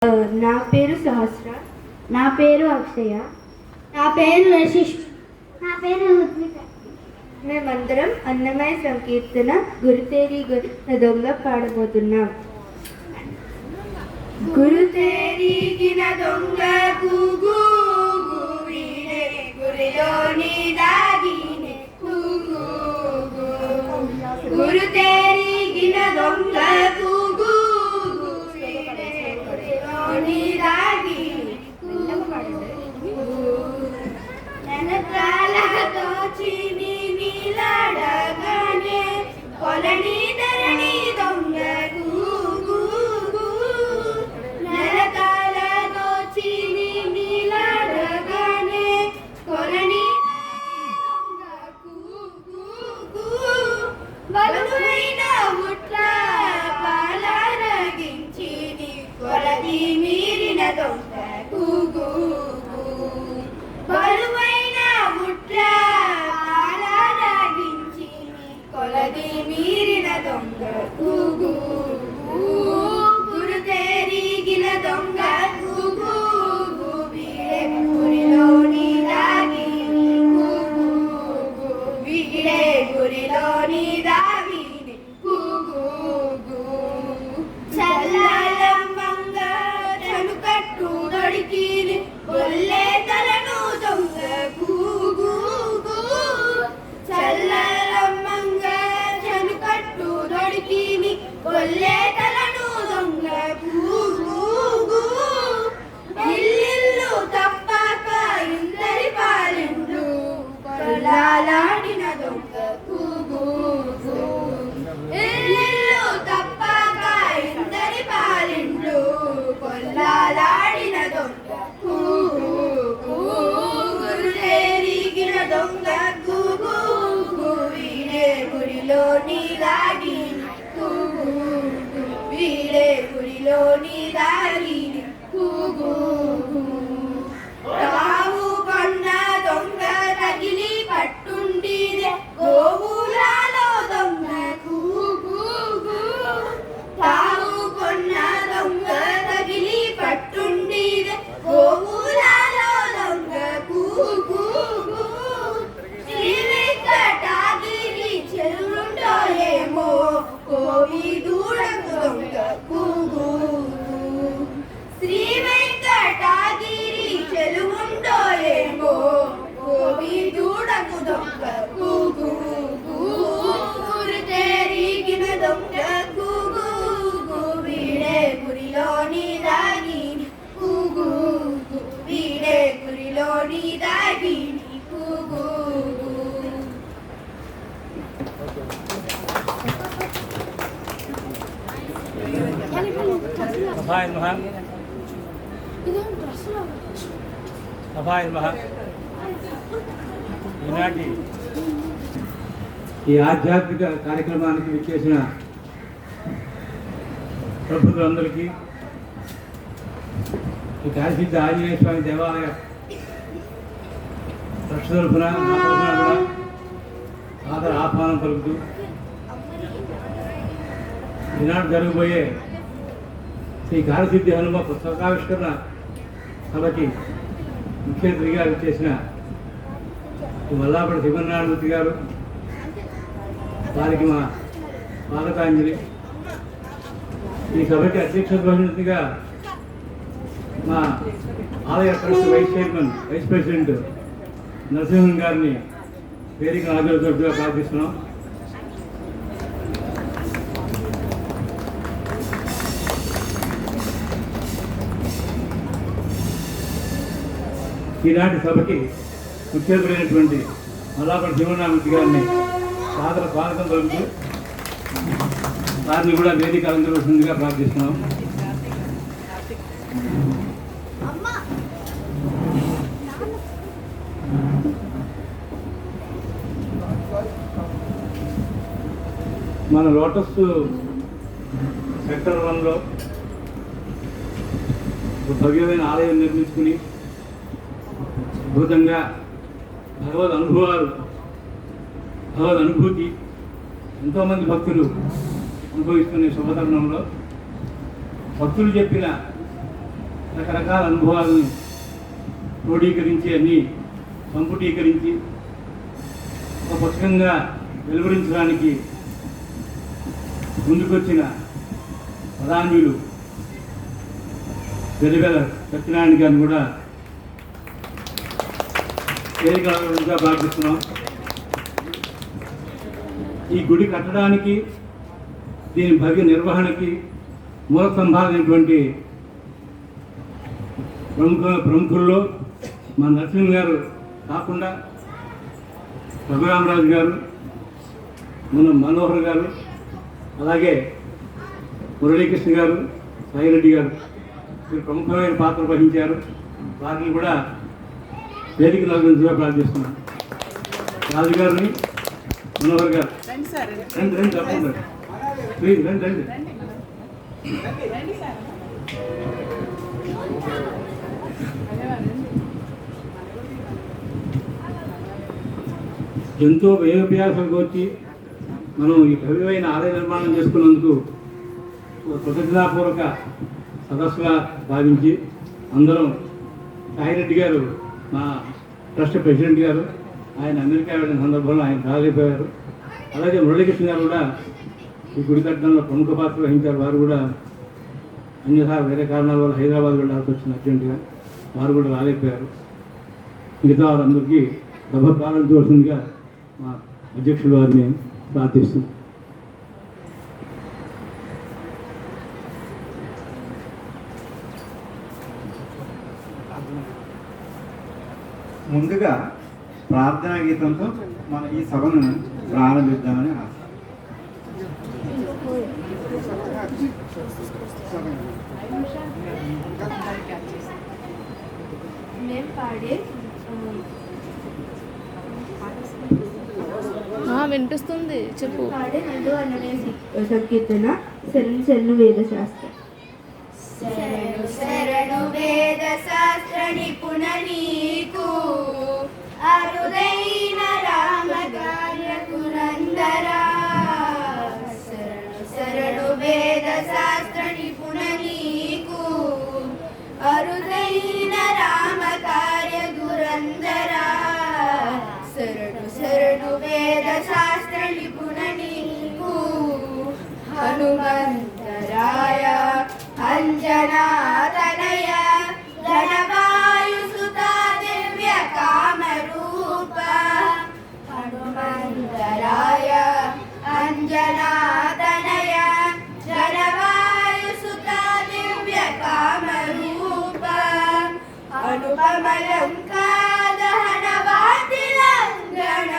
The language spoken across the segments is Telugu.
నా పేరు సహస్ర. నా పేరు అక్షయ. నా పేరు రశిష్. నా పేరు రుత్విక. మేమందరం అన్నమయ్య సంకీర్తన గురుతేరి దొంగ పాడబోతున్నాం. గురుతేరిగిన దొంగ గూగు వీడే గురిలోని దాగినే గూగు. గురుతేరిగిన దొంగ గూగు వీడే గురిలోని దాగినే నెలకాలతో చీని నీలాడగానే కొలని ధరణి దొంగ గూగు. నెలకాలతో చీని నీలాడగానే కొలని దొంగ గూగు. బలువైన ఉట్ల పాలరగించి కొలది మీరిన దొంగ గూగు. బలువైన ఉట్ల పాలరగించి కొలది మీరిన దొంగ గూగు. గురుతేరిగిన దొంగ గూగు వీడే గురిలోని దాగిని గూగు. వీడే గురిలోని దాగిని గూగు. చల్లమ్మంగ చనుకట్టు దొడికిని ఒల్లే తలను దొంగ గూగు. చల్లమ్మంగ చనుకట్టు దొడికిని ఒల్లే తలను దొంగ గూగు. ఇల్లు తప్పక ఇందరి పాలిండు కొల్లాలాడిన దొంగ గూగు. ఇల్లు తప్పక ఇందరి పాలిండు కొల్లాలాడిన దొంగ గూగు. గురుతేరిగిన దొంగ గూగు వీడే గురిలోని దాగిని గూగు. వీడే గురిలోని దాగిని గూగు. రావు కొన్న దొంగ తగిలి పట్టుండిదే గోవులలో దొంగ గూగు. తావు కొన్న దొంగ తగిలి పట్టుండిదే గోవులలో దొంగ గూగు. శ్రీ వెంకటాగిరి చెరువుండో ఏమో కోవి దూడకు దొంగ గూగు. శ్రీ వెంకటాగిరి చెరువుండో ఏమో కోవి దూడకు దొంగ గూగు. గురుతేరిగిన దొంగ గూగు వీడే గురిలోని దాగిని గూగు. వీడే గురిలోని దాగిని గూగు. ఈనాటి ఈ ఆధ్యాత్మిక కార్యక్రమానికి విచ్చేసిన ప్రభుత్వులందరికీ ఈ కాశీద్ద ఆంజనేయ స్వామి దేవాలయ ట్రస్ట్ తరఫున కూడా ఆదర ఆహ్వానం పలుకుతూ ఈనాడు జరగబోయే శ్రీ కార్యసిద్ధి హనుమ పుస్తకావిష్కరణ సభకి ముఖ్య అతిథిగా చేసిన మల్లాపడి శివనారాయణమూర్తి గారు, వారికి మా పాలకాంజలి. ఈ సభకి అధ్యక్షత వహించిగా మా ఆలయ ట్రస్ట్ వైస్ ప్రెసిడెంట్ నరసింహన్ గారిని వేదిక హాజరుగా ప్రార్థిస్తున్నాం. ఈనాటి సభకి ముఖ్యమైనటువంటి మల్లాపడి శివనారాయణమూర్తి గారిని సాదర స్వాగతం పలుకుతూ వారిని కూడా వేదిక అలంకరించగా ప్రార్థిస్తున్నాం. మన లోటస్ సెక్టర్ 1లో భవ్యమైన ఆలయం నిర్మించుకుని అద్భుతంగా భగవద్ అనుభూతి ఎంతోమంది భక్తులు అనుభవిస్తున్న శుభతరుణంలో భక్తులు చెప్పిన రకరకాల అనుభవాలను క్రోడీకరించి అన్ని సంపుటీకరించి ఒక పుస్తకంగా వెలువరించడానికి ముందుకొచ్చిన ప్రధానులు వెలివెల సత్యనారాయణ గారిని కూడా వేదికగా ప్రార్థిస్తున్నాం. ఈ గుడి కట్టడానికి దీని భవ్య నిర్వహణకి మూల స్తంభాలైనటువంటి ప్రముఖుల్లో మా నరసింహ గారు కాకుండా రఘురామరాజు గారు, మన మనోహర్ గారు, అలాగే మురళీకృష్ణ గారు, సాయిరెడ్డి గారు మీరు ప్రముఖమైన పాత్ర వహించారు. వారిని కూడా వేదిక నలుగురిగా ప్రార్థిస్తున్నాను. రాజు గారిని, మనోహర్ గారు రండి రండి తప్పకుండా ప్లీజ్ రండి రండి. ఎంతో వ్యయోపయాసాలకు వచ్చి మనం ఈ భవ్యమైన ఆలయ నిర్మాణం చేసుకున్నందుకు కృతజ్ఞతాపూర్వక సదస్సుగా భావించి అందరం సాయిరెడ్డి గారు మా ట్రస్ట్ ప్రెసిడెంట్ గారు, ఆయన అమెరికా వెళ్ళిన సందర్భంలో ఆయన రాలేకపోయారు. అలాగే మురళీకృష్ణ గారు కూడా ఈ గుడి కట్టడంలో ప్రముఖ పాత్ర వహించారు. వారు కూడా అన్యథా వేరే కారణాల వల్ల హైదరాబాద్ వెళ్ళాల్సి వచ్చిన అర్జెంటుగా వారు కూడా రాలేకపోయారు. మిగతా వారందరికీ డబ్బు ప్రారంభించవలసిందిగా మా అధ్యక్షులు వారిని ప్రార్థిస్తున్నాం. ముందుగా ప్రార్థనా గీతంతో మన ఈ సభను ప్రారంభిద్దామని ఆశ. మేము పాడే వినిపిస్తుంది చెప్పు. పాడే 200 సంకీర్తన శరణు శరణు వేద శాస్త్రం. శరణు శరణు వేద శాస్త్ర నిపుణ నీకు అరుదైన రామ కార్య పురందరా. శరణు శరణు వేద శాస్త్ర నిపుణ నీకు అరుదైన రామ కార్య దురందరా. శరణు శరణు వేద శాస్త్ర నిపుణ నీకు హనుమంతరాయ అంజనాతనయ ధనవాయుసుత దివ్య కామరూప. హనుమంతరాయ అంజనాతనయ ధనవాయుసుత దివ్య కామరూప. అనుపమలంకాదహనవాతిలంగణ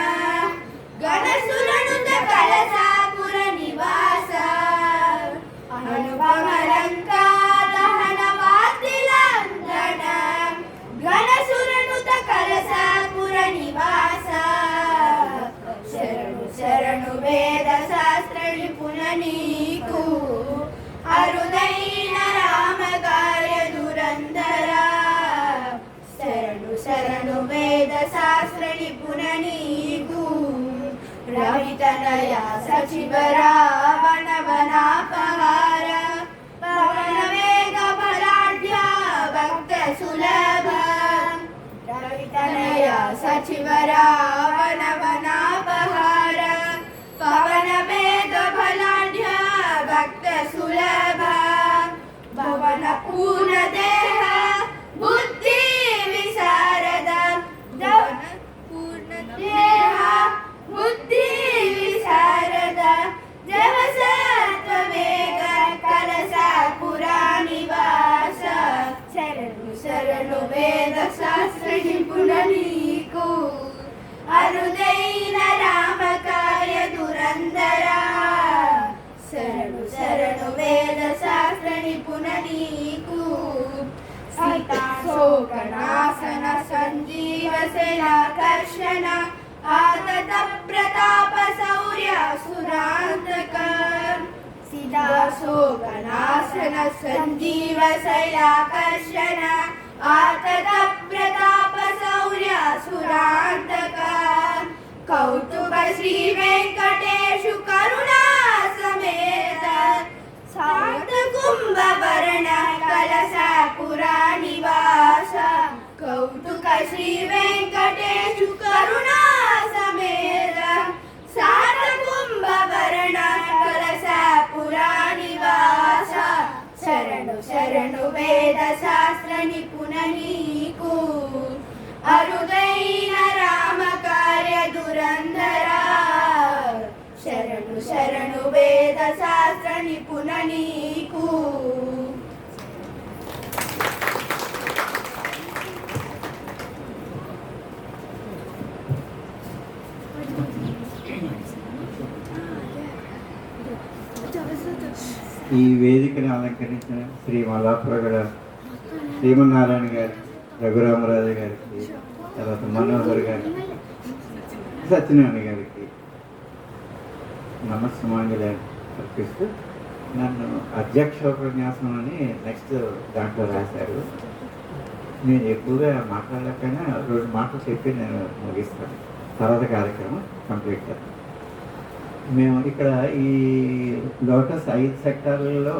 గణసురనుత కలసాపుర నివాస. అనుపమలంకాదహనవాతిలంగణ గణసురనుత కలసాపుర నివాస. శరణు శరణు వేద శాస్త్ర నిపుణ నీకు అరుదైన రామ కార్య దురందరా. శరణు శరణు వేద శాస్త్ర నిపుణ నీకు రవితనయ సచివ రావణ వనాపహార. పవన వేగ బలాఢ్య భక్త సులభ. రవితనయ సచివ రావణ వనాపహార. పవన వేగ బలాఢ్య భక్త సులభ. భవన పూర్ణ దేహ బుద్ధి విశారద. పూర్ణ దేహ బుద్ధి విశారద. జవసత్వ వేగ కలసా పురానివాస. శరణు శరణు వేద శాస్త్ర నిపుణ నీకు అరుదైన రామ కార్య దురందరా. శరణు శరణు వేద శాస్త్ర నిపుణ నీకు సీతాశోకనాశన సంజీవ శిలాకర్షణ. ఆతత ప్రతాప శౌర్య సురాంతక. సీతాశోకనాశన సంజీవ శైలాకర్షణ. ఆతత ప్రతాప శౌర్య సురాంతక. కౌతుక శ్రీ వెంకటేశు కరుణా సమేత. శాంత కుంభ వరణ కలస పురా వేద శాస్త్ర నిపుణ నీకు అరుదైన రామ కార్య దురంధరా శరణు శరణు వేద శాస్త్ర నిపుణ నీకు. ఈ వేదికను అలంకరించిన శ్రీ మల్లాపురగడ శ్రీమన్నారాయణ గారి, రఘురామరాజు గారికి, తర్వాత మనోహర్ గారికి, సత్యనారాయణ గారికి నమస్సమాంజలి అర్పిస్తూ నన్ను అధ్యక్ష ఉపన్యాసం అని నెక్స్ట్ దాంట్లో రాశారు. నేను ఎక్కువగా మాట్లాడలేకపోయినా 2 మాటలు చెప్పి నేను ముగిస్తాను. తర్వాత కార్యక్రమం కంప్లీట్ చేస్తాను. మేము ఇక్కడ ఈ లోటస్ 5 సెక్టార్లలో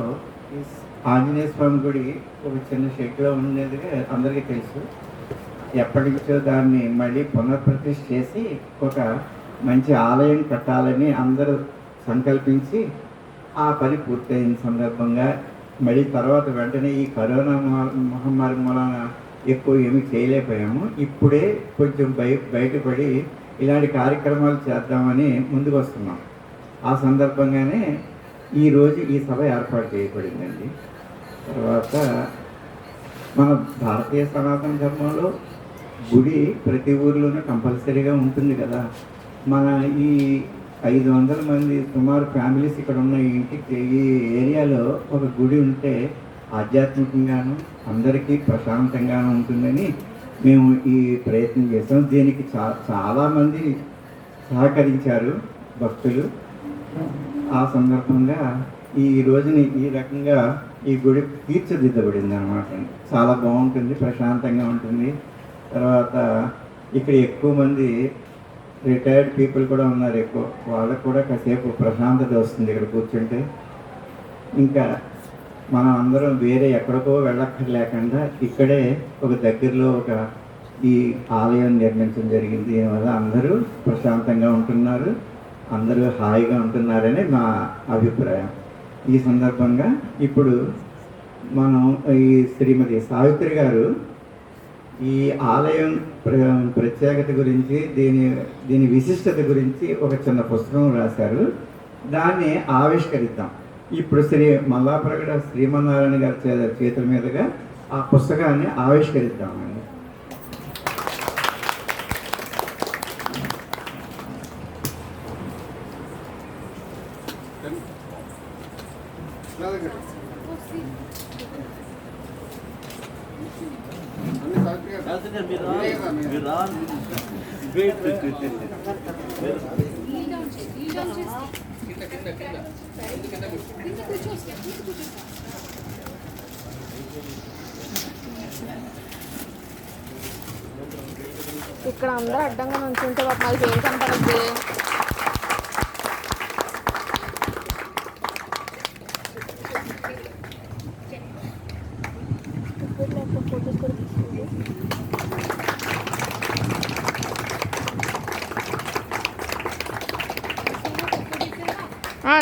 ఆంజనేయ స్వామి గుడి ఒక చిన్న షెడ్లో ఉండేదిగా అందరికీ తెలుసు. ఎప్పటి నుంచో దాన్ని మళ్ళీ పునఃప్రతిష్ఠ చేసి ఒక మంచి ఆలయం కట్టాలని అందరూ సంకల్పించి ఆ పని పూర్తయిన సందర్భంగా మళ్ళీ తర్వాత వెంటనే ఈ కరోనా మహమ్మారి మూలన ఎక్కువ ఏమీ చేయలేకపోయాము. ఇప్పుడే కొంచెం బయటపడి ఇలాంటి కార్యక్రమాలు చేద్దామని ముందుకు వస్తున్నాం. ఆ సందర్భంగానే ఈరోజు ఈ సభ ఏర్పాటు చేయబడిందండి. తర్వాత మన భారతీయ సనాతన ధర్మంలో గుడి ప్రతి ఊర్లోనూ కంపల్సరీగా ఉంటుంది కదా. మన ఈ 500 మంది సుమారు ఫ్యామిలీస్ ఇక్కడ ఉన్న ఇంటికి ఈ ఏరియాలో ఒక గుడి ఉంటే ఆధ్యాత్మికంగాను అందరికీ ప్రశాంతంగాను ఉంటుందని మేము ఈ ప్రయత్నం చేసాం. దీనికి చాలామంది సహకరించారు భక్తులు. ఆ సందర్భంగా ఈ రోజుని ఈ రకంగా ఈ గుడి తీర్చిదిద్దబడింది అనమాట. చాలా బాగుంటుంది, ప్రశాంతంగా ఉంటుంది. తర్వాత ఇక్కడ ఎక్కువ మంది రిటైర్డ్ పీపుల్ కూడా ఉన్నారు. ఎక్కువ వాళ్ళకు కూడా కాసేపు ప్రశాంతత వస్తుంది ఇక్కడ కూర్చుంటే. ఇంకా మనం అందరం వేరే ఎక్కడికో వెళ్ళక్కర్లేకుండా ఇక్కడే ఒక దగ్గరలో ఒక ఈ ఆలయం నిర్మించడం జరిగింది. దీనివల్ల అందరూ ప్రశాంతంగా ఉంటున్నారు, అందరూ హాయిగా ఉంటున్నారని నా అభిప్రాయం. ఈ సందర్భంగా ఇప్పుడు మనం ఈ శ్రీమతి సావిత్రి గారు ఈ ఆలయం ప్రత్యేకత గురించి, దీని విశిష్టత గురించి ఒక చిన్న పుస్తకం రాశారు. దాన్ని ఆవిష్కరిద్దాం. ఇప్పుడు శ్రీ మల్లాపురగడ శ్రీమన్నారాయణ గారి చేతుల మీదుగా ఆ పుస్తకాన్ని ఆవిష్కరిద్దామండి. ఇక్కడ అందరూ అడ్డంగా నుంచుంటే వాళ్ళకి ఏం కనపడద్దు.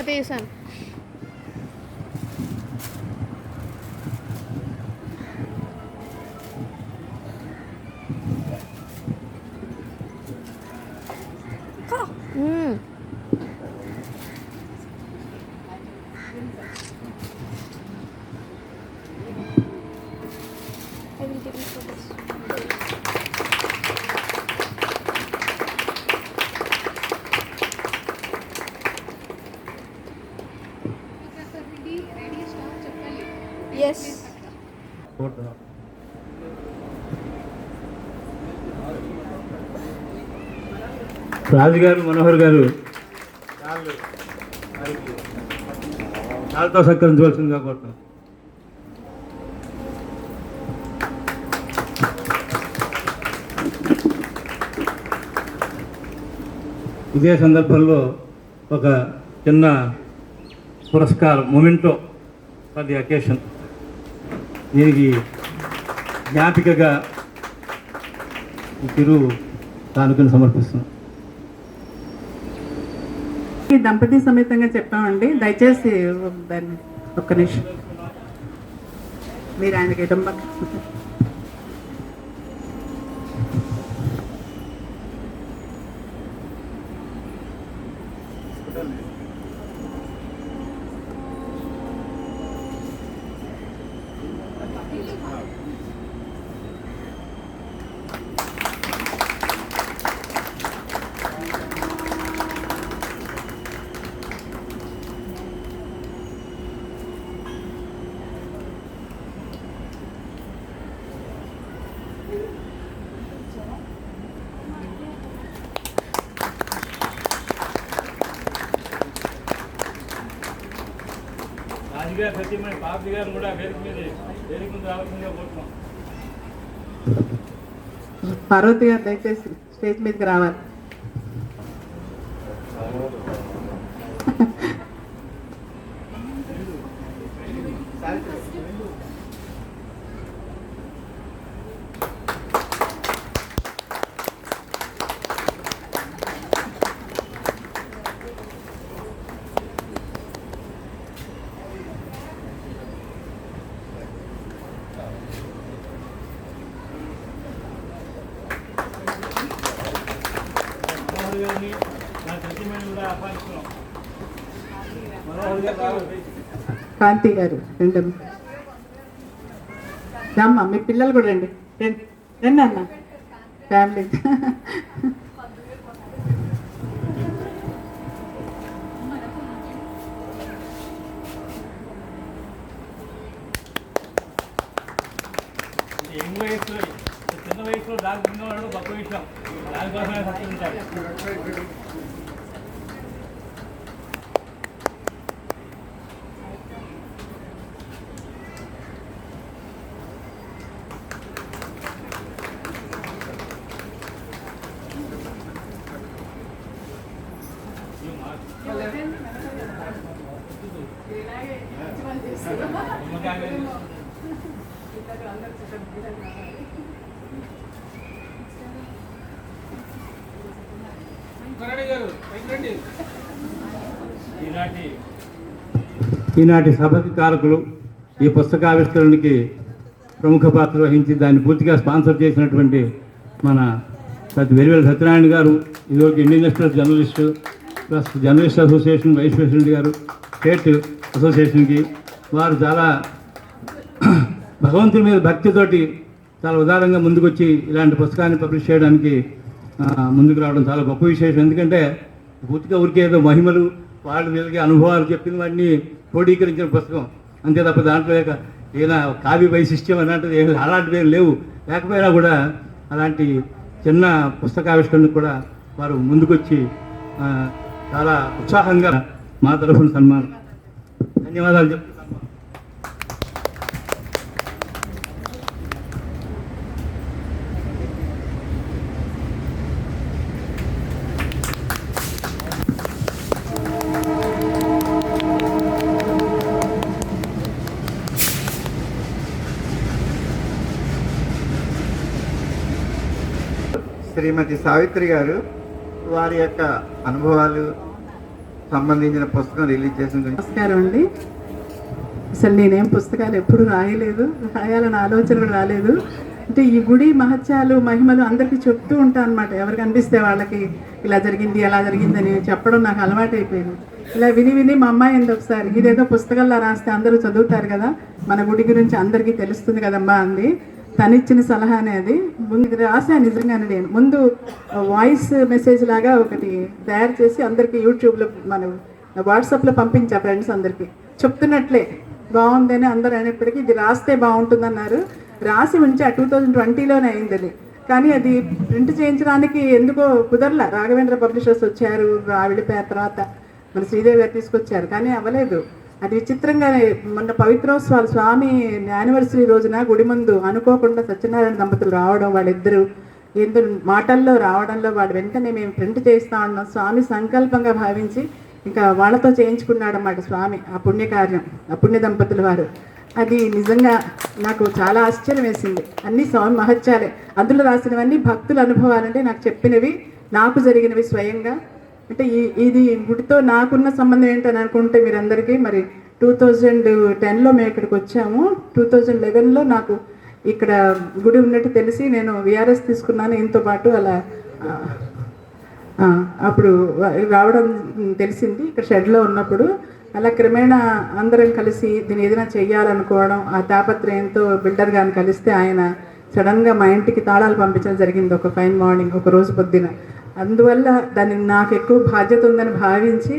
తీసాను. Yes. రాజుగారు, మనోహర్ గారు చాలతో సత్కరించవలసిందిగా కోరుతున్నాం. ఇదే సందర్భంలో ఒక చిన్న పురస్కారం, మొమెంటో ఫర్ ది అకేషన్, దీనికి జ్ఞాపికగా తిరు కానుకను సమర్పిస్తున్నాం. దంపతి సమేతంగా చెప్పామండి. దయచేసి దాన్ని ఒక్క నిమిషం. మీరు ఆయనకి ఇటంబ రాజుగారి సత్యమణి బాబు గారు కూడా వేదిక మీద రావాల్సిందిగా కోరుతున్నాం. పార్వతి గారు దయచేసి స్టేజ్ మీదకి రావాలి. మనోహర్ గారిని నా సత్యమణి కూడా ఆహ్వానిస్తున్నాం. మనోహర్ గారు రావాలి. కాంతి గారు రెండు అమ్మ మీ పిల్లలు కూడా రండి రండి రండి అన్న ఫ్యామిలీ. యంగ్ వయసులో చిన్న వయసులో దాని వాడు గొప్ప విషయం. దానికోసమే సత్కరించాలి. ఈనాటి సభకి కారకులు, ఈ పుస్తకావిష్కరణకి ప్రముఖ పాత్ర వహించి దాన్ని పూర్తిగా స్పాన్సర్ చేసినటువంటి మన వెలివేల సత్యనారాయణ గారు, ఇదివరకు Indian Express journalist plus journalist association vice president గారు, స్టేట్ అసోసియేషన్కి వారు చాలా భగవంతుడి మీద భక్తితోటి చాలా ఉదారంగా ముందుకొచ్చి ఇలాంటి పుస్తకాన్ని పబ్లిష్ చేయడానికి ముందుకు రావడం చాలా గొప్ప విశేషం. ఎందుకంటే పూర్తిగా ఊరికే ఏదో మహిమలు వాళ్ళు వీళ్ళకి అనుభవాలు చెప్పిన వాటిని క్రోడీకరించిన పుస్తకం అంతే తప్ప దాంట్లో ఏదైనా కావ్య వైశిష్ట్యం అలాంటివి ఏం లేవు. లేకపోయినా కూడా అలాంటి చిన్న పుస్తకావిష్కరణకు కూడా వారు ముందుకొచ్చి చాలా ఉత్సాహంగా మా తరఫున సన్మానం ధన్యవాదాలు చెప్తున్నాను. శ్రీమతి సావిత్రి గారు వారి యొక్క అనుభవాలు సంబంధించిన పుస్తకం రిలీజ్ చేసిన గురించి. నమస్కారం అండి. అసలు నేనేం పుస్తకాలు ఎప్పుడు రాయలేదు, రాయాలని ఆలోచన కూడా రాలేదు. అంటే ఈ గుడి మహత్యాలు మహిమలు అందరికీ చెప్తూ ఉంటాను అనమాట. ఎవరికి అనిపిస్తే వాళ్ళకి ఇలా జరిగింది అలా జరిగిందని చెప్పడం నాకు అలవాటు అయిపోయింది. ఇలా విని విని మా అమ్మాయి అంది ఒకసారి, ఇదేదో పుస్తకాల్లో రాస్తే అందరూ చదువుతారు కదా, మన గుడి గురించి అందరికీ తెలుస్తుంది కదమ్మా అంది. తనిచ్చిన సలహా అనేది ముందు రాశాను. నిజంగానే నేను ముందు వాయిస్ మెసేజ్ లాగా ఒకటి తయారు చేసి అందరికీ యూట్యూబ్లో మన వాట్సాప్లో పంపించా ఫ్రెండ్స్ అందరికీ చెప్తున్నట్లే. బాగుందని అందరూ అనేప్పటికీ ఇది రాస్తే బాగుంటుందన్నారు. రాసి ఉంచి 2020లోనే అయింది. కానీ అది ప్రింట్ చేయించడానికి ఎందుకో కుదరలా. రాఘవేంద్ర పబ్లిషర్స్ వచ్చారు, వెళ్ళిపోయారు. తర్వాత మన శ్రీదేవి గారు తీసుకొచ్చారు, కానీ అవ్వలేదు. అది విచిత్రంగానే మొన్న పవిత్రోత్సవాలు స్వామి యానివర్సరీ రోజున గుడి ముందు అనుకోకుండా సత్యనారాయణ దంపతులు రావడం, వాళ్ళిద్దరూ ఏందో మాటల్లో రావడంలో వాళ్ళు వెంటనే మేము ప్రింట్ చేస్తా ఉన్నాం స్వామి సంకల్పంగా భావించి ఇంకా వాళ్ళతో చేయించుకున్నాడు అన్నమాట స్వామి ఆ పుణ్యకార్యం, ఆ పుణ్య దంపతుల వారు. అది నిజంగా నాకు చాలా ఆశ్చర్యం వేసింది. అన్ని స్వామి మహత్యాలే, అందులో రాసినవన్నీ భక్తుల అనుభవాలంటే నాకు చెప్పినవి, నాకు జరిగినవి స్వయంగా. అంటే ఇది గుడితో నాకున్న సంబంధం ఏంటని అనుకుంటే మీరందరికీ మరి 2010లో మేము ఇక్కడికి వచ్చాము. 2011లో నాకు ఇక్కడ గుడి ఉన్నట్టు తెలిసి నేను విఆర్ఎస్ తీసుకున్నాను ఈయనతో పాటు. అలా అప్పుడు రావడం తెలిసింది ఇక్కడ షెడ్లో ఉన్నప్పుడు. అలా క్రమేణా అందరం కలిసి దీన్ని ఏదైనా చెయ్యాలనుకోవడం, ఆ తాపత్రయంతో బిల్డర్ గారిని కలిస్తే ఆయన సడన్గా మా ఇంటికి తాళాలు పంపించడం జరిగింది ఒక ఫైన్ మార్నింగ్, ఒక రోజు పొద్దున. అందువల్ల దానికి నాకు ఎక్కువ బాధ్యత ఉందని భావించి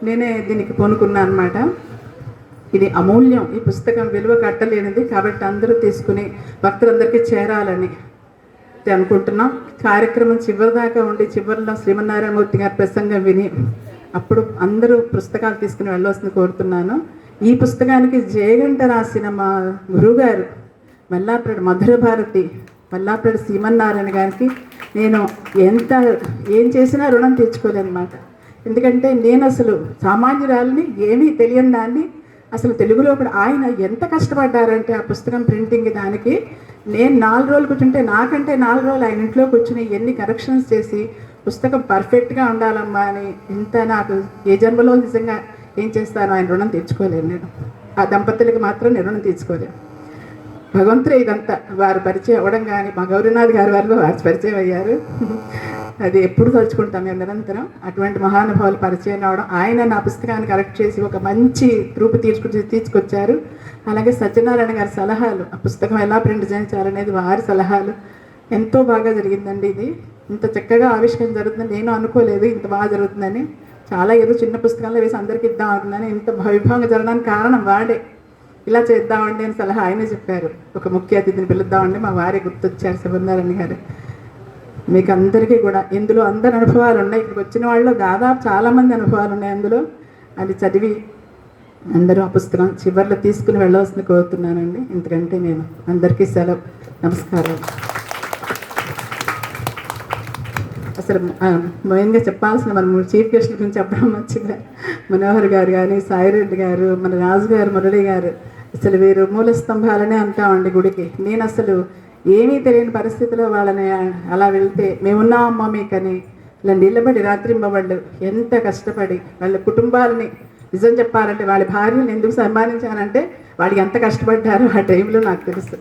నేనే దీనికి పూనుకున్నాను అనమాట. ఇది అమూల్యం, ఈ పుస్తకం విలువ కట్టలేనిది, కాబట్టి అందరూ తీసుకుని భక్తులందరికీ చేరాలని అనుకుంటున్నాం. కార్యక్రమం చివరి దాకా ఉండి చివరిలో శ్రీమన్నారాయణమూర్తి గారి ప్రసంగం విని అప్పుడు అందరూ పుస్తకాలు తీసుకుని వెళ్ళవలసింది కోరుతున్నాను. ఈ పుస్తకానికి జయగంట రాసిన మా గురువుగారు మల్లాప్రెడ్డి మధురభారతి మల్లాప్రెడ్డి శ్రీమన్నారాయణ గారికి నేను ఏం చేసినా రుణం తీర్చుకోలేనమాట. ఎందుకంటే నేను అసలు సామాన్యురాలని, ఏమీ తెలియని దాన్ని. అసలు తెలుగులో కూడా ఆయన ఎంత కష్టపడ్డారంటే ఆ పుస్తకం ప్రింటింగ్ దానికి. నేను 4 రోజులు కూర్చుంటే నాకంటే 4 రోజులు ఆయన ఇంట్లో కూర్చుని ఎన్ని కరెక్షన్స్ చేసి పుస్తకం పర్ఫెక్ట్గా ఉండాలమ్మా అని. ఇంత నాకు ఏ జన్మలో నిజంగా ఏం చేస్తానో ఆయన రుణం తీర్చుకోలేను నేను. ఆ దంపతులకి మాత్రం నేను రుణం తీర్చుకోలేను. భగవంతుడే ఇదంతా. వారు పరిచయం అవ్వడం కానీ మా గౌరీనాథ్ గారి వల్ల వారు పరిచయం అయ్యారు. అది ఎప్పుడు తలుచుకుంటాం మేము నిరంతరం. అటువంటి మహానుభావులు పరిచయం అవడం, ఆయన నా పుస్తకాన్ని కరెక్ట్ చేసి ఒక మంచి రూపు తీసుకొచ్చారు. అలాగే సత్యనారాయణ గారి సలహాలు, ఆ పుస్తకం ఎలా ప్రింట్ చేయించాలనేది వారి సలహాలు. ఎంతో బాగా జరిగిందండి. ఇది ఇంత చక్కగా ఆవిష్కరణ జరుగుతుందని నేను అనుకోలేదు, ఇంత బాగా జరుగుతుందని. చాలా ఏదో చిన్న పుస్తకాల్లో వేసి అందరికీ ఇద్దాం అనుకున్నాను. ఇంత వైభవంగా జరగడానికి కారణం వాడే. ఇలా చేద్దామండి అని సలహా ఆయనే చెప్పారు. ఒక ముఖ్య అతిథిని పిలుద్దామండి, మా వారే గుర్తొచ్చారు శ్రీమన్నారాయణ గారు. మీకు అందరికీ కూడా ఇందులో అందరి అనుభవాలు ఉన్నాయి. ఇక్కడికి వచ్చిన వాళ్ళు దాదాపు చాలామంది అనుభవాలు ఉన్నాయి అందులో. అది చదివి అందరూ ఆ పుస్తకం చివరిలో తీసుకుని వెళ్ళవలసింది కోరుతున్నానండి. ఎందుకంటే నేను అందరికీ సెలవు. నమస్కారం. అసలు మెయిన్గా చెప్పాల్సిన మనం చీఫ్ గెస్ట్ల గురించి చెప్పడం మంచిగా, మనోహర్ గారు కానీ, సాయిరెడ్డి గారు, మన రాజు గారు, మురళి గారు, అసలు వీరు మూల స్తంభాలనే అంటామండి గుడికి. నేను అసలు ఏమీ తెలియని పరిస్థితిలో వాళ్ళని అలా వెళ్తే మేమున్నామమ్మా మీకని ఇలా నిలబడి రాత్రింబవళ్ళు ఎంత కష్టపడి వాళ్ళ కుటుంబాలని, నిజం చెప్పాలంటే వాళ్ళ భార్యను ఎందుకు సన్మానించానంటే వాళ్ళకి ఎంత కష్టపడ్డారో ఆ టైంలో నాకు తెలుసు.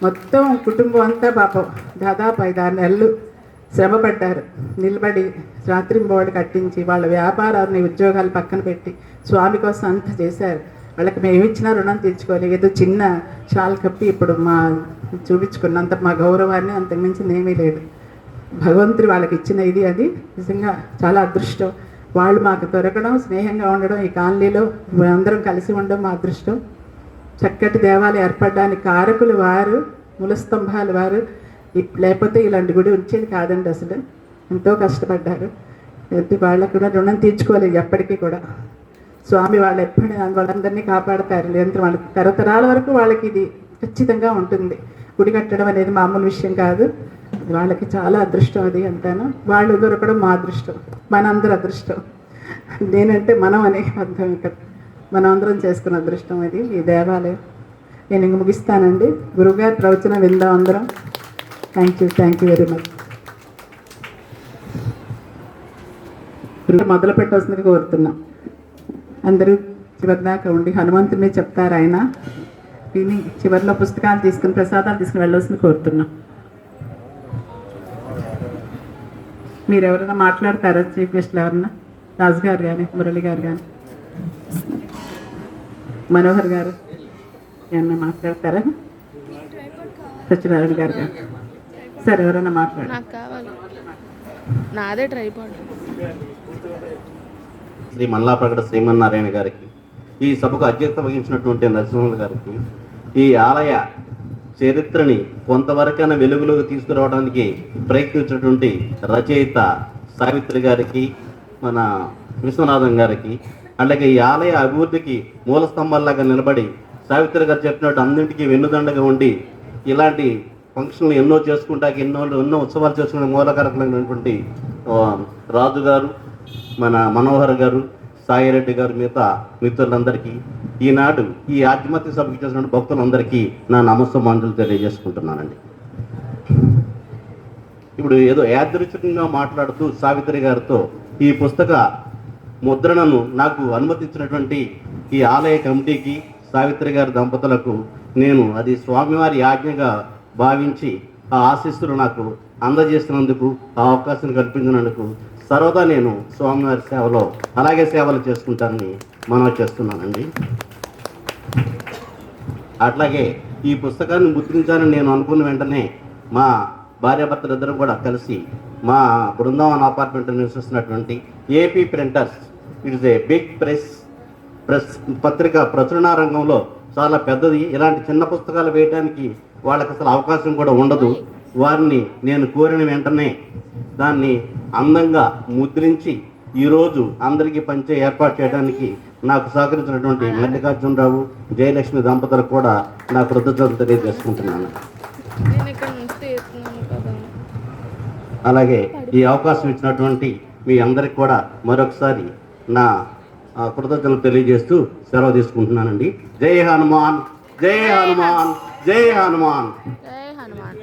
మొత్తం కుటుంబం అంతా పాపం దాదాపు 5-6 నెలలు శ్రమపడ్డారు. నిలబడి రాత్రింబవళ్ళు కట్టించి వాళ్ళ వ్యాపారాన్ని, ఉద్యోగాలు పక్కన పెట్టి స్వామి కోసం అంత చేశారు. వాళ్ళకి మేము ఇచ్చిన రుణం తీర్చుకోవాలి. ఏదో చిన్న షాల్ కప్పి ఇప్పుడు మా చూపించుకున్నంత మా గౌరవాన్ని అంతకుమించి ఏమీ లేదు. భగవంతుడు వాళ్ళకి ఇచ్చిన ఇది, అది నిజంగా చాలా అదృష్టం. వాళ్ళు మాకు దొరకడం, స్నేహంగా ఉండడం, ఈ కాలనీలో అందరం కలిసి ఉండడం మా అదృష్టం. చక్కటి దేవాలయం ఏర్పడడానికి కారకులు వారు, మూలస్తంభాలు వారు. లేకపోతే ఇలాంటి గుడి వచ్చేది కాదండి. అసలు ఎంతో కష్టపడ్డారు. వాళ్ళకు కూడా రుణం తీర్చుకోలేదు ఎప్పటికీ కూడా. స్వామి వాళ్ళు ఎప్పుడు వాళ్ళందరినీ కాపాడతారు. నిరంతరం వాళ్ళకి తరతరాల వరకు వాళ్ళకి ఇది ఖచ్చితంగా ఉంటుంది. గుడి కట్టడం అనేది మామూలు విషయం కాదు. వాళ్ళకి చాలా అదృష్టం అది అంటాను. వాళ్ళు దొరకడం మా అదృష్టం, మనందరి అదృష్టం. నేనంటే మనం అనే అర్థం ఇక్కడ. మనం అందరం చేసుకున్న అదృష్టం అది ఈ దేవాలయం. నేను ఇంక ముగిస్తానండి. గురువుగారి ప్రవచనం విందాం అందరం. Thank you very much. మొదలు పెట్టవలసిందిగా కోరుతున్నాం. అందరూ చివరి దాకా ఉండి హనుమంతుని చెప్తారు. ఆయన విని చివరిలో పుస్తకాలు తీసుకుని ప్రసాదాలు తీసుకుని వెళ్ళవలసింది కోరుతున్నాం. మీరు ఎవరైనా మాట్లాడతారా? చీఫ్ గెస్ట్లు ఎవరన్నా? రాజు గారు కానీ, మురళి గారు కానీ, మనోహర్ గారు ఏమన్నా మాట్లాడతారా? సత్యనారాయణ గారు కానీ, సరే ఎవరైనా మాట్లాడారు? నాకు కావాలి, నాదే ట్రైపాడ్. శ్రీ మల్లాప్రగడ శ్రీమన్నారాయణ గారికి, ఈ సభకు అధ్యక్షత వహించినటువంటి నరసింహుల గారికి, ఈ ఆలయ చరిత్రని కొంతవరకైనా వెలుగులోకి తీసుకురావడానికి ప్రయత్నించినటువంటి రచయిత సావిత్రి గారికి, మన విశ్వనాథం గారికి, అలాగే ఈ ఆలయ అభివృద్ధికి మూల స్తంభాల్లాగా నిలబడి సావిత్రి గారు చెప్పినట్టు అన్నింటికీ వెన్నుదండగా ఉండి ఇలాంటి ఫంక్షన్లు ఎన్నో చేసుకుంటాకి ఎన్నో ఉత్సవాలు చేసుకునే మూలకారకులైనటువంటి రాజు గారు, మన మనోహర్ గారు, సాయిరెడ్డి గారు, మిగతా మిత్రులందరికీ, ఈనాడు ఈ ఆధ్యాత్మిక సభకి చేసిన భక్తులందరికీ నా నమస్సమాంజలు తెలియజేసుకుంటున్నానండి. ఇప్పుడు ఏదో యాదృచ్ఛికంగా మాట్లాడుతూ సావిత్రి గారితో ఈ పుస్తక ముద్రణను నాకు అనుమతించినటువంటి ఈ ఆలయ కమిటీకి, సావిత్రి గారి దంపతులకు నేను అది స్వామివారి ఆజ్ఞగా భావించి ఆ ఆశీస్సులు నాకు అందజేస్తున్నందుకు, ఆ అవకాశం కల్పించినందుకు సర్వదా నేను స్వామివారి సేవలో అలాగే సేవలు చేసుకుంటానని మనవి చేస్తున్నానండి. అట్లాగే ఈ పుస్తకాన్ని ముద్రించాలని నేను అనుకున్న వెంటనే మా భార్యాభర్తలిద్దరూ కూడా కలిసి మా బృందావన్ అపార్ట్మెంట్లో నివసిస్తున్నటువంటి AP Printers, it is a big press పత్రిక ప్రచురణ రంగంలో చాలా పెద్దది. ఇలాంటి చిన్న పుస్తకాలు వేయడానికి వాళ్ళకి అసలు అవకాశం కూడా ఉండదు. వారిని నేను కోరిన వెంటనే దాన్ని అందంగా ముద్రించి ఈరోజు అందరికీ పంచే ఏర్పాటు చేయడానికి నాకు సహకరించినటువంటి మల్లికార్జునరావు, జయలక్ష్మి దంపతులకు కూడా నా కృతజ్ఞతలు తెలియజేసుకుంటున్నాను. నేను ఇక్కడ నుంచి తీస్తున్నాను కదా. అలాగే ఈ అవకాశం ఇచ్చినటువంటి మీ అందరికి కూడా మరొకసారి నా కృతజ్ఞతలు తెలియజేస్తూ సెలవు తీసుకుంటున్నానండి. జై హనుమాన్, జై హనుమాన్, జై హనుమాన్. జై హనుమాన్.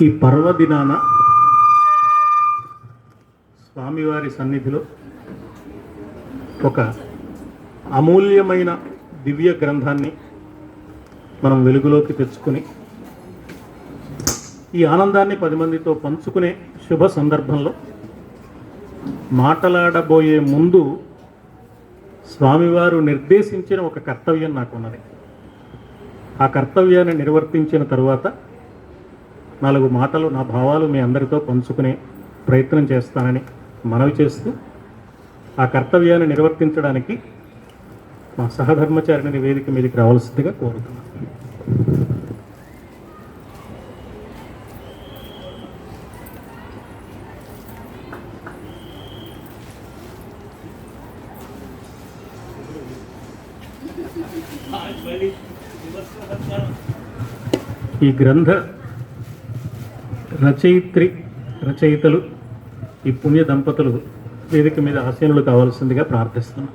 ఈ పర్వదినాన స్వామివారి సన్నిధిలో ఒక అమూల్యమైన దివ్య గ్రంథాన్ని మనం వెలుగులోకి తెచ్చుకొని ఈ ఆనందాన్ని 10 మందితో పంచుకునే శుభ సందర్భంలో మాట్లాడబోయే ముందు స్వామివారు నిర్దేశించిన ఒక కర్తవ్యం నాకున్నది. ఆ కర్తవ్యాన్ని నిర్వర్తించిన తరువాత 4 మాటలు, నా భావాలు మీ అందరితో పంచుకునే ప్రయత్నం చేస్తానని మనవి చేస్తూ ఆ కర్తవ్యాన్ని నిర్వర్తించడానికి మా సహధర్మచారిని వేదిక మీదకి రావాల్సిందిగా కోరుతున్నాను. ఈ గ్రంథ రచయితలు ఈ పుణ్య దంపతులు వేదిక మీద ఆసీనులు కావాల్సిందిగా ప్రార్థిస్తున్నాను.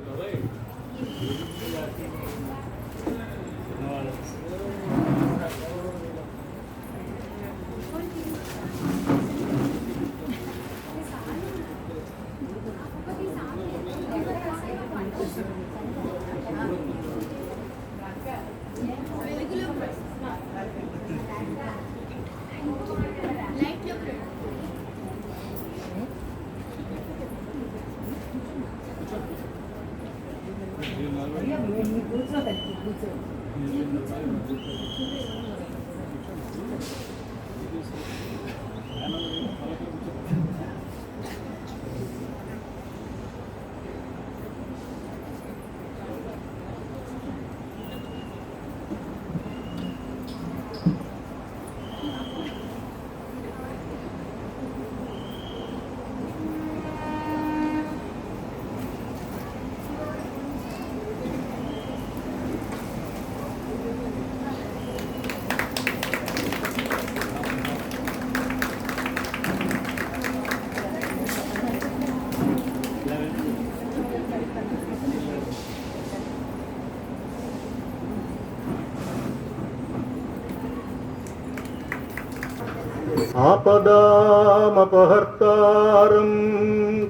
ఆపదామపహర్తారం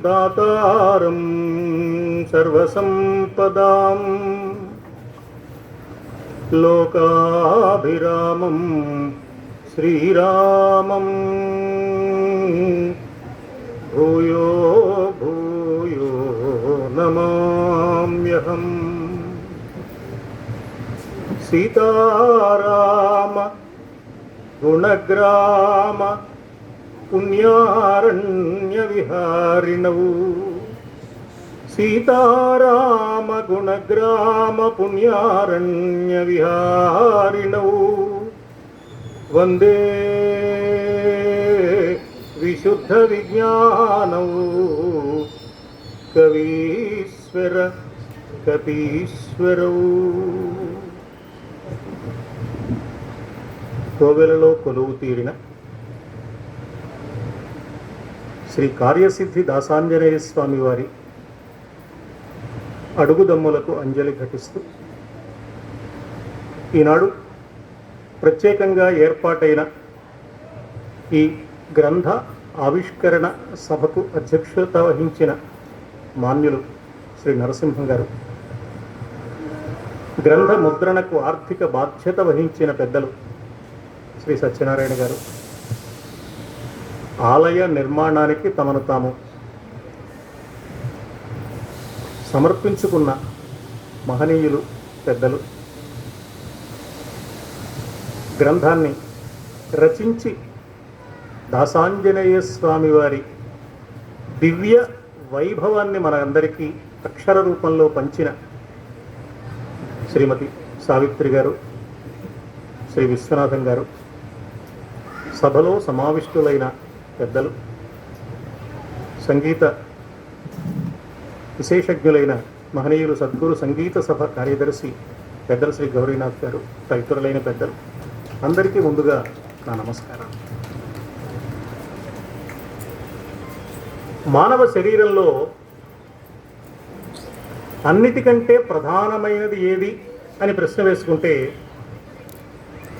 దాతారం సర్వసంపదాం లోకాభిరామం శ్రీరామం భూయో భూయో నమామ్యహం. సీతారామ గుణగ్రామ పుణ్యారణ్య విహారిణౌ. సీతారామ గుణగ్రామ పుణ్యారణ్య విహారిణౌ. వందే విశుద్ధ విజ్ఞానౌ కవీశ్వర కపీశ్వరౌ. కోవెలలో కొలువు తీరిన శ్రీ కార్యసిద్ధి దాసాంజనేయ స్వామి వారి అడుగుదమ్ములకు అంజలి ఘటిస్తూ ఈనాడు ప్రత్యేకంగా ఏర్పాటైన ఈ గ్రంథ ఆవిష్కరణ సభకు అధ్యక్షత వహించిన మాన్యులు శ్రీ నరసింహం గారు, గ్రంథ ముద్రణకు ఆర్థిక బాధ్యత వహించిన పెద్దలు శ్రీ సత్యనారాయణ గారు, ఆలయ నిర్మాణానికి తమను తాము సమర్పించుకున్న మహనీయులు పెద్దలు, గ్రంథాన్ని రచించి దాసాంజనేయ స్వామి వారి దివ్య వైభవాన్ని మనందరికీ అక్షర రూపంలో పంచిన శ్రీమతి సావిత్రి గారు, శ్రీ విశ్వనాథం గారు, సభలో సమావిష్టులైన పెద్దలు, సంగీత విశేషజ్ఞులైన మహనీయులు సద్గురు సంగీత సభ కార్యదర్శి పెద్దలు శ్రీ గౌరీనాథ్ గారు, తదితరులైన పెద్దలు అందరికీ ముందుగా నా నమస్కారం. మానవ శరీరంలో అన్నిటికంటే ప్రధానమైనది ఏది అని ప్రశ్న వేసుకుంటే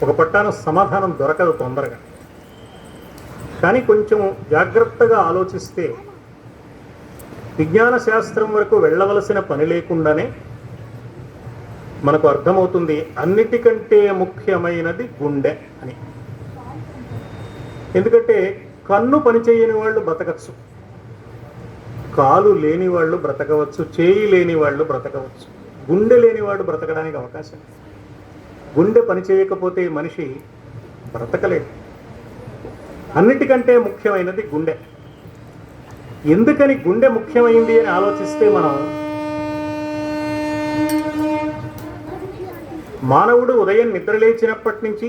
ఒక పట్టాన సమాధానం దొరకదు తొందరగా. కానీ కొంచెం జాగ్రత్తగా ఆలోచిస్తే విజ్ఞాన శాస్త్రం వరకు వెళ్ళవలసిన పని లేకుండానే మనకు అర్థమవుతుంది అన్నిటికంటే ముఖ్యమైనది గుండె అని. ఎందుకంటే కన్ను పనిచేయని వాళ్ళు బ్రతకచ్చు, కాలు లేని వాళ్ళు బ్రతకవచ్చు, చేయి లేని వాళ్ళు బ్రతకవచ్చు, గుండె లేనివాడు బ్రతకడానికి అవకాశం. గుండె పనిచేయకపోతే మనిషి బ్రతకలేడు. అన్నిటికంటే ముఖ్యమైనది గుండె. ఎందుకని గుండె ముఖ్యమైంది అని ఆలోచిస్తే మనం మానవుడు ఉదయం నిద్రలేచినప్పటి నుంచి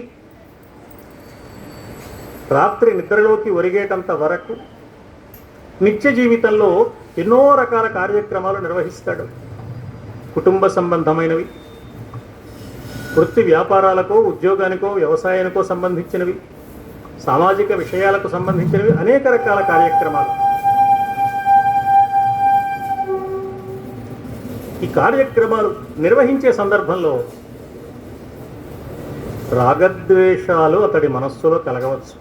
రాత్రి నిద్రలోకి ఒరిగేటంత వరకు నిత్య జీవితంలో ఎన్నో రకాల కార్యక్రమాలు నిర్వహిస్తాడు. కుటుంబ సంబంధమైనవి, వృత్తి వ్యాపారాలకో ఉద్యోగానికో వ్యవసాయానికో సంబంధించినవి, సామాజిక విషయాలకు సంబంధించినవి, అనేక రకాల కార్యక్రమాలు. ఈ కార్యక్రమాలు నిర్వహించే సందర్భంలో రాగద్వేషాలు అతడి మనస్సులో కలగవచ్చు,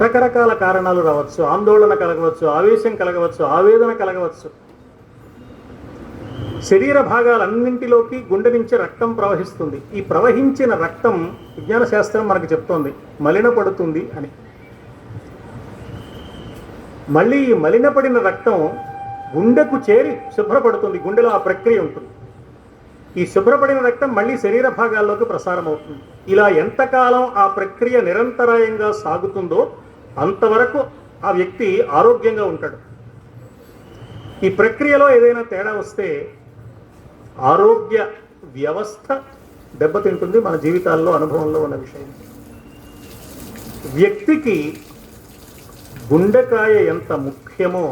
రకరకాల కారణాలు రావచ్చు, ఆందోళన కలగవచ్చు, ఆవేశం కలగవచ్చు, ఆవేదన కలగవచ్చు. శరీర భాగాలన్నింటిలోకి గుండె నుంచి రక్తం ప్రవహిస్తుంది. ఈ ప్రవహించిన రక్తం విజ్ఞాన శాస్త్రం మనకు చెప్తోంది మలినపడుతుంది అని. మళ్ళీ ఈ మలినపడిన రక్తం గుండెకు చేరి శుభ్రపడుతుంది. గుండెలో ఆ ప్రక్రియ ఉంటుంది. ఈ శుభ్రపడిన రక్తం మళ్ళీ శరీర భాగాల్లోకి ప్రసారం అవుతుంది. ఇలా ఎంతకాలం ఆ ప్రక్రియ నిరంతరాయంగా సాగుతుందో అంతవరకు ఆ వ్యక్తి ఆరోగ్యంగా ఉంటాడు. ఈ ప్రక్రియలో ఏదైనా తేడా వస్తే ఆరోగ్య వ్యవస్థ దెబ్బతింటుంది. మన జీవితాల్లో అనుభవంలో ఉన్న విషయం. వ్యక్తికి గుండెకాయ ఎంత ముఖ్యమో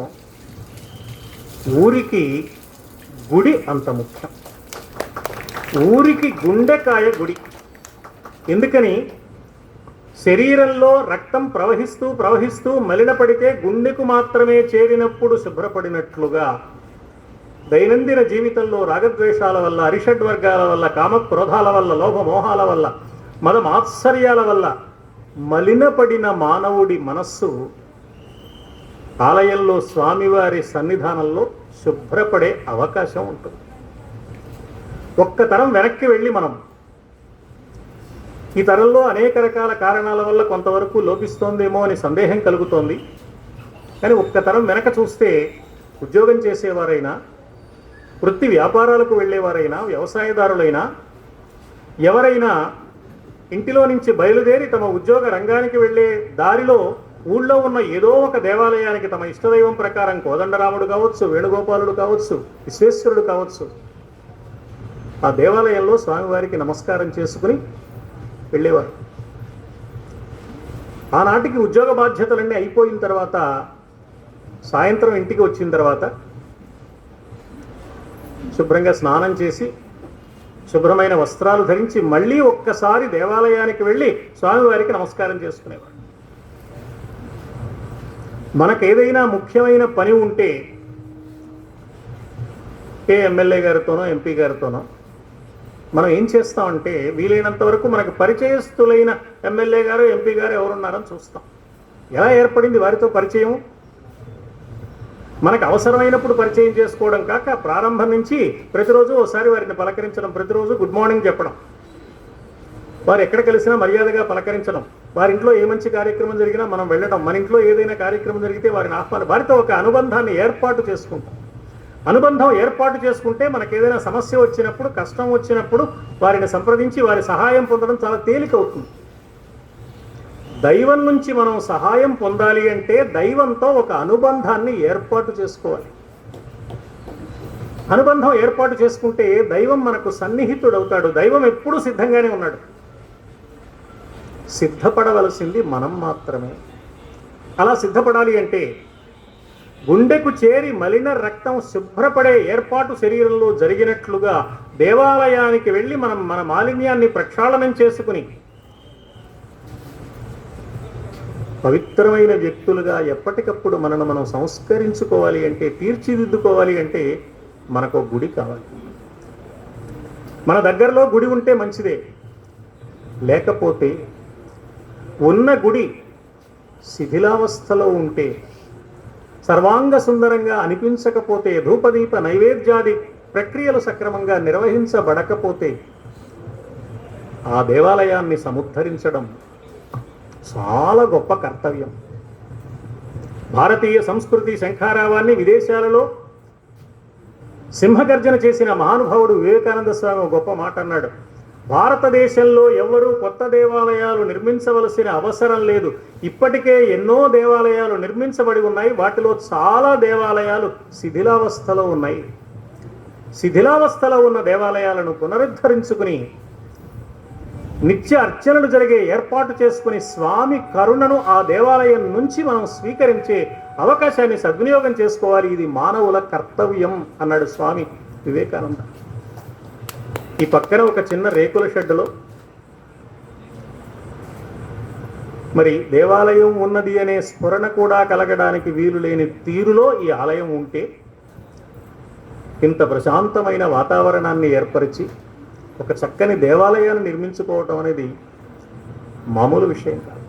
ఊరికి గుడి అంత ముఖ్యం. ఊరికి గుండెకాయ గుడి. ఎందుకని శరీరంలో రక్తం ప్రవహిస్తూ ప్రవహిస్తూ మలినపడితే గుండెకు మాత్రమే చేరినప్పుడు శుభ్రపడినట్లుగా దైనందిన జీవితంలో రాగద్వేషాల వల్ల, అరిషడ్వర్గాల వల్ల, కామక్రోధాల వల్ల, లోభమోహాల వల్ల, మదమాత్సర్యాల వల్ల మలినపడిన మానవుడి మనస్సు ఆలయంలో స్వామివారి సన్నిధానంలో శుభ్రపడే అవకాశం ఉంటుంది. ఒక్క తరం వెనక్కి వెళ్ళి మనం ఈ తరంలో అనేక రకాల కారణాల వల్ల కొంతవరకు లోపిస్తోందేమో అని సందేహం కలుగుతోంది. కానీ ఒక్క తరం వెనక చూస్తే ఉద్యోగం చేసేవారైనా, వృత్తి వ్యాపారాలకు వెళ్ళేవారైనా, వ్యవసాయదారులైనా, ఎవరైనా ఇంటిలో నుంచి బయలుదేరి తమ ఉద్యోగ రంగానికి వెళ్ళే దారిలో ఊళ్ళో ఉన్న ఏదో ఒక దేవాలయానికి తమ ఇష్టదైవం ప్రకారం కోదండరాముడు కావచ్చు, వేణుగోపాలుడు కావచ్చు, విశ్వేశ్వరుడు కావచ్చు, ఆ దేవాలయంలో స్వామివారికి నమస్కారం చేసుకుని వెళ్ళేవారు. ఆనాటికి ఉద్యోగ బాధ్యతలన్నీ అయిపోయిన తర్వాత సాయంత్రం ఇంటికి వచ్చిన తర్వాత శుభ్రంగా స్నానం చేసి శుభ్రమైన వస్త్రాలు ధరించి మళ్ళీ ఒక్కసారి దేవాలయానికి వెళ్ళి స్వామివారికి నమస్కారం చేసుకునేవారు. మనకేదైనా ముఖ్యమైన పని ఉంటే ఏ ఎమ్మెల్యే గారితోనో ఎంపీ గారితోనో మనం ఏం చేస్తామంటే వీలైనంత వరకు మనకు పరిచయస్తులైన ఎమ్మెల్యే గారు ఎంపీ గారు ఎవరున్నారని చూస్తాం. ఎలా ఏర్పడింది వారితో పరిచయం? మనకు అవసరమైనప్పుడు పరిచయం చేసుకోవడం కాక ప్రారంభం నుంచి ప్రతిరోజు ఒకసారి వారిని పలకరించడం, ప్రతిరోజు గుడ్ మార్నింగ్ చెప్పడం, వారు ఎక్కడ కలిసినా మర్యాదగా పలకరించడం, వారి ఇంట్లో ఏ మంచి కార్యక్రమం జరిగినా మనం వెళ్ళడం, మన ఇంట్లో ఏదైనా కార్యక్రమం జరిగితే వారిని వారితో ఒక అనుబంధాన్ని ఏర్పాటు చేసుకుంటాం. అనుబంధం ఏర్పాటు చేసుకుంటే మనకు ఏదైనా సమస్య వచ్చినప్పుడు, కష్టం వచ్చినప్పుడు వారిని సంప్రదించి వారి సహాయం పొందడం చాలా తేలికవుతుంది. దైవం నుంచి మనం సహాయం పొందాలి అంటే దైవంతో ఒక అనుబంధాన్ని ఏర్పాటు చేసుకోవాలి. అనుబంధం ఏర్పాటు చేసుకుంటే దైవం మనకు సన్నిహితుడవుతాడు. దైవం ఎప్పుడూ సిద్ధంగానే ఉన్నాడు. సిద్ధపడవలసింది మనం మాత్రమే. అలా సిద్ధపడాలి అంటే గుండెకు చేరి మలిన రక్తం శుభ్రపడే ఏర్పాటు శరీరంలో జరిగినట్లుగా దేవాలయానికి వెళ్ళి మనం మన మాలిన్యాన్ని ప్రక్షాళనం చేసుకుని పవిత్రమైన వ్యక్తులుగా ఎప్పటికప్పుడు మనను మనం సంస్కరించుకోవాలి అంటే, తీర్చిదిద్దుకోవాలి అంటే మనకు గుడి కావాలి. మన దగ్గరలో గుడి ఉంటే మంచిదే, లేకపోతే ఉన్న గుడి శిథిలావస్థలో ఉంటే, సర్వాంగ సుందరంగా అనిపించకపోతే, ధూపదీప నైవేద్యాది ప్రక్రియలు సక్రమంగా నిర్వహించబడకపోతే ఆ దేవాలయాన్ని సముద్ధరించడం చాలా గొప్ప కర్తవ్యం. భారతీయ సంస్కృతి శంఖారావాన్ని విదేశాలలో సింహగర్జన చేసిన మహానుభావుడు వివేకానంద స్వామి గొప్ప మాట అన్నాడు. భారతదేశంలో ఎవరూ కొత్త దేవాలయాలు నిర్మించవలసిన అవసరం లేదు. ఇప్పటికే ఎన్నో దేవాలయాలు నిర్మించబడి ఉన్నాయి. వాటిలో చాలా దేవాలయాలు శిథిలావస్థలో ఉన్నాయి. శిథిలావస్థలో ఉన్న దేవాలయాలను పునరుద్ధరించుకుని నిత్య అర్చనలు జరిగే ఏర్పాటు చేసుకుని స్వామి కరుణను ఆ దేవాలయం నుంచి మనం స్వీకరించే అవకాశాన్ని సద్వినియోగం చేసుకోవాలి. ఇది మానవుల కర్తవ్యం అన్నాడు స్వామి వివేకానంద. ఈ పక్కన ఒక చిన్న రేకుల షెడ్డులో మరి దేవాలయం ఉన్నది అనే స్ఫురణ కూడా కలగడానికి వీలు లేని తీరులో ఈ ఆలయం ఉంటే, ఇంత ప్రశాంతమైన వాతావరణాన్ని ఏర్పరిచి ఒక చక్కని దేవాలయాన్ని నిర్మించుకోవటం అనేది మామూలు విషయం కాదు.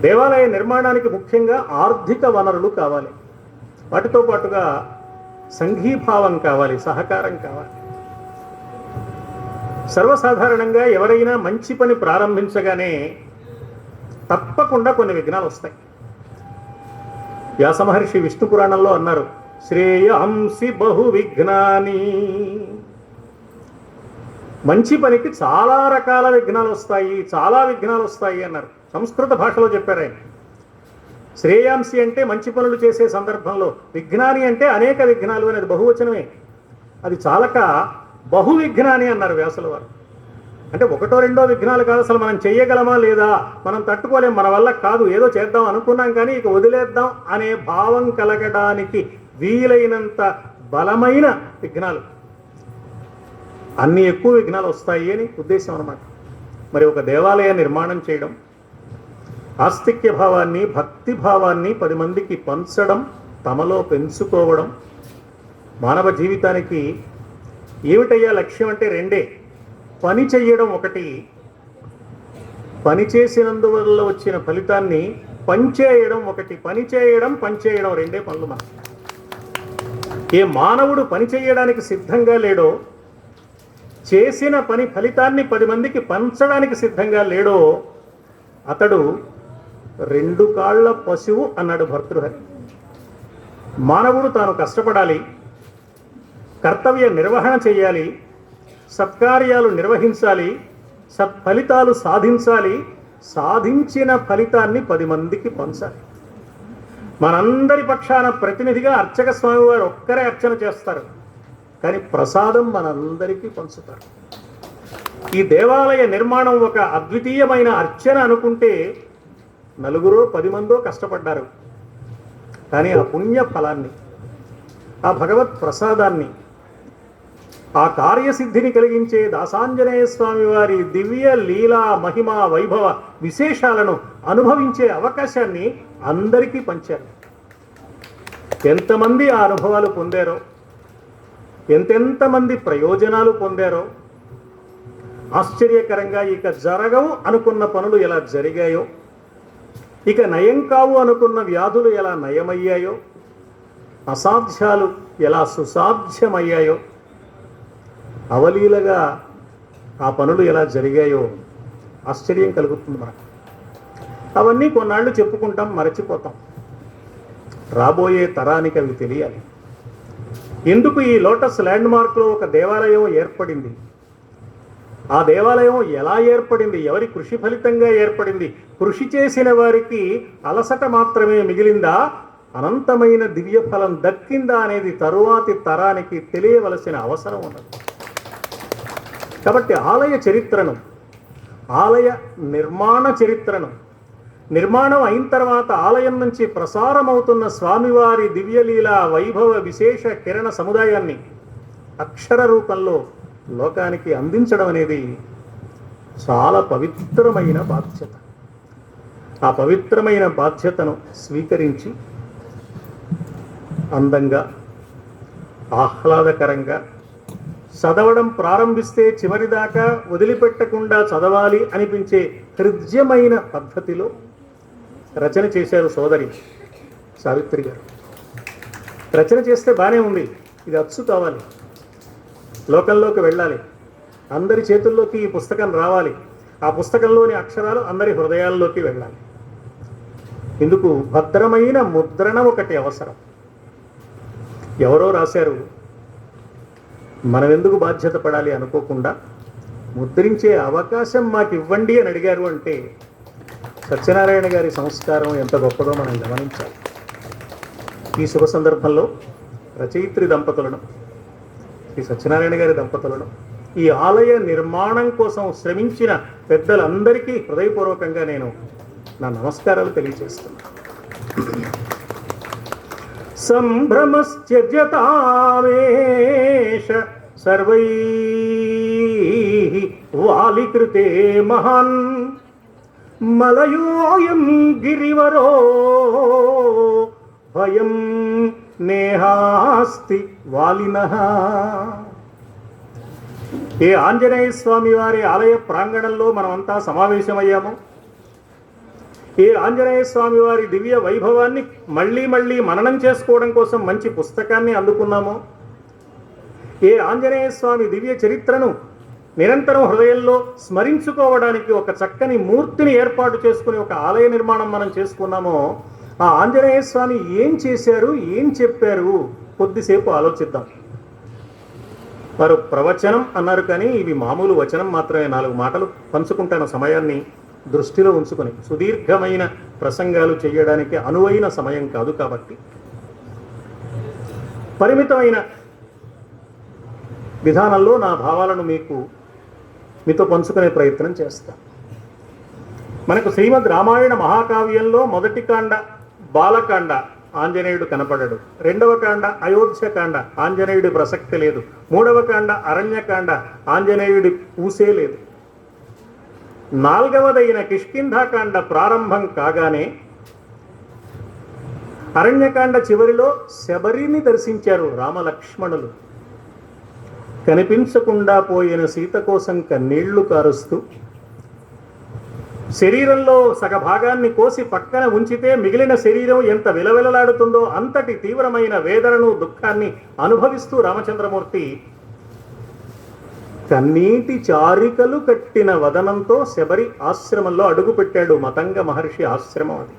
దేవాలయ నిర్మాణానికి ముఖ్యంగా ఆర్థిక వనరులు కావాలి. వాటితో పాటుగా సంఘీభావం కావాలి, సహకారం కావాలి. సర్వసాధారణంగా ఎవరైనా మంచి పని ప్రారంభించగానే తప్పకుండా కొన్ని విఘ్నాలు వస్తాయి. వ్యాస మహర్షి విష్ణు పురాణంలో అన్నారు, శ్రేయాంసి బహు విఘ్నాని. మంచి పనికి చాలా రకాల విఘ్నాలు వస్తాయి, చాలా విఘ్నాలు వస్తాయి అన్నారు. సంస్కృత భాషలో చెప్పారు ఆయన. శ్రేయాంసి అంటే మంచి పనులు చేసే సందర్భంలో, విఘ్నాని అంటే అనేక విఘ్నాలు అనేది బహువచనమే. అది చాలక బహు విఘ్నాని అన్నారు వ్యాసుల వారు. అంటే ఒకటో రెండో విఘ్నాలు కాదు, అసలు మనం చెయ్యగలమా లేదా, మనం తట్టుకోలేం, మన వల్ల కాదు, ఏదో చేద్దాం అనుకున్నాం కానీ ఇక వదిలేద్దాం అనే భావం కలగడానికి వీలైనంత బలమైన విఘ్నాలు, అన్ని ఎక్కువ విఘ్నాలు వస్తాయి అని ఉద్దేశం అన్నమాట. మరి ఒక దేవాలయ నిర్మాణం చేయడం, ఆస్తిక్య భావాన్ని, భక్తి భావాన్ని 10 మందికి పంచడం, తమలో పెంచుకోవడం, మానవ జీవితానికి ఏమిటయ్యా లక్ష్యం అంటే రెండే. పని చెయ్యడం ఒకటి, పని చేసినందువల్ల వచ్చిన ఫలితాన్ని పంచేయడం ఒకటి. పని చేయడం, పంచేయడం రెండే పనులు మనం. ఏ మానవుడు పని చేయడానికి సిద్ధంగా లేడో, చేసిన పని ఫలితాన్ని 10 మందికి పంచడానికి సిద్ధంగా లేడో, అతడు 2 కాళ్ల పశువు అన్నాడు భర్తృహరి. మానవుడు తాను కష్టపడాలి, కర్తవ్య నిర్వహణ చేయాలి, సత్కార్యాలు నిర్వహించాలి, సత్ఫలితాలు సాధించాలి, సాధించిన ఫలితాన్ని 10 మందికి పంచాలి. మనందరి పక్షాన ప్రతినిధిగా అర్చక స్వామి వారు ఒక్కరే అర్చన చేస్తారు, కానీ ప్రసాదం మనందరికీ పంచుతారు. ఈ దేవాలయ నిర్మాణం ఒక అద్వితీయమైన అర్చన అనుకుంటే 9 10 మందో కష్టపడ్డారు, కానీ ఆ పుణ్య ఫలాన్ని, ఆ భగవత్ ప్రసాదాన్ని, ఆ కార్యసిద్ధిని కలిగించే దాసాంజనేయ స్వామి వారి దివ్య లీలా మహిమ వైభవ విశేషాలను అనుభవించే అవకాశాన్ని అందరికీ పంచారు. ఎంతమంది ఆ అనుభవాలు పొందారో, ఎంతెంతమంది ప్రయోజనాలు పొందారో ఆశ్చర్యకరంగా ఇక జరగవు అనుకున్న పనులు ఎలా జరిగాయో, ఇక నయం కావు అనుకున్న వ్యాధులు ఎలా నయమయ్యాయో, అసాధ్యాలు ఎలా సుసాధ్యమయ్యాయో, అవలీలగా ఆ పనులు ఎలా జరిగాయో ఆశ్చర్యం కలుగుతుంది మనకు. అవన్నీ కొన్నాళ్ళు చెప్పుకుంటాం, మరచిపోతాం. రాబోయే తరానికి అవి తెలియాలి. ఎందుకు ఈ లోటస్ ల్యాండ్ మార్క్లో ఒక దేవాలయం ఏర్పడింది, ఆ దేవాలయం ఎలా ఏర్పడింది, ఎవరి కృషి ఫలితంగా ఏర్పడింది, కృషి చేసిన వారికి అలసట మాత్రమే మిగిలిందా, అనంతమైన దివ్య ఫలం దక్కిందా అనేది తరువాతి తరానికి తెలియవలసిన అవసరం ఉన్నది. కాబట్టి ఆలయ చరిత్రను, ఆలయ నిర్మాణ చరిత్రను, నిర్మాణం అయిన తర్వాత ఆలయం నుంచి ప్రసారమవుతున్న స్వామివారి దివ్యలీల వైభవ విశేష కిరణ సముదాయాన్ని అక్షర రూపంలో లోకానికి అందించడం అనేది చాలా పవిత్రమైన బాధ్యత. ఆ పవిత్రమైన బాధ్యతను స్వీకరించి అందంగా, ఆహ్లాదకరంగా చదవడం ప్రారంభిస్తే చివరిదాకా వదిలిపెట్టకుండా చదవాలి అనిపించే హృద్యమైన పద్ధతిలో రచన చేశారు సోదరి సావిత్రి గారు. రచన చేస్తే బాగానే ఉంది, ఇది అచ్చు కావాలి, లోకంలోకి వెళ్ళాలి, అందరి చేతుల్లోకి ఈ పుస్తకం రావాలి, ఆ పుస్తకంలోని అక్షరాలు అందరి హృదయాల్లోకి వెళ్ళాలి. ఇందుకు భద్రమైన ముద్రణ ఒకటి అవసరం. ఎవరో రాశారు, మనం ఎందుకు బాధ్యత పడాలి అనుకోకుండా ముద్రించే అవకాశం మాకు ఇవ్వండి అని అడిగారు అంటే సత్యనారాయణ గారి సంస్కారం ఎంత గొప్పదో మనం గమనించాలి. ఈ శుభ సందర్భంలో రచయిత్రి దంపతులను, శ్రీ సత్యనారాయణ గారి దంపతులను, ఈ ఆలయ నిర్మాణం కోసం శ్రమించిన పెద్దలందరికీ హృదయపూర్వకంగా నేను నా నమస్కారాలు తెలియజేస్తున్నాను. సంభ్రమశ్చర్యతావేష సర్వైః వాలికృతే మహాన్ మలయోయం గిరివరో భయం నేహాస్తి వాలినః. ఏ ఆంజనేయ స్వామి వారి ఆలయ ప్రాంగణంలో మనమంతా సమావేశమయ్యాము, ఏ ఆంజనేయ స్వామి వారి దివ్య వైభవాన్ని మళ్ళీ మళ్ళీ మననం చేసుకోవడం కోసం మంచి పుస్తకాన్ని అందుకున్నామో, ఏ ఆంజనేయ స్వామి దివ్య చరిత్రను నిరంతరం హృదయంలో స్మరించుకోవడానికి ఒక చక్కని మూర్తిని ఏర్పాటు చేసుకుని ఒక ఆలయ నిర్మాణం మనం చేసుకున్నామో, ఆ ఆంజనేయ స్వామి ఏం చేశారు, ఏం చెప్పారు కొద్దిసేపు ఆలోచిద్దాం. వారు ప్రవచనం అన్నారు, కానీ ఇవి మామూలు వచనం మాత్రమే. 4 మాటలు పంచుకుంటున్న సమయాన్ని దృష్టిలో ఉంచుకొని సుదీర్ఘమైన ప్రసంగాలు చేయడానికి అనువైన సమయం కాదు. కాబట్టి పరిమితమైన విధానంలో నా భావాలను మీతో పంచుకునే ప్రయత్నం చేస్తాను. మనకు శ్రీమద్ రామాయణ మహాకావ్యంలో మొదటి కాండ బాలకాండ, ఆంజనేయుడు కనపడడు. 2వ కాండ అయోధ్యకాండ, ఆంజనేయుడి ప్రసక్తి లేదు. 3వ కాండ అరణ్యకాండ, ఆంజనేయుడి ఊసే లేదు. 4వదైన కిష్కింధాకాండ ప్రారంభం కాగానే అరణ్యకాండ చివరిలో శబరిని దర్శించారు రామలక్ష్మణులు. కనిపించకుండా పోయిన సీత కోసం కన్నీళ్లు కారుస్తూ, శరీరంలో సగభాగాన్ని కోసి పక్కన ఉంచితే మిగిలిన శరీరం ఎంత విలవిలలాడుతుందో అంతటి తీవ్రమైన వేదనను, దుఃఖాన్ని అనుభవిస్తూ రామచంద్రమూర్తి కన్నీటి చారికలు కట్టిన వదనంతో శబరి ఆశ్రమంలో అడుగుపెట్టాడు. మతంగ మహర్షి ఆశ్రమం అది.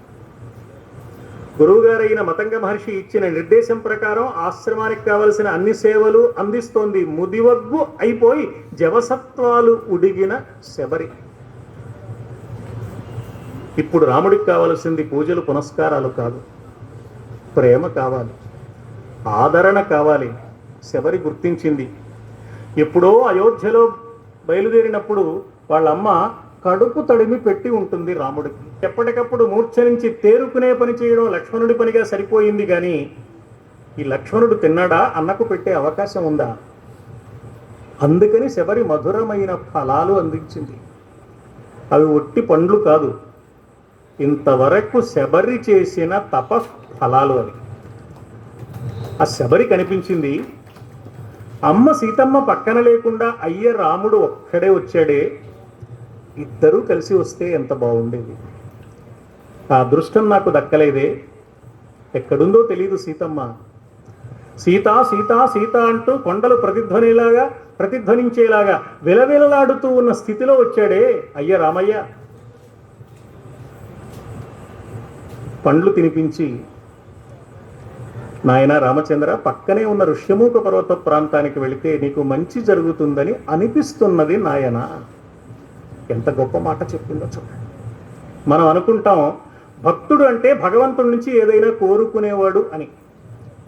గురువుగారైన మతంగ మహర్షి ఇచ్చిన నిర్దేశం ప్రకారం ఆశ్రమానికి కావలసిన అన్ని సేవలు అందిస్తోంది. ముదివగ్గు అయిపోయి జవసత్వాలు ఉడిగిన శబరి. ఇప్పుడు రాముడికి కావలసింది పూజలు పునస్కారాలు కాదు, ప్రేమ కావాలి, ఆదరణ కావాలి. శబరి గుర్తించింది. ఎప్పుడో అయోధ్యలో బయలుదేరినప్పుడు వాళ్ళమ్మ కడుపు తడిమి పెట్టి ఉంటుంది రాముడికి. ఎప్పటికప్పుడు మూర్ఛ నుంచి తేరుకునే పని చేయడం లక్ష్మణుడి పనిగా సరిపోయింది. కానీ ఈ లక్ష్మణుడు తిన్నాడా, అన్నకు పెట్టే అవకాశం ఉందా? అందుకని శబరి మధురమైన ఫలాలు అందించింది. అవి ఒట్టి పండ్లు కాదు, ఇంతవరకు శబరి చేసిన తప ఫలాలు అవి. ఆ శబరి కనిపించింది. అమ్మ సీతమ్మ పక్కన లేకుండా అయ్య రాముడు ఒక్కడే వచ్చాడే, ఇద్దరూ కలిసి వస్తే ఎంత బాగుండేది. ఆ అదృష్టం నాకు దక్కలేదే. ఎక్కడుందో తెలియదు సీతమ్మ. సీత సీత సీత అంటూ కొండలు ప్రతిధ్వనించేలాగా విలవిలలాడుతూ ఉన్న స్థితిలో వచ్చాడే అయ్య రామయ్య. పండ్లు తినిపించి, నాయన రామచంద్ర, పక్కనే ఉన్న ఋష్యమూక పర్వత ప్రాంతానికి వెళితే నీకు మంచి జరుగుతుందని అనిపిస్తున్నది నాయన. ఎంత గొప్ప మాట చెప్పిందో చూడండి. మనం అనుకుంటాం భక్తుడు అంటే భగవంతుడి నుంచి ఏదైనా కోరుకునేవాడు అని.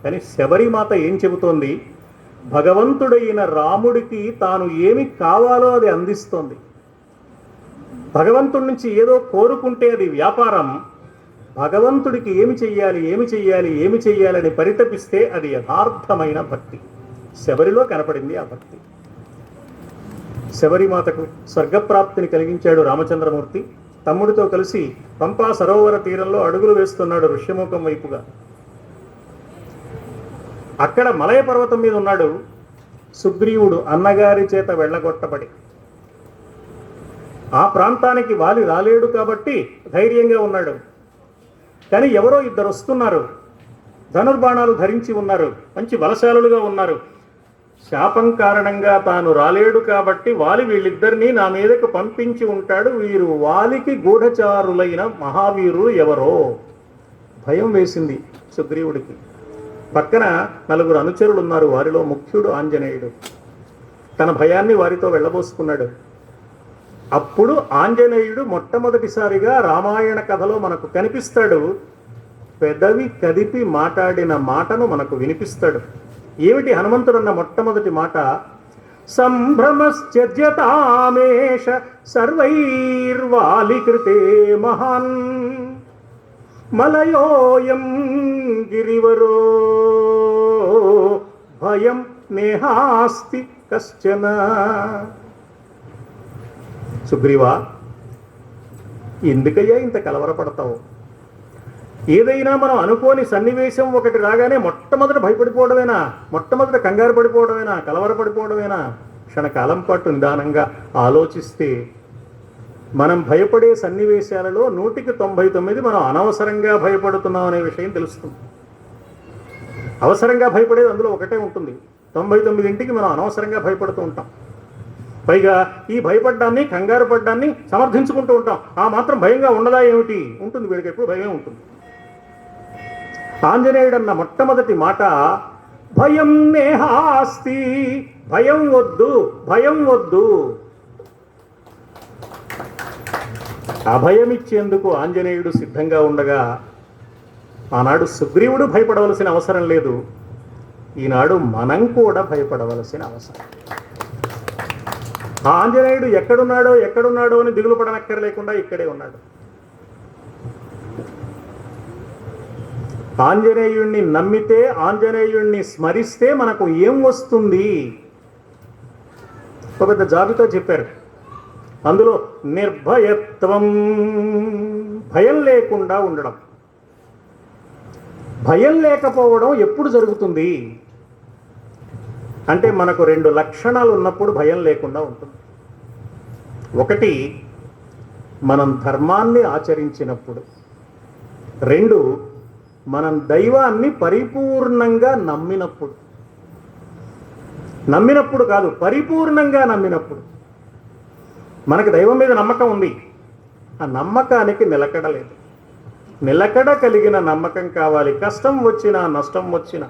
కానీ శబరిమాత ఏం చెబుతోంది? భగవంతుడైన రాముడికి తాను ఏమి కావాలో అది అందిస్తోంది. భగవంతుడి నుంచి ఏదో కోరుకుంటే అది వ్యాపారం. భగవంతుడికి ఏమి చెయ్యాలి ఏమి చెయ్యాలి ఏమి చెయ్యాలని పరితపిస్తే అది యథార్థమైన భక్తి. శబరిలో కనపడింది ఆ భక్తి. శబరిమాతకు స్వర్గప్రాప్తిని కలిగించాడు రామచంద్రమూర్తి. తమ్ముడితో కలిసి పంపా సరోవర తీరంలో అడుగులు వేస్తున్నాడు ఋష్యముఖం వైపుగా. అక్కడ మలయ పర్వతం మీద ఉన్నాడు సుగ్రీవుడు, అన్నగారి చేత వెళ్ళగొట్టబడి. ఆ ప్రాంతానికి వాలి రాలేడు కాబట్టి ధైర్యంగా ఉన్నాడు. కానీ ఎవరో ఇద్దరు వస్తున్నారు, ధనుర్బాణాలు ధరించి ఉన్నారు, మంచి బలశాలులుగా ఉన్నారు. శాపం కారణంగా తాను రాలేడు కాబట్టి వాలి వీళ్ళిద్దరినీ నా మీదకు పంపించి ఉంటాడు. వీరు వాలికి గూఢచారులైన మహావీరులు ఎవరో. భయం వేసింది సుగ్రీవుడికి. పక్కన నలుగురు అనుచరులు ఉన్నారు, వారిలో ముఖ్యుడు ఆంజనేయుడు. తన భయాన్ని వారితో వెళ్ళబోసుకున్నాడు. అప్పుడు ఆంజనేయుడు మొట్టమొదటిసారిగా రామాయణ కథలో మనకు కనిపిస్తాడు. పెదవి కదిపి మాట్లాడిన మాటను మనకు వినిపిస్తాడు. ఏమిటి హనుమంతుడన్న మొట్టమొదటి మాట? సంభ్రమశ్చర్యతామేష సర్వైర్వాలికృతే మహాన్ మలయోయం గిరివరో భయం నేహాస్తి కశ్చన. సుగ్రీవా, ఎందుకయ్యా ఇంత కలవరపడతావు? ఏదైనా మనం అనుకోని సన్నివేశం ఒకటి రాగానే మొట్టమొదట భయపడిపోవడమేనా? మొట్టమొదట కంగారు పడిపోవడమేనా? కలవరపడిపోవడమేనా? క్షణకాలం పాటు నిదానంగా ఆలోచిస్తే మనం భయపడే సన్నివేశాలలో 199 మనం అనవసరంగా భయపడుతున్నాం అనే విషయం తెలుస్తుంది. అవసరంగా భయపడేది అందులో ఒకటే ఉంటుంది. 99 మనం అనవసరంగా భయపడుతూ ఉంటాం. పైగా ఈ భయపడ్డాన్ని, కంగారు పడ్డాన్ని సమర్థించుకుంటూ ఉంటాం. ఆ మాత్రం భయంగా ఉండదా ఏమిటి? ఉంటుంది, వీడికి ఎప్పుడు భయమే ఉంటుంది. ఆంజనేయుడన్న మొట్టమొదటి మాట భయం నేహాస్తి. భయం వద్దు, భయం వద్దు. అభయమిచ్చేందుకు ఆంజనేయుడు సిద్ధంగా ఉండగా ఆనాడు సుగ్రీవుడు భయపడవలసిన అవసరం లేదు. ఈనాడు మనం కూడా భయపడవలసిన అవసరం. ఆంజనేయుడు ఎక్కడున్నాడో అని దిగులు పడనక్కర్లేకుండా ఇక్కడే ఉన్నాడు. ఆంజనేయుణ్ణి నమ్మితే, ఆంజనేయుణ్ణి స్మరిస్తే మనకు ఏం వస్తుంది? ఒక పెద్ద జాబితా చెప్పారు. అందులో నిర్భయత్వం, భయం లేకుండా ఉండడం. భయం లేకపోవడం ఎప్పుడు జరుగుతుంది అంటే మనకు 2 లక్షణాలు ఉన్నప్పుడు భయం లేకుండా ఉంటుంది. ఒకటి, మనం ధర్మాన్ని ఆచరించినప్పుడు. 2, మనం దైవాన్ని పరిపూర్ణంగా నమ్మినప్పుడు కాదు, పరిపూర్ణంగా నమ్మినప్పుడు. మనకి దైవం మీద నమ్మకం ఉంది, ఆ నమ్మకానికి నిలకడ లేదు. నిలకడ కలిగిన నమ్మకం కావాలి. కష్టం వచ్చినా, నష్టం వచ్చినా,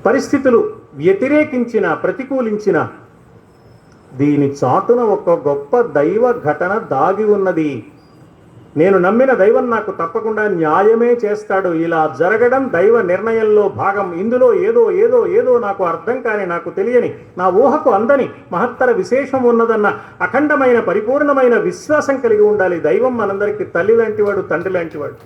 పరిస్థితులు వ్యతిరేకించిన, ప్రతికూలించిన, దీని చాటున ఒక గొప్ప దైవ ఘటన దాగి ఉన్నది. నేను నమ్మిన దైవం నాకు తప్పకుండా న్యాయమే చేస్తాడు. ఇలా జరగడం దైవ నిర్ణయంలో భాగం. ఇందులో ఏదో నాకు అర్థం కాని, నాకు తెలియని, నా ఊహకు అందని మహత్తర విశేషం ఉన్నదన్న అఖండమైన పరిపూర్ణమైన విశ్వాసం కలిగి ఉండాలి. దైవం మనందరికీ తల్లి లాంటివాడు, తండ్రి లాంటివాడు.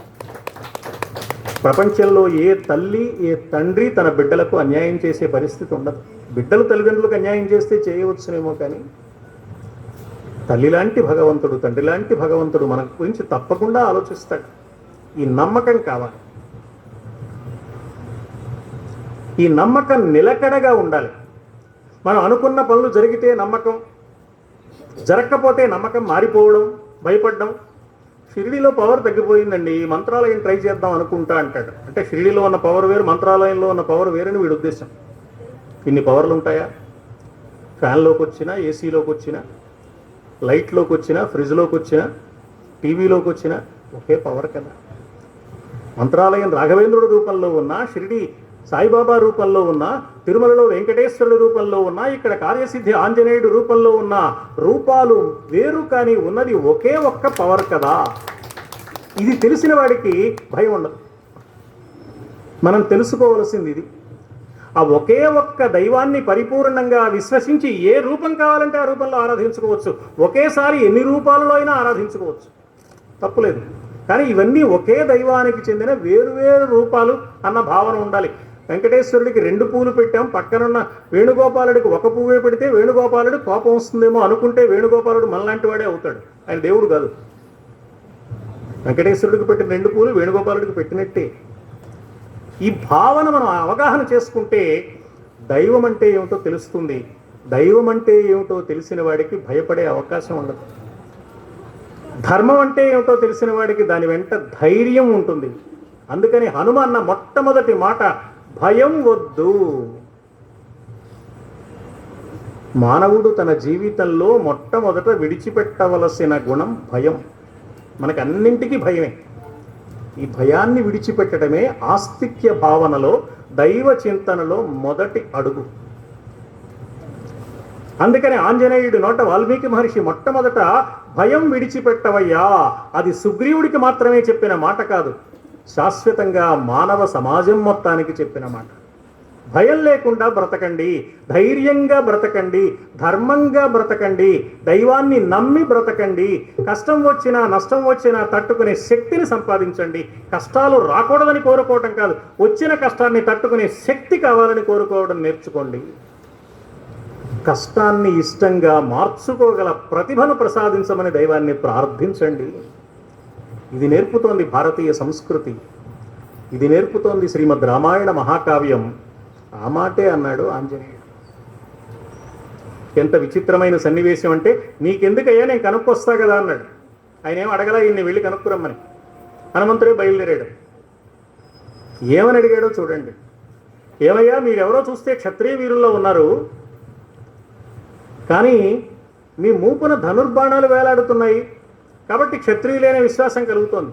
ప్రపంచంలో ఏ తల్లి, ఏ తండ్రి తన బిడ్డలకు అన్యాయం చేసే పరిస్థితి ఉండదు. బిడ్డలు తల్లిదండ్రులకు అన్యాయం చేస్తే చేయవచ్చునేమో, కానీ తల్లి లాంటి భగవంతుడు, తండ్రి లాంటి భగవంతుడు మన గురించి తప్పకుండా ఆలోచిస్తాడు. ఈ నమ్మకం కావాలి. ఈ ఈ నమ్మకం నిలకడగా ఉండాలి. మనం అనుకున్న పనులు జరిగితే నమ్మకం, జరగకపోతే నమ్మకం మారిపోవడం, భయపడడం. షిరిడీలో పవర్ తగ్గిపోయిందండి, మంత్రాలయం ట్రై చేద్దాం అనుకుంటా అంటాడు. అంటే షిరిడీలో ఉన్న పవర్ వేరు, మంత్రాలయంలో ఉన్న పవర్ వేరని వీడి ఉద్దేశం. ఇన్ని పవర్లు ఉంటాయా? ఫ్యాన్లోకి వచ్చినా, ఏసీలోకి వచ్చినా, లైట్లోకి వచ్చినా, ఫ్రిడ్జ్లోకి వచ్చినా, టీవీలోకి వచ్చినా ఒకే పవర్ కదా. మంత్రాలయం రాఘవేంద్రుడి రూపంలో ఉన్న, షిరిడి సాయిబాబా రూపంలో ఉన్న, తిరుమలలో వెంకటేశ్వరుడి రూపంలో ఉన్న, ఇక్కడ కార్యసిద్ధి ఆంజనేయుడు రూపంలో ఉన్న రూపాలు వేరు, కానీ ఉన్నది ఒకే ఒక్క పవర్ కదా. ఇది తెలిసిన వాడికి భయం ఉండదు. మనం తెలుసుకోవలసింది ఇది. ఆ ఒకే ఒక్క దైవాన్ని పరిపూర్ణంగా విశ్వసించి ఏ రూపం కావాలంటే ఆ రూపంలో ఆరాధించుకోవచ్చు. ఒకేసారి ఎన్ని రూపాలలో అయినా ఆరాధించుకోవచ్చు, తప్పులేదు. కానీ ఇవన్నీ ఒకే దైవానికి చెందిన వేరువేరు రూపాలు అన్న భావన ఉండాలి. వెంకటేశ్వరుడికి 2 పూలు పెట్టాం, పక్కనున్న వేణుగోపాలుడికి 1 పువ్వే పెడితే వేణుగోపాలుడు కోపం వస్తుందేమో అనుకుంటే వేణుగోపాలుడు మనలాంటి వాడే అవుతాడు, ఆయన దేవుడు కాదు. వెంకటేశ్వరుడికి పెట్టిన 2 పూలు వేణుగోపాలుడికి పెట్టినట్టే. ఈ భావన మనం అవగాహన చేసుకుంటే దైవం అంటే ఏమిటో తెలుస్తుంది. దైవం అంటే ఏమిటో తెలిసిన వాడికి భయపడే అవకాశం ఉండదు. ధర్మం అంటే ఏమిటో తెలిసిన వాడికి దాని వెంట ధైర్యం ఉంటుంది. అందుకని హనుమ అన్న మొట్టమొదటి మాట భయం వద్దు. మానవుడు తన జీవితంలో మొట్టమొదట విడిచిపెట్టవలసిన గుణం భయం. మనకు అన్నింటికీ భయమే. ఈ భయాన్ని విడిచిపెట్టడమే ఆస్తిక్య భావనలో, దైవ చింతనలో మొదటి అడుగు. అందుకని ఆంజనేయుడి నోట వాల్మీకి మహర్షి మొట్టమొదట భయం విడిచిపెట్టవయ్యా, అది సుగ్రీవుడికి మాత్రమే చెప్పిన మాట కాదు, శాశ్వతంగా మానవ సమాజం మొత్తానికి చెప్పిన మాట. భయం లేకుండా బ్రతకండి, ధైర్యంగా బ్రతకండి, ధర్మంగా బ్రతకండి, దైవాన్ని నమ్మి బ్రతకండి. కష్టం వచ్చినా నష్టం వచ్చినా తట్టుకునే శక్తిని సంపాదించండి. కష్టాలు రాకూడదని కోరుకోవటం కాదు, వచ్చిన కష్టాన్ని తట్టుకునే శక్తి కావాలని కోరుకోవడం నేర్చుకోండి. కష్టాన్ని ఇష్టంగా మార్చుకోగల ప్రతిభను ప్రసాదించమని దైవాన్ని ప్రార్థించండి. ఇది నేర్పుతోంది భారతీయ సంస్కృతి, ఇది నేర్పుతోంది శ్రీమద్ రామాయణ మహాకావ్యం. ఆ మాటే అన్నాడు ఆంజనేయుడు. ఎంత విచిత్రమైన సన్నివేశం అంటే, నీకెందుకయ్యా, నేను కనుక్కొస్తా కదా అన్నాడు. ఆయన ఏం అడగలా, ఈయన్ని వెళ్ళి కనుక్కురమ్మని. హనుమంతుడే బయలుదేరాడు. ఏమని అడిగాడో చూడండి. ఏమయ్యా, మీరెవరో చూస్తే క్షత్రియ వీరుల్లో ఉన్నారు, కానీ మీ మూపున ధనుర్బాణాలు వేలాడుతున్నాయి, కాబట్టి క్షత్రియులేనే విశ్వాసం కలుగుతోంది.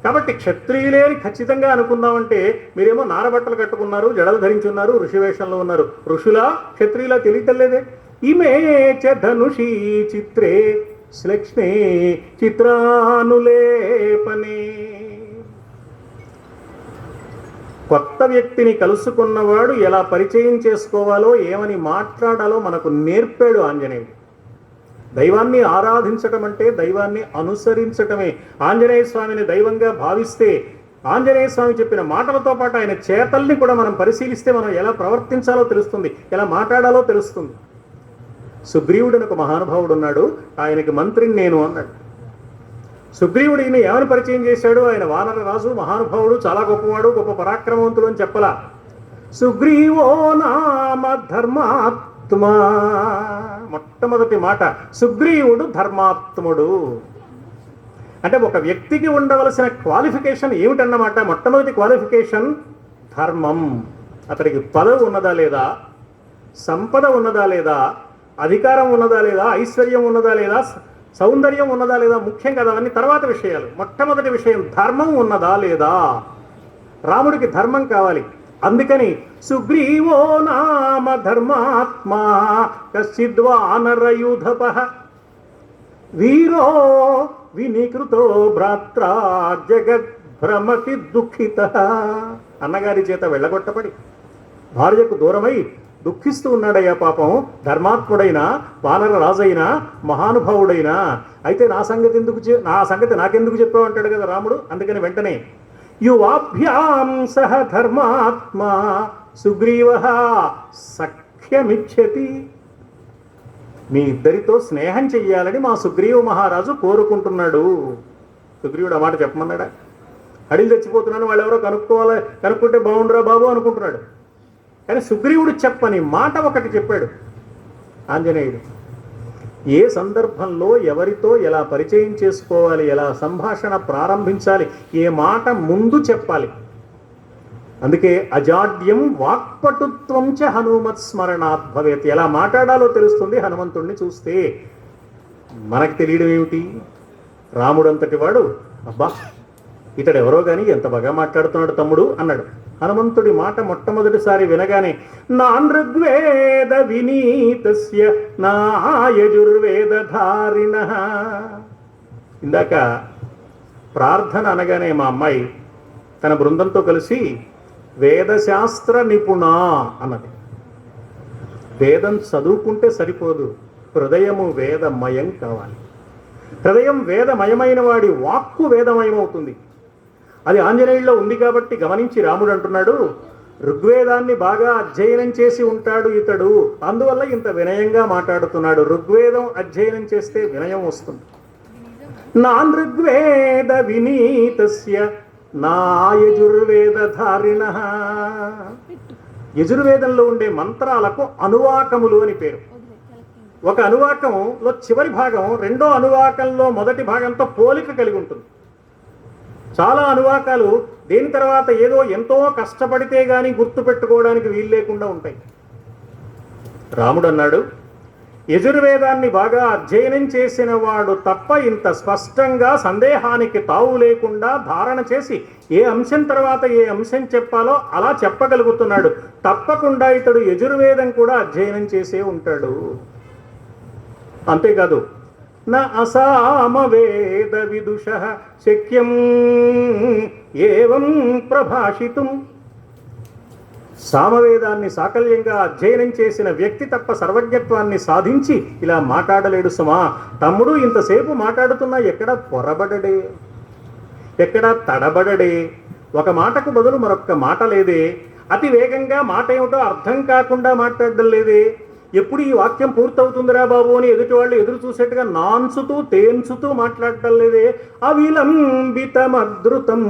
కాబట్టి క్షత్రియులేని ఖచ్చితంగా అనుకుందామంటే మీరేమో నారబట్టలు కట్టుకున్నారు, జడలు ధరించున్నారు, ఋషివేషంలో ఉన్నారు. ఋషులా క్షత్రియులా తెలియటలేదే. ఇమే చ ధనుషీ చిత్రే శ్లక్ష్మే చిత్రానులేపనే. కొత్త వ్యక్తిని కలుసుకున్నవాడు ఎలా పరిచయం చేసుకోవాలో, ఏమని మాట్లాడాలో మనకు నేర్పాడు ఆంజనేయుడు. దైవాన్ని ఆరాధించటం అంటే దైవాన్ని అనుసరించటమే. ఆంజనేయ స్వామిని దైవంగా భావిస్తే, ఆంజనేయ స్వామి చెప్పిన మాటలతో పాటు ఆయన చేతల్ని కూడా మనం పరిశీలిస్తే మనం ఎలా ప్రవర్తించాలో తెలుస్తుంది, ఎలా మాట్లాడాలో తెలుస్తుంది. సుగ్రీవుడిని ఒక మహానుభావుడు ఉన్నాడు, ఆయనకి మంత్రిని నేను అన్నాడు. సుగ్రీవుడు ఈయన ఏమని పరిచయం చేశాడు? ఆయన వానర రాజు, మహానుభావుడు, చాలా గొప్పవాడు, గొప్ప పరాక్రమవంతుడు అని చెప్పలా. సుగ్రీవో నామ ధర్మాత్మా. మొట్టమొదటి మాట, సుగ్రీవుడు ధర్మాత్ముడు. అంటే ఒక వ్యక్తికి ఉండవలసిన క్వాలిఫికేషన్ ఏమిటన్నమాట. మొట్టమొదటి క్వాలిఫికేషన్ ధర్మం. అతడికి పదవి ఉన్నదా లేదా, సంపద ఉన్నదా లేదా, అధికారం ఉన్నదా లేదా, ఐశ్వర్యం ఉన్నదా లేదా, సౌందర్యం ఉన్నదా లేదా, ముఖ్యం కదా, అవన్నీ తర్వాత విషయాలు. మొట్టమొదటి విషయం ధర్మం ఉన్నదా లేదా. రాముడికి ధర్మం కావాలి. అందుకని సుగ్రీవో నామ ధర్మాత్మా కశ్చిద్వానరయూధపః వీరో వినికృతో భ్రాత్రా జగద్భ్రమతి దుఃఖితః. అన్నగారి చేత వెళ్ళగొట్టబడి భార్యకు దూరమై దుఃఖిస్తూ ఉన్నాడయ్యా పాపం. ధర్మాత్ముడైనా, వానర రాజైనా, మహానుభావుడైనా. అయితే నా సంగతి నాకెందుకు చెప్పావు అంటాడు కదా రాముడు. అందుకని వెంటనే యువాభ్యాం సహ ధర్మాత్మా సుగ్రీవః సఖ్యమిచ్చతి. మీ ఇద్దరితో స్నేహం చెయ్యాలని మా సుగ్రీవ మహారాజు కోరుకుంటున్నాడు. సుగ్రీవుడు ఆ మాట చెప్పమన్నాడా? అడిగి తెచ్చిపోతున్నాను, వాళ్ళు ఎవరో కనుక్కుంటే బాగుండరా బాబు అనుకుంటున్నాడు. కానీ సుగ్రీవుడు చెప్పని మాట ఒకటి చెప్పాడు ఆంజనేయుడు. ఏ సందర్భంలో ఎవరితో ఎలా పరిచయం చేసుకోవాలి, ఎలా సంభాషణ ప్రారంభించాలి, ఏ మాట ముందు చెప్పాలి. అందుకే అజాడ్యం వాక్పటుత్వం చ హనుమత్ స్మరణాత్ భవేత్. ఎలా మాట్లాడాలో తెలుస్తుంది హనుమంతుడిని చూస్తే. మనకు తెలియడం ఏమిటి? రాముడు అంతటి వాడు అబ్బా ఇతడు ఎవరో కానీ ఎంత బాగా మాట్లాడుతున్నాడు తమ్ముడు అన్నాడు. హనుమంతుడి మాట మొట్టమొదటిసారి వినగానే నాన్ ఋగ్వేద వినీతస్య నా యజుర్వేదధారిణ. ఇందాక ప్రార్థన అనగానే మా అమ్మాయి తన బృందంతో కలిసి వేదశాస్త్ర నిపుణ అన్నది. వేదం చదువుకుంటే సరిపోదు, హృదయము వేదమయం కావాలి. హృదయం వేదమయమైన వాడి వాక్కు వేదమయమవుతుంది. అది ఆంజనేయుల్లో ఉంది కాబట్టి గమనించి రాముడు అంటున్నాడు, ఋగ్వేదాన్ని బాగా అధ్యయనం చేసి ఉంటాడు ఇతడు, అందువల్ల ఇంత వినయంగా మాట్లాడుతున్నాడు. ఋగ్వేదం అధ్యయనం చేస్తే వినయం వస్తుంది. నాన్ ఋగ్వేద వినీతస్య నా యజుర్వేదధారిణ. యజుర్వేదంలో ఉండే మంత్రాలకు అనువాకములు అని పేరు. ఒక అనువాకంలో చివరి భాగం రెండో అనువాకంలో మొదటి భాగంతో పోలిక కలిగి ఉంటుంది. చాలా అనువాకాలు దేని తర్వాత ఏదో ఎంతో కష్టపడితే గాని గుర్తుపెట్టుకోవడానికి వీలు లేకుండా ఉంటాయి. రాముడు అన్నాడు, యజుర్వేదాన్ని బాగా అధ్యయనం చేసిన వాడు తప్ప ఇంత స్పష్టంగా సందేహానికి తావు లేకుండా ధారణ చేసి ఏ అంశం తర్వాత ఏ అంశం చెప్పాలో అలా చెప్పగలుగుతున్నాడు. తప్పకుండా ఇతడు యజుర్వేదం కూడా అధ్యయనం చేసే ఉంటాడు. అంతేకాదు నా అసామవేద విదుషః శక్యం ఏవం ప్రభాషితుం. సామవేదాన్ని సాకల్యంగా అధ్యయనం చేసిన వ్యక్తి తప్ప సర్వజ్ఞత్వాన్ని సాధించి ఇలా మాట్లాడలేడు సుమా. తమ్ముడు ఇంతసేపు మాట్లాడుతున్నా ఎక్కడ పొరబడడే, ఎక్కడ తడబడడే, ఒక మాటకు బదులు మరొక్క మాట లేదే, అతి వేగంగా మాట ఏమిటో అర్థం కాకుండా మాట్లాడడం లేదే, ఎప్పుడు ఈ వాక్యం పూర్తవుతుందిరా బాబు అని ఎదుటి వాళ్ళు ఎదురు చూసేట్టుగా నాన్సుతూ తేన్సుతూ మాట్లాడటం లేదే, అవిలంబితమద్రుతం.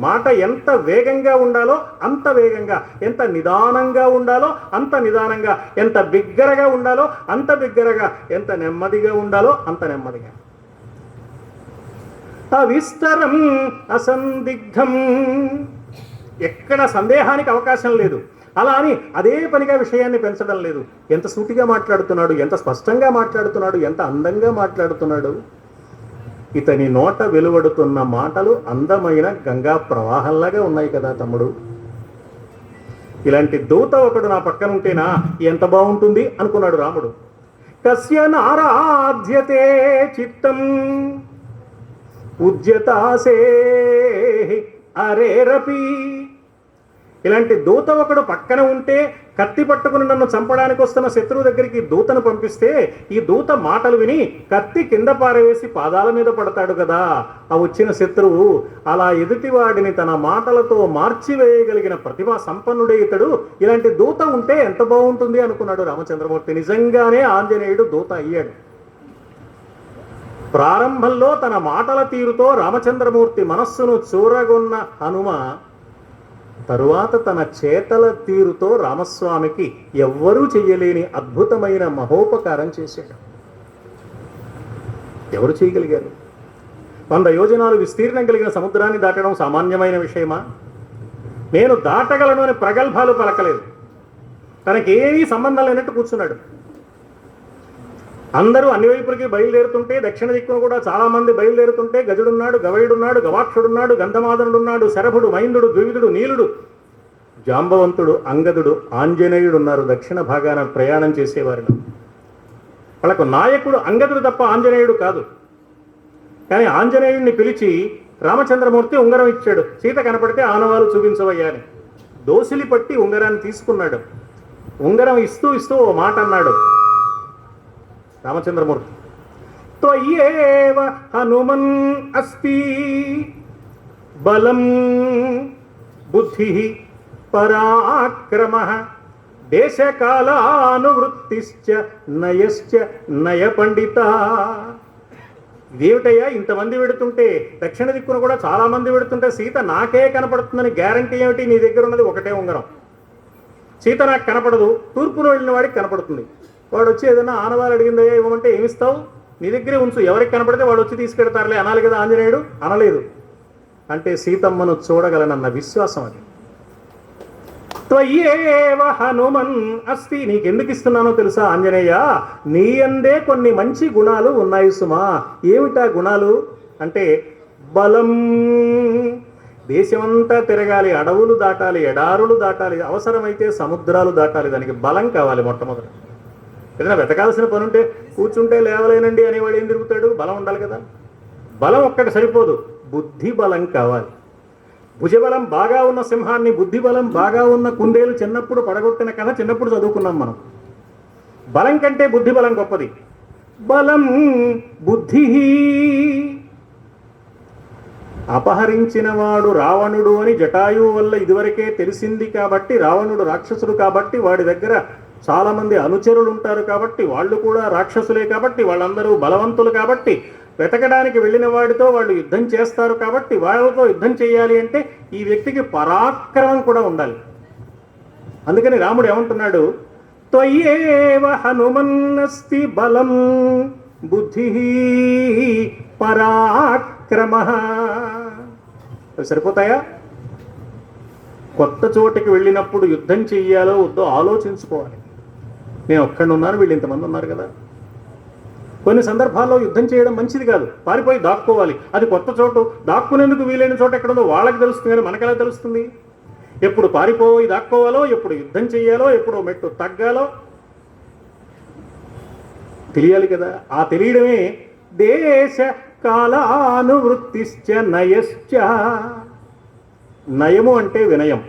మాట ఎంత వేగంగా ఉండాలో అంత వేగంగా, ఎంత నిదానంగా ఉండాలో అంత నిదానంగా, ఎంత బిగ్గరగా ఉండాలో అంత బిగ్గరగా, ఎంత నెమ్మదిగా ఉండాలో అంత నెమ్మదిగా. అవిస్తరం అసందిగ్ధం. ఎక్కడ సందేహానికి అవకాశం లేదు. అలా అని అదే పనిగా విషయాన్ని పెంచడం లేదు. ఎంత సూటిగా మాట్లాడుతున్నాడు, ఎంత స్పష్టంగా మాట్లాడుతున్నాడు, ఎంత అందంగా మాట్లాడుతున్నాడు. ఇతని నోట వెలువడుతున్న మాటలు అందమైన గంగా ప్రవాహంలాగా ఉన్నాయి కదా తమ్ముడు. ఇలాంటి దూత ఒకడు నా పక్కన ఉంటేనా ఎంత బాగుంటుంది అనుకున్నాడు రాముడు. కస్య నారాధ్యతే చిత్తం ఉద్యతాసే అరేరపి. ఇలాంటి దూత ఒకడు పక్కన ఉంటే, కత్తి పట్టుకుని నన్ను చంపడానికి వస్తున్న శత్రువు దగ్గరికి దూతను పంపిస్తే ఈ దూత మాటలు విని కత్తి కింద పారవేసి పాదాల మీద పడతాడు కదా ఆ వచ్చిన శత్రువు. అలా ఎదుటివాడిని తన మాటలతో మార్చివేయగలిగిన ప్రతిభా సంపన్నుడే ఇతడు. ఇలాంటి దూత ఉంటే ఎంత బాగుంటుంది అనుకున్నాడు రామచంద్రమూర్తి. నిజంగానే ఆంజనేయుడు దూత అయ్యాడు. ప్రారంభంలో తన మాటల తీరుతో రామచంద్రమూర్తి మనస్సును చూరగొన్న హనుమ తరువాత తన చేతల తీరుతో రామస్వామికి ఎవ్వరూ చెయ్యలేని అద్భుతమైన మహోపకారం చేశాడు. ఎవరు చేయగలిగారు? 100 యోజనాలు విస్తీర్ణం కలిగిన సముద్రాన్ని దాటడం సామాన్యమైన విషయమా? నేను దాటగలను అని ప్రగల్భాలు పలకలేదు. తనకేమీ సంబంధం లేనట్టు కూర్చున్నాడు. అందరూ అన్ని వైపులకి బయలుదేరుతుంటే, దక్షిణ దిక్కును కూడా చాలా మంది బయలుదేరుతుంటే, గజుడున్నాడు, గవయుడున్నాడు, గవాక్షుడున్నాడు, గంధమాదనుడున్నాడు, శరభుడు, మైందుడు, ద్వివిధుడు, నీలుడు, జాంబవంతుడు, అంగదుడు, ఆంజనేయుడు ఉన్నారు దక్షిణ భాగాన ప్రయాణం చేసేవారిలో. వాళ్ళకు నాయకుడు అంగదుడు తప్ప ఆంజనేయుడు కాదు. కానీ ఆంజనేయుడిని పిలిచి రామచంద్రమూర్తి ఉంగరం ఇచ్చాడు. సీత కనపడితే ఆనవాలు చూపించవయ్యాని దోసిలి పట్టి ఉంగరాన్ని తీసుకున్నాడు. ఉంగరం ఇస్తూ ఇస్తూ ఓ మాట అన్నాడు రామచంద్రమూర్తి. త్వయేవ హనుమన్ అస్తి బలం బుద్ధి పరాక్రమః దేశకాలానువృత్తిశ్చ నయశ్చ నయ పండిత. ఇదేమిటయ్యా ఇంతమంది పెడుతుంటే, దక్షిణ దిక్కున కూడా చాలా మంది పెడుతుంటే సీత నాకే కనపడుతుందని గ్యారంటీ ఏమిటి? నీ దగ్గర ఉన్నది ఒకటే ఉంగరం, సీత నాకు కనపడదు, తూర్పున వెళ్ళిన వాడికి కనపడుతుంది. వాడు వచ్చి ఏదైనా ఆనవాళ్ళు అడిగిందే ఇవ్వమంటే ఏమిస్తావు, నీ దగ్గరే ఉంచు, ఎవరికి కనపడితే వాడు వచ్చి తీసుకెడతారులే అనాలి కదా. ఆంజనేయుడు అనలేదు. అంటే సీతమ్మను చూడగలనన్న విశ్వాసం అది. త్వయేవ హనుమన్ అస్తి, నీకెందుకు ఇస్తున్నానో తెలుసా ఆంజనేయ, నీ అందే కొన్ని మంచి గుణాలు ఉన్నాయి సుమా. ఏమిటా గుణాలు అంటే, బలం, దేశమంతా తిరగాలి, అడవులు దాటాలి, ఎడారులు దాటాలి, అవసరమైతే సముద్రాలు దాటాలి, దానికి బలం కావాలి. మొట్టమొదట ఏదైనా వెతకాల్సిన పని ఉంటే కూర్చుంటే లేవలేనండి అనేవాడు ఏం తిరుగుతాడు, బలం ఉండాలి కదా. బలం ఒక్కటి సరిపోదు, బుద్ధి బలం కావాలి. భుజబలం బాగా ఉన్న సింహాన్ని బుద్ధి బలం బాగా ఉన్న కుందేలు చిన్నప్పుడు పడగొట్టిన కథ చిన్నప్పుడు చదువుకున్నాం మనం. బలం కంటే బుద్ధి బలం గొప్పది. బలం బుద్ధి, అపహరించిన వాడు రావణుడు అని జటాయువు వల్ల ఇదివరకే తెలిసింది కాబట్టి, రావణుడు రాక్షసుడు కాబట్టి వాడి దగ్గర చాలామంది అనుచరులు ఉంటారు కాబట్టి, వాళ్ళు కూడా రాక్షసులే కాబట్టి, వాళ్ళందరూ బలవంతులు కాబట్టి, వెతకడానికి వెళ్ళిన వాడితో వాళ్ళు యుద్ధం చేస్తారు కాబట్టి, వాళ్ళతో యుద్ధం చేయాలి అంటే ఈ వ్యక్తికి పరాక్రమం కూడా ఉండాలి. అందుకని రాముడు ఏమంటున్నాడు, త్వయేవ హనుమన్నస్తి బలం బుద్ధి పరాక్రమ. సరిపోతాయా? కొత్త చోటికి వెళ్ళినప్పుడు యుద్ధం చెయ్యాలో వద్దో ఆలోచించుకోవాలి. నేను ఒక్కడిని ఉన్నాను, వీళ్ళు ఇంతమంది ఉన్నారు కదా. కొన్ని సందర్భాల్లో యుద్ధం చేయడం మంచిది కాదు, పారిపోయి దాక్కోవాలి. అది కొత్త చోటు, దాక్కునేందుకు వీలైన చోట ఎక్కడుందో వాళ్ళకి తెలుస్తుంది కానీ మనకెలా తెలుస్తుంది? ఎప్పుడు పారిపోయి దాక్కోవాలో, ఎప్పుడు యుద్ధం చెయ్యాలో, ఎప్పుడు మెట్టు తగ్గాలో తెలియాలి కదా. ఆ తెలియడమే దేశ కాలానువృత్తిశ్చ నయశ్చ. నయము అంటే వినయం,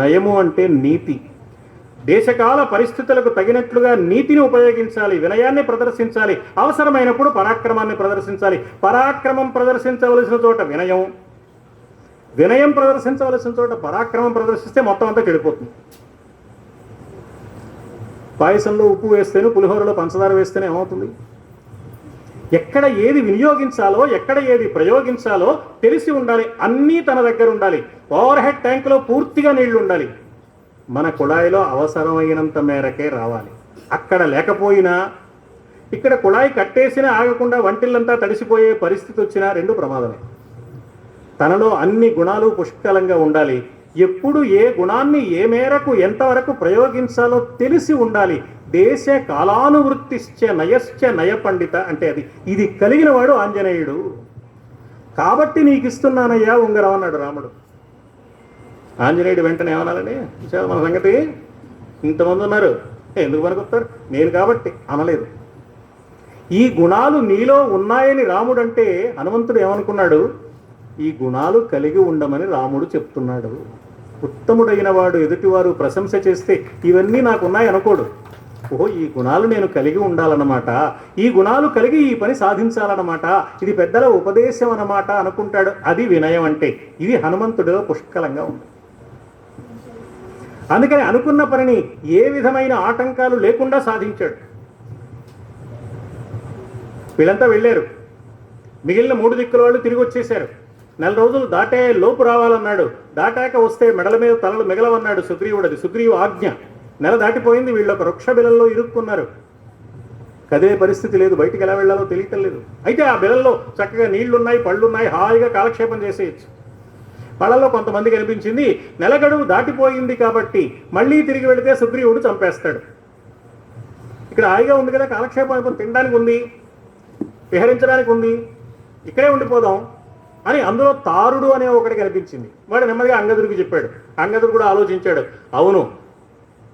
నయము అంటే నీతి. దేశకాల పరిస్థితులకు తగినట్లుగా నీతిని ఉపయోగించాలి, వినయాన్ని ప్రదర్శించాలి, అవసరమైనప్పుడు పరాక్రమాన్ని ప్రదర్శించాలి. పరాక్రమం ప్రదర్శించవలసిన చోట వినయం, వినయం ప్రదర్శించవలసిన చోట పరాక్రమం ప్రదర్శిస్తే మొత్తం అంతా చెడిపోతుంది. పాయసంలో ఉప్పు వేస్తేనే, పులిహోరలో పంచదార వేస్తేనే ఏమవుతుంది? ఎక్కడ ఏది వినియోగించాలో, ఎక్కడ ఏది ప్రయోగించాలో తెలిసి ఉండాలి. అన్నీ తన దగ్గర ఉండాలి. ఓవర్ హెడ్ ట్యాంకులో పూర్తిగా నీళ్లు ఉండాలి. మన కుళాయిలో అవసరమైనంత మేరకే రావాలి. అక్కడ లేకపోయినా, ఇక్కడ కుళాయి కట్టేసినా ఆగకుండా వంటిల్లంతా తడిసిపోయే పరిస్థితి వచ్చినా రెండు ప్రమాదమే. తనలో అన్ని గుణాలు పుష్కలంగా ఉండాలి. ఎప్పుడు ఏ గుణాన్ని ఏ మేరకు ఎంతవరకు ప్రయోగించాలో తెలిసి ఉండాలి. దేశ కాలానువృత్తిశ్చ నయశ్చ నయ పండిత అంటే అది, ఇది కలిగిన వాడు ఆంజనేయుడు. కాబట్టి నీకు ఇస్తున్నానయ్యా ఉంగరం అన్నాడు రాముడు. ఆంజనేయుడు వెంటనే ఏమనాలని మన సంగతి, ఇంతమంది ఉన్నారు ఎందుకు పనికొస్తారు, నేను కాబట్టి అనలేదు. ఈ గుణాలు నీలో ఉన్నాయని రాముడు అంటే హనుమంతుడు ఏమనుకున్నాడు, ఈ గుణాలు కలిగి ఉండమని రాముడు చెప్తున్నాడు. ఉత్తముడైన వాడు ఎదుటివారు ప్రశంస చేస్తే ఇవన్నీ నాకున్నాయి అనుకోడు. ఓహో, ఈ గుణాలు నేను కలిగి ఉండాలన్నమాట, ఈ గుణాలు కలిగి ఈ పని సాధించాలన్నమాట, ఇది పెద్దల ఉపదేశం అన్నమాట అనుకుంటాడు. అది వినయం అంటే. ఇది హనుమంతుడిలో పుష్కలంగా ఉంది. అందుకని అనుకున్న పనిని ఏ విధమైన ఆటంకాలు లేకుండా సాధించాడు. వీళ్ళంతా వెళ్ళారు, మిగిలిన 3 దిక్కుల వాళ్ళు తిరిగి వచ్చేశారు. 4 రోజులు దాటే లోపు రావాలన్నాడు. దాటాక వస్తే మెడల మీద తలలు మిగలవన్నాడు సుగ్రీవుడు. అది సుగ్రీవు ఆజ్ఞ. నెల దాటిపోయింది, వీళ్ళు ఒక వృక్ష బిలల్లో ఇరుక్కున్నారు. కదే పరిస్థితి లేదు, బయటికి ఎలా వెళ్ళాలో తెలియటం లేదు. అయితే ఆ బిలల్లో చక్కగా నీళ్లున్నాయి, పళ్ళున్నాయి, హాయిగా కాలక్షేపం చేసేయచ్చు. వాళ్ళలో కొంతమంది కనిపించింది, నెల గడువు దాటిపోయింది కాబట్టి మళ్ళీ తిరిగి వెళితే సుగ్రీవుడు చంపేస్తాడు. ఇక్కడ హాయిగా ఉంది కదా, కాలక్షేపం అయిపోయి తినడానికి ఉంది, విహరించడానికి ఉంది, ఇక్కడే ఉండిపోదాం అని అందులో తారుడు అనే ఒకటి కనిపించింది. వాడు నెమ్మదిగా అంగదుడికి చెప్పాడు. అంగదుడు కూడా ఆలోచించాడు, అవును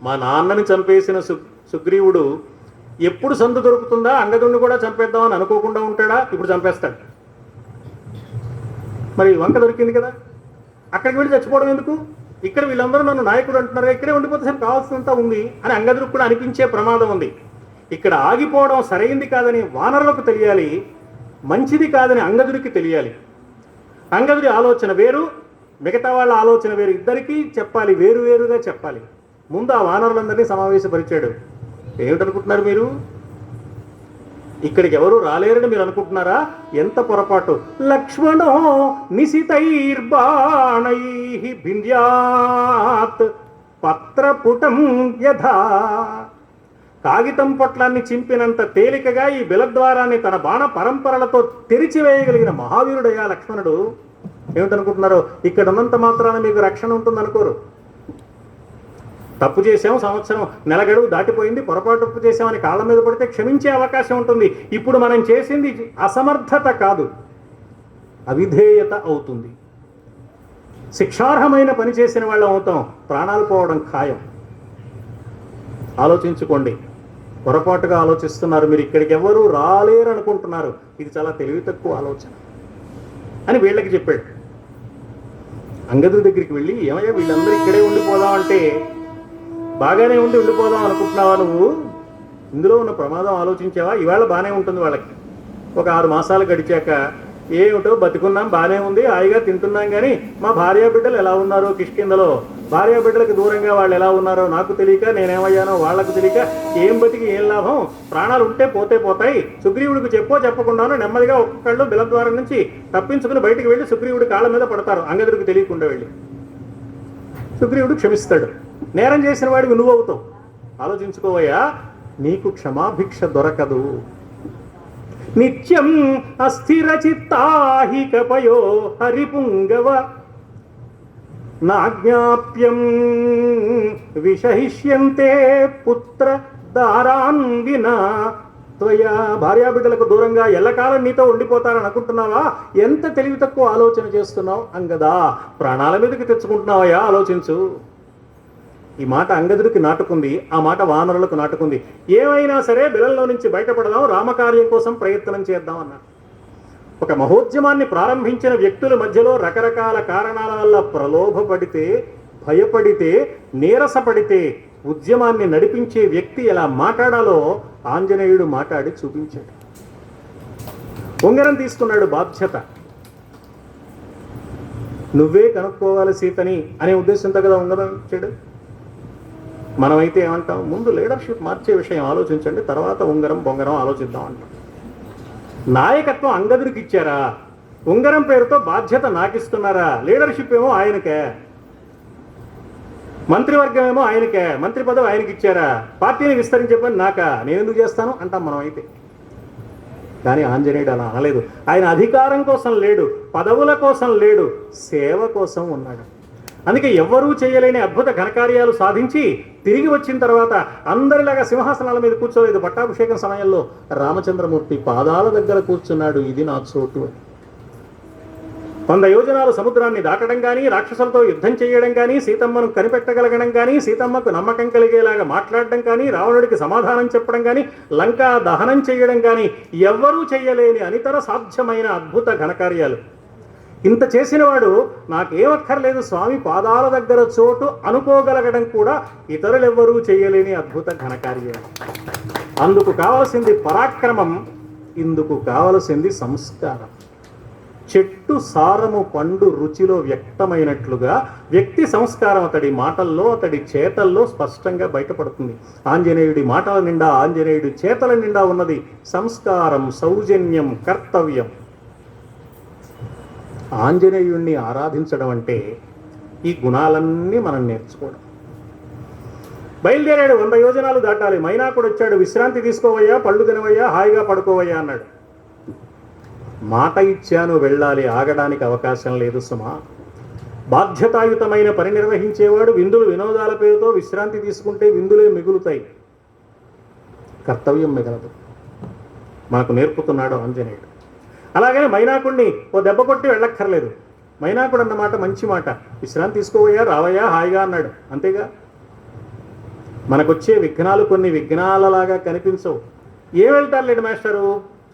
మా నాన్నని చంపేసిన సుగ్రీవుడు ఎప్పుడు సందు దొరుకుతుందా అంగదుడిని కూడా చంపేద్దామని అనుకోకుండా ఉంటాడా? ఇప్పుడు చంపేస్తాడు. మరి వంక దొరికింది కదా, అక్కడికి వెళ్ళి చచ్చిపోవడం ఎందుకు, ఇక్కడ వీళ్ళందరూ నన్ను నాయకుడు అంటున్నారు, ఇక్కడే ఉండిపోతే సరే కావాల్సినంత ఉంది అని అంగదుడికి కూడా అనిపించే ప్రమాదం ఉంది. ఇక్కడ ఆగిపోవడం సరైంది కాదని వానరులకు తెలియాలి, మంచిది కాదని అంగదుడికి తెలియాలి. అంగదుడి ఆలోచన వేరు, మిగతా వాళ్ళ ఆలోచన వేరు, ఇద్దరికీ చెప్పాలి, వేరువేరుగా చెప్పాలి. ముందు ఆ వానరులందరినీ సమావేశపరిచాడు. ఏమిటనుకుంటున్నారు మీరు, ఇక్కడికి ఎవరు రాలేరని మీరు అనుకుంటున్నారా? ఎంత పొరపాటు. లక్ష్మణో నిశితైర్బాణైః భింద్యాత్ పత్రపుటం యథా. కాగితం పొట్లాన్ని చింపినంత తేలికగా ఈ బిలద్వారాన్ని తన బాణ పరంపరలతో తెరిచివేయగలిగిన మహావీరుడయ్యా లక్ష్మణుడు. ఏమిటనుకుంటున్నారు? ఇక్కడ ఉన్నంత మాత్రాన మీకు రక్షణ ఉంటుందనుకోరు. తప్పు చేసాం, సంవత్సరం నెల గడువు దాటిపోయింది, పొరపాటు తప్పు చేసామని కాళ్ళ మీద పడితే క్షమించే అవకాశం ఉంటుంది. ఇప్పుడు మనం చేసింది అసమర్థత కాదు, అవిధేయత అవుతుంది. శిక్షార్హమైన పని చేసిన వాళ్ళం అవుతాం, ప్రాణాలు పోవడం ఖాయం. ఆలోచించుకోండి. పొరపాటుగా ఆలోచిస్తున్నారు మీరు, ఇక్కడికి ఎవరు రాలేరు అనుకుంటున్నారు. ఇది చాలా తెలివి తక్కువ ఆలోచన అని వీళ్ళకి చెప్పాడు. అంగదుడి దగ్గరికి వెళ్ళి, ఏమయ్యా వీళ్ళందరూ ఇక్కడే ఉండిపోదాం అంటే, బాగానే ఉండిపోదాం అనుకుంటున్నావా నువ్వు? ఇందులో ఉన్న ప్రమాదం ఆలోచించావా? ఇవాళ బాగానే ఉంటుంది వాళ్ళకి. ఒక 6 మాసాలు గడిచాక ఏమిటో బతికున్నాం, బాగానే ఉంది, హాయిగా తింటున్నాం, కానీ మా భార్యాబిడ్డలు ఎలా ఉన్నారో కిష్కిందలో, భార్యాబిడ్డలకు దూరంగా వాళ్ళు ఎలా ఉన్నారో నాకు తెలియక, నేనేమయ్యానో వాళ్లకు తెలియక, ఏం బతికి ఏం లాభం, ప్రాణాలు ఉంటే పోతే పోతాయి. సుగ్రీవుడికి చెప్పకుండాను నెమ్మదిగా ఒక్కొక్కళ్ళు బిలద్వారం నుంచి తప్పించుకుని బయటికి వెళ్ళి సుగ్రీవుడి కాళ్ళ మీద పడతారు, అంగదుడికి తెలియకుండా వెళ్ళి. సుగ్రీవుడు క్షమిస్తాడు. నేరం చేసిన వాడికి నువ్వవుతావు. ఆలోచించుకోవయ్యా, నీకు క్షమాభిక్ష దొరకదు. నిత్యం అస్థిర చిత్తాహి కపయో హరిపుంగవ నాజ్ఞాప్యం విషహిష్యంతే పుత్ర దారాన్ వినా. త్వయా భార్యాబిడ్డలకు దూరంగా ఎల్లకాలం నీతో ఉండిపోతారని అనుకుంటున్నావా? ఎంత తెలివి తక్కువ ఆలోచన చేస్తున్నావు అంగదా. ప్రాణాల మీదకి తెచ్చుకుంటున్నావయ్యా, ఆలోచించు. ఈ మాట అంగదుడికి నాటుకుంది, ఆ మాట వానరులకు నాటుకుంది. ఏమైనా సరే బిలంలో నుంచి బయటపడదాం, రామకార్యం కోసం ప్రయత్నం చేద్దాం అన్నారు. ఒక మహోద్యమాన్ని ప్రారంభించిన వ్యక్తుల మధ్యలో రకరకాల కారణాల వల్ల ప్రలోభపడితే, భయపడితే, నీరసపడితే ఉద్యమాన్ని నడిపించే వ్యక్తి ఎలా మాట్లాడాలో ఆంజనేయుడు మాట్లాడి చూపించాడు. ఉంగరం తీసుకున్నాడు, బాధ్యత. నువ్వే కనుక్కోవాలి సీతని అనే ఉద్దేశంతో కదా ఉంగరం ఇచ్చాడు. మనమైతే ఏమంటాం? ముందు లీడర్షిప్ మార్చే విషయం ఆలోచించండి, తర్వాత ఉంగరం బొంగరం ఆలోచిద్దాం అంటాం. నాయకత్వం అంగదుడికి ఇచ్చారా? ఉంగరం పేరుతో బాధ్యత నాకిస్తున్నారా? లీడర్షిప్ ఏమో ఆయనకే, మంత్రివర్గం ఏమో ఆయనకే, మంత్రి పదవి ఆయనకి ఇచ్చారా? పార్టీని విస్తరించే పని నాకా, నేను ఎందుకు చేస్తాను అంటాం మనం అయితే. కానీ ఆంజనేయుడు అలా అనలేదు. ఆయన అధికారం కోసం లేడు, పదవుల కోసం లేడు, సేవ కోసం ఉన్నాడు. అందుకే ఎవ్వరూ చేయలేని అద్భుత ఘనకార్యాలు సాధించి తిరిగి వచ్చిన తర్వాత అందరిలాగా సింహాసనాల మీద కూర్చోలేదు. పట్టాభిషేకం సమయంలో రామచంద్రమూర్తి పాదాల దగ్గర కూర్చున్నాడు. ఇది నా చోటు. 100 యోజనాలు సముద్రాన్ని దాటడం కానీ, రాక్షసులతో యుద్ధం చేయడం కానీ, సీతమ్మను కనిపెట్టగలగడం కానీ, సీతమ్మకు నమ్మకం కలిగేలాగా మాట్లాడడం కానీ, రావణుడికి సమాధానం చెప్పడం కానీ, లంకా దహనం చేయడం కానీ ఎవ్వరూ చేయలేని అనితర సాధ్యమైన అద్భుత ఘనకార్యాలు. ఇంత చేసినవాడు నాకేమక్కర్లేదు స్వామి పాదాల దగ్గర చోటు అనుకోగలగడం కూడా ఇతరులెవ్వరూ చేయలేని అద్భుత ఘనకార్యం. అందుకు కావలసింది పరాక్రమం, ఇందుకు కావలసింది సంస్కారం. చెట్టు సారము పండు రుచిలో వ్యక్తమైనట్లుగా వ్యక్తి సంస్కారం అతడి మాటల్లో, అతడి చేతల్లో స్పష్టంగా బయటపడుతుంది. ఆంజనేయుడి మాటల నిండా, ఆంజనేయుడి చేతల నిండా ఉన్నది సంస్కారం, సౌజన్యం, కర్తవ్యం. ఆంజనేయుణ్ణి ఆరాధించడం అంటే ఈ గుణాలన్నీ మనం నేర్చుకోవడం. బయలుదేరాడు, 100 యోజనాలు దాటాలి. మైనాకుడు వచ్చాడు, విశ్రాంతి తీసుకోవయ్యా, పళ్ళు తినవయ్యా, హాయిగా పడుకోవయ్యా అన్నాడు. మాట ఇచ్చాను వెళ్ళాలి, ఆగడానికి అవకాశం లేదు సుమా. బాధ్యతాయుతమైన పని నిర్వహించేవాడు విందులు వినోదాల పేరుతో విశ్రాంతి తీసుకుంటే విందులే మిగులుతాయి, కర్తవ్యం మిగలదు. మనకు నేర్పుతున్నాడు ఆంజనేయుడు. అలాగనే మైనాకుడిని ఓ దెబ్బ కొట్టి వెళ్ళక్కర్లేదు. మైనాకుడు అన్నమాట మంచి మాట. విశ్రాంతి తీసుకోవయ్యా, రావయ్యా, హాయిగా అన్నాడు. అంతేగా. మనకొచ్చే విఘ్నాలు కొన్ని విఘ్నాలలాగా కనిపించవు. ఏం వెళ్తారు లేడు మాస్టరు,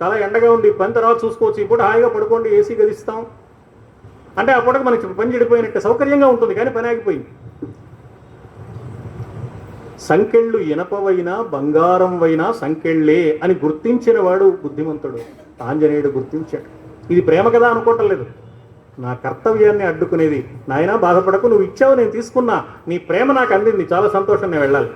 చాలా ఎండగా ఉంది, పని తర్వాత చూసుకోవచ్చు, ఇప్పుడు హాయిగా పడుకోండి, ఏసీ గదిస్తాం అంటే అప్పటికి మనకి పని చెడిపోయినట్టు సౌకర్యంగా ఉంటుంది, కానీ పని ఆగిపోయింది. సంకెళ్ళు ఇనపవైనా బంగారం వైనా సంకెళ్ళే అని గుర్తించిన వాడు బుద్ధిమంతుడు. ఆంజనేయుడు గుర్తించాడు. ఇది ప్రేమ కదా అనుకోవటం లేదు, నా కర్తవ్యాన్ని అడ్డుకునేది. నాయనా బాధపడకు, నువ్వు ఇచ్చావు, నేను తీసుకున్నా, నీ ప్రేమ నాకు అందింది, చాలా సంతోషం, నేను వెళ్ళాలి.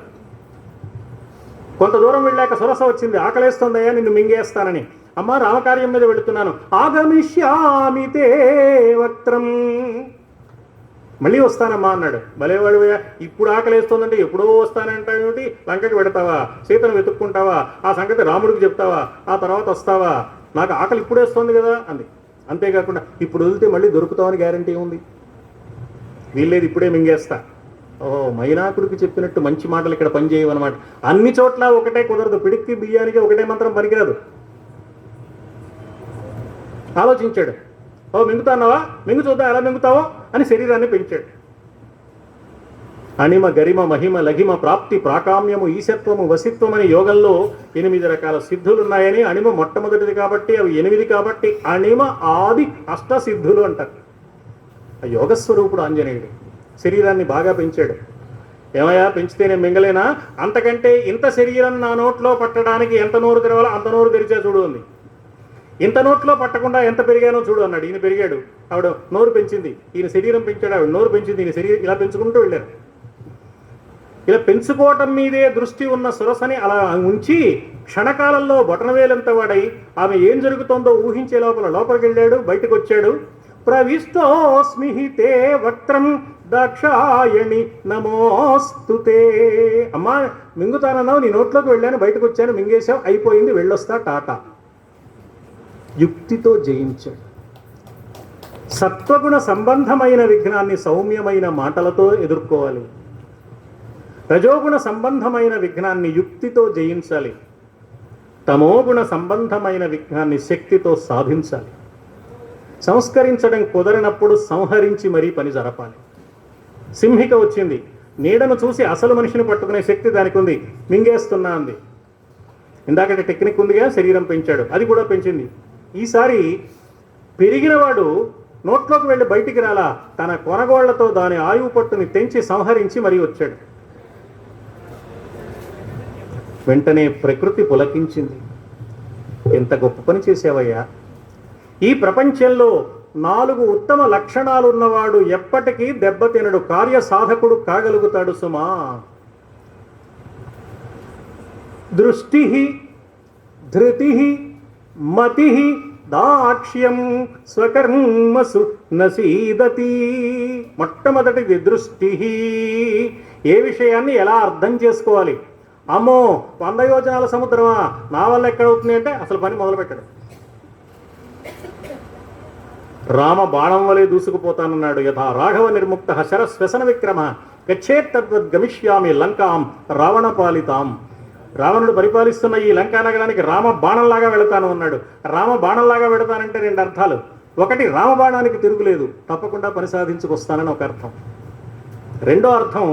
కొంత దూరం వెళ్ళాక సురస వచ్చింది, ఆకలేస్తుందయ్యా, నిన్ను మింగేస్తానని. అమ్మ రామకార్యం మీద వెళుతున్నాను. ఆగమిష్యామి తే వక్త్రం, మళ్ళీ వస్తానమ్మా అన్నాడు. భలేవాడివయ్యా, ఇప్పుడు ఆకలేస్తుందంటే ఎప్పుడో వస్తానంటావేమిటి? లంకకి పెడతావా? సీతను వెతుక్కుంటావా? ఆ సంగతి రాముడికి చెప్తావా? ఆ తర్వాత వస్తావా? నాకు ఆకలి ఇప్పుడే వస్తుంది కదా అంది. అంతేకాకుండా ఇప్పుడు వదిలితే మళ్ళీ దొరుకుతామని గ్యారంటీ ఉంది, వీళ్ళేది ఇప్పుడే మింగేస్తా. ఓహో, మైనాకుడికి చెప్పినట్టు మంచి మాటలు ఇక్కడ పనిచేయవన్నమాట. అన్ని చోట్ల ఒకటే కుదరదు, పిడికి బియ్యానికి ఒకటే మంత్రం పనికిరాదు. ఆలోచించాడు. ఓ మింగుతాన్నావా? మింగు చూద్దాం ఎలా మింగుతావో అని శరీరాన్ని పెంచాడు. అణిమ గరిమ మహిమ లఘిమ ప్రాప్తి ప్రాకామ్యము ఈశత్వము వసిత్వం అని యోగంలో 8 రకాల సిద్ధులున్నాయని, అణిమ మొట్టమొదటిది కాబట్టి అవి 8 కాబట్టి అణిమ ఆది అష్టసిద్ధులు అంటారు. ఆ యోగస్వరూపుడు ఆంజనేయుడు శరీరాన్ని బాగా పెంచాడు. ఏమయ్యా పెంచితే నేను మింగలేనా? అంతకంటే ఇంత శరీరం నా నోట్లో పట్టడానికి ఎంత నోరు తెరవాలో అంత నోరు తెరిచా చూడు ఉంది. ఇంత నోట్లో పట్టకుండా ఎంత పెరిగానో చూడు అన్నాడు. ఈయన పెరిగాడు, ఆవిడ నోరు పెంచింది. ఈయన శరీరం పెంచాడు, ఆవిడ నోరు పెంచింది. ఈయన శరీరం ఇలా పెంచుకుంటూ వెళ్ళారు. ఇలా పెంచుకోవటం మీదే దృష్టి ఉన్న సురసని అలా ఉంచి క్షణకాలంలో బొటనవేలంత వాడై ఆమె ఏం జరుగుతోందో ఊహించే లోపలికి వెళ్ళాడు. బయటకు వచ్చాడు. ప్రవిష్టోస్మిహితే వక్త్రం దాక్షాయణి నమోస్తుతే. అమ్మా మింగుతానన్నావు, నీ నోట్లోకి వెళ్ళాను, బయటకు వచ్చాను, మింగేశావు, అయిపోయింది, వెళ్ళొస్తా, టాటా. యుక్తితో జయించాడు. సత్వగుణ సంబంధమైన విఘ్నాన్ని సౌమ్యమైన మాటలతో ఎదుర్కోవాలి. రజోగుణ సంబంధమైన విఘ్నాన్ని యుక్తితో జయించాలి. తమోగుణ సంబంధమైన విఘ్నాన్ని శక్తితో సాధించాలి. సంస్కరించడం కుదరనప్పుడు సంహరించి మరీ పని జరపాలి. సింహిక వచ్చింది, నీడను చూసి అసలు మనిషిని పట్టుకునే శక్తి దానికి ఉంది, మింగేస్తున్నా అంది. ఇందాకటి టెక్నిక్ ఉందిగా, శరీరం పెంచాడు, అది కూడా పెంచింది. ఈసారి పెరిగినవాడు నోట్లోకి వెళ్ళి బయటికి రాలా, తన కొనగోళ్లతో దాని ఆయువు పట్టుని తెంచి సంహరించి మరీ వచ్చాడు. వెంటనే ప్రకృతి పులకించింది. ఎంత గొప్ప పని చేసావయ్యా! ఈ ప్రపంచంలో 4 ఉత్తమ లక్షణాలు ఉన్నవాడు ఎప్పటికీ దెబ్బతినడు, కార్యసాధకుడు కాగలుగుతాడు సుమా. దృష్టి, ధృతి, మతి, దాక్ష్యం, స్వకర్మసు నసీదతి. మొట్టమొదటిది దృష్టి. ఏ విషయాన్ని ఎలా అర్థం చేసుకోవాలి? అమ్మో 100 యోజనాల సముద్రమా, నా వల్ల ఎక్కడవుతుంది అంటే అసలు పని మొదలు పెట్టడు. రామ బాణం వలె దూసుకుపోతానన్నాడు. యథా రాఘవ నిర్ముక్త శరస్వ్యసన విక్రమ గచ్చేత్తద్వద్ గమిష్యామి లంకాం రావణ పాలితాం. రావణుడు పరిపాలిస్తున్న ఈ లంకా నగరానికి రామ బాణంలాగా వెళతాను అన్నాడు. రామ బాణంలాగా వెళతానంటే 2 అర్థాలు. ఒకటి, రామబాణానికి తిరుగులేదు, తప్పకుండా పని సాధించుకొస్తానని ఒక అర్థం. రెండో అర్థం,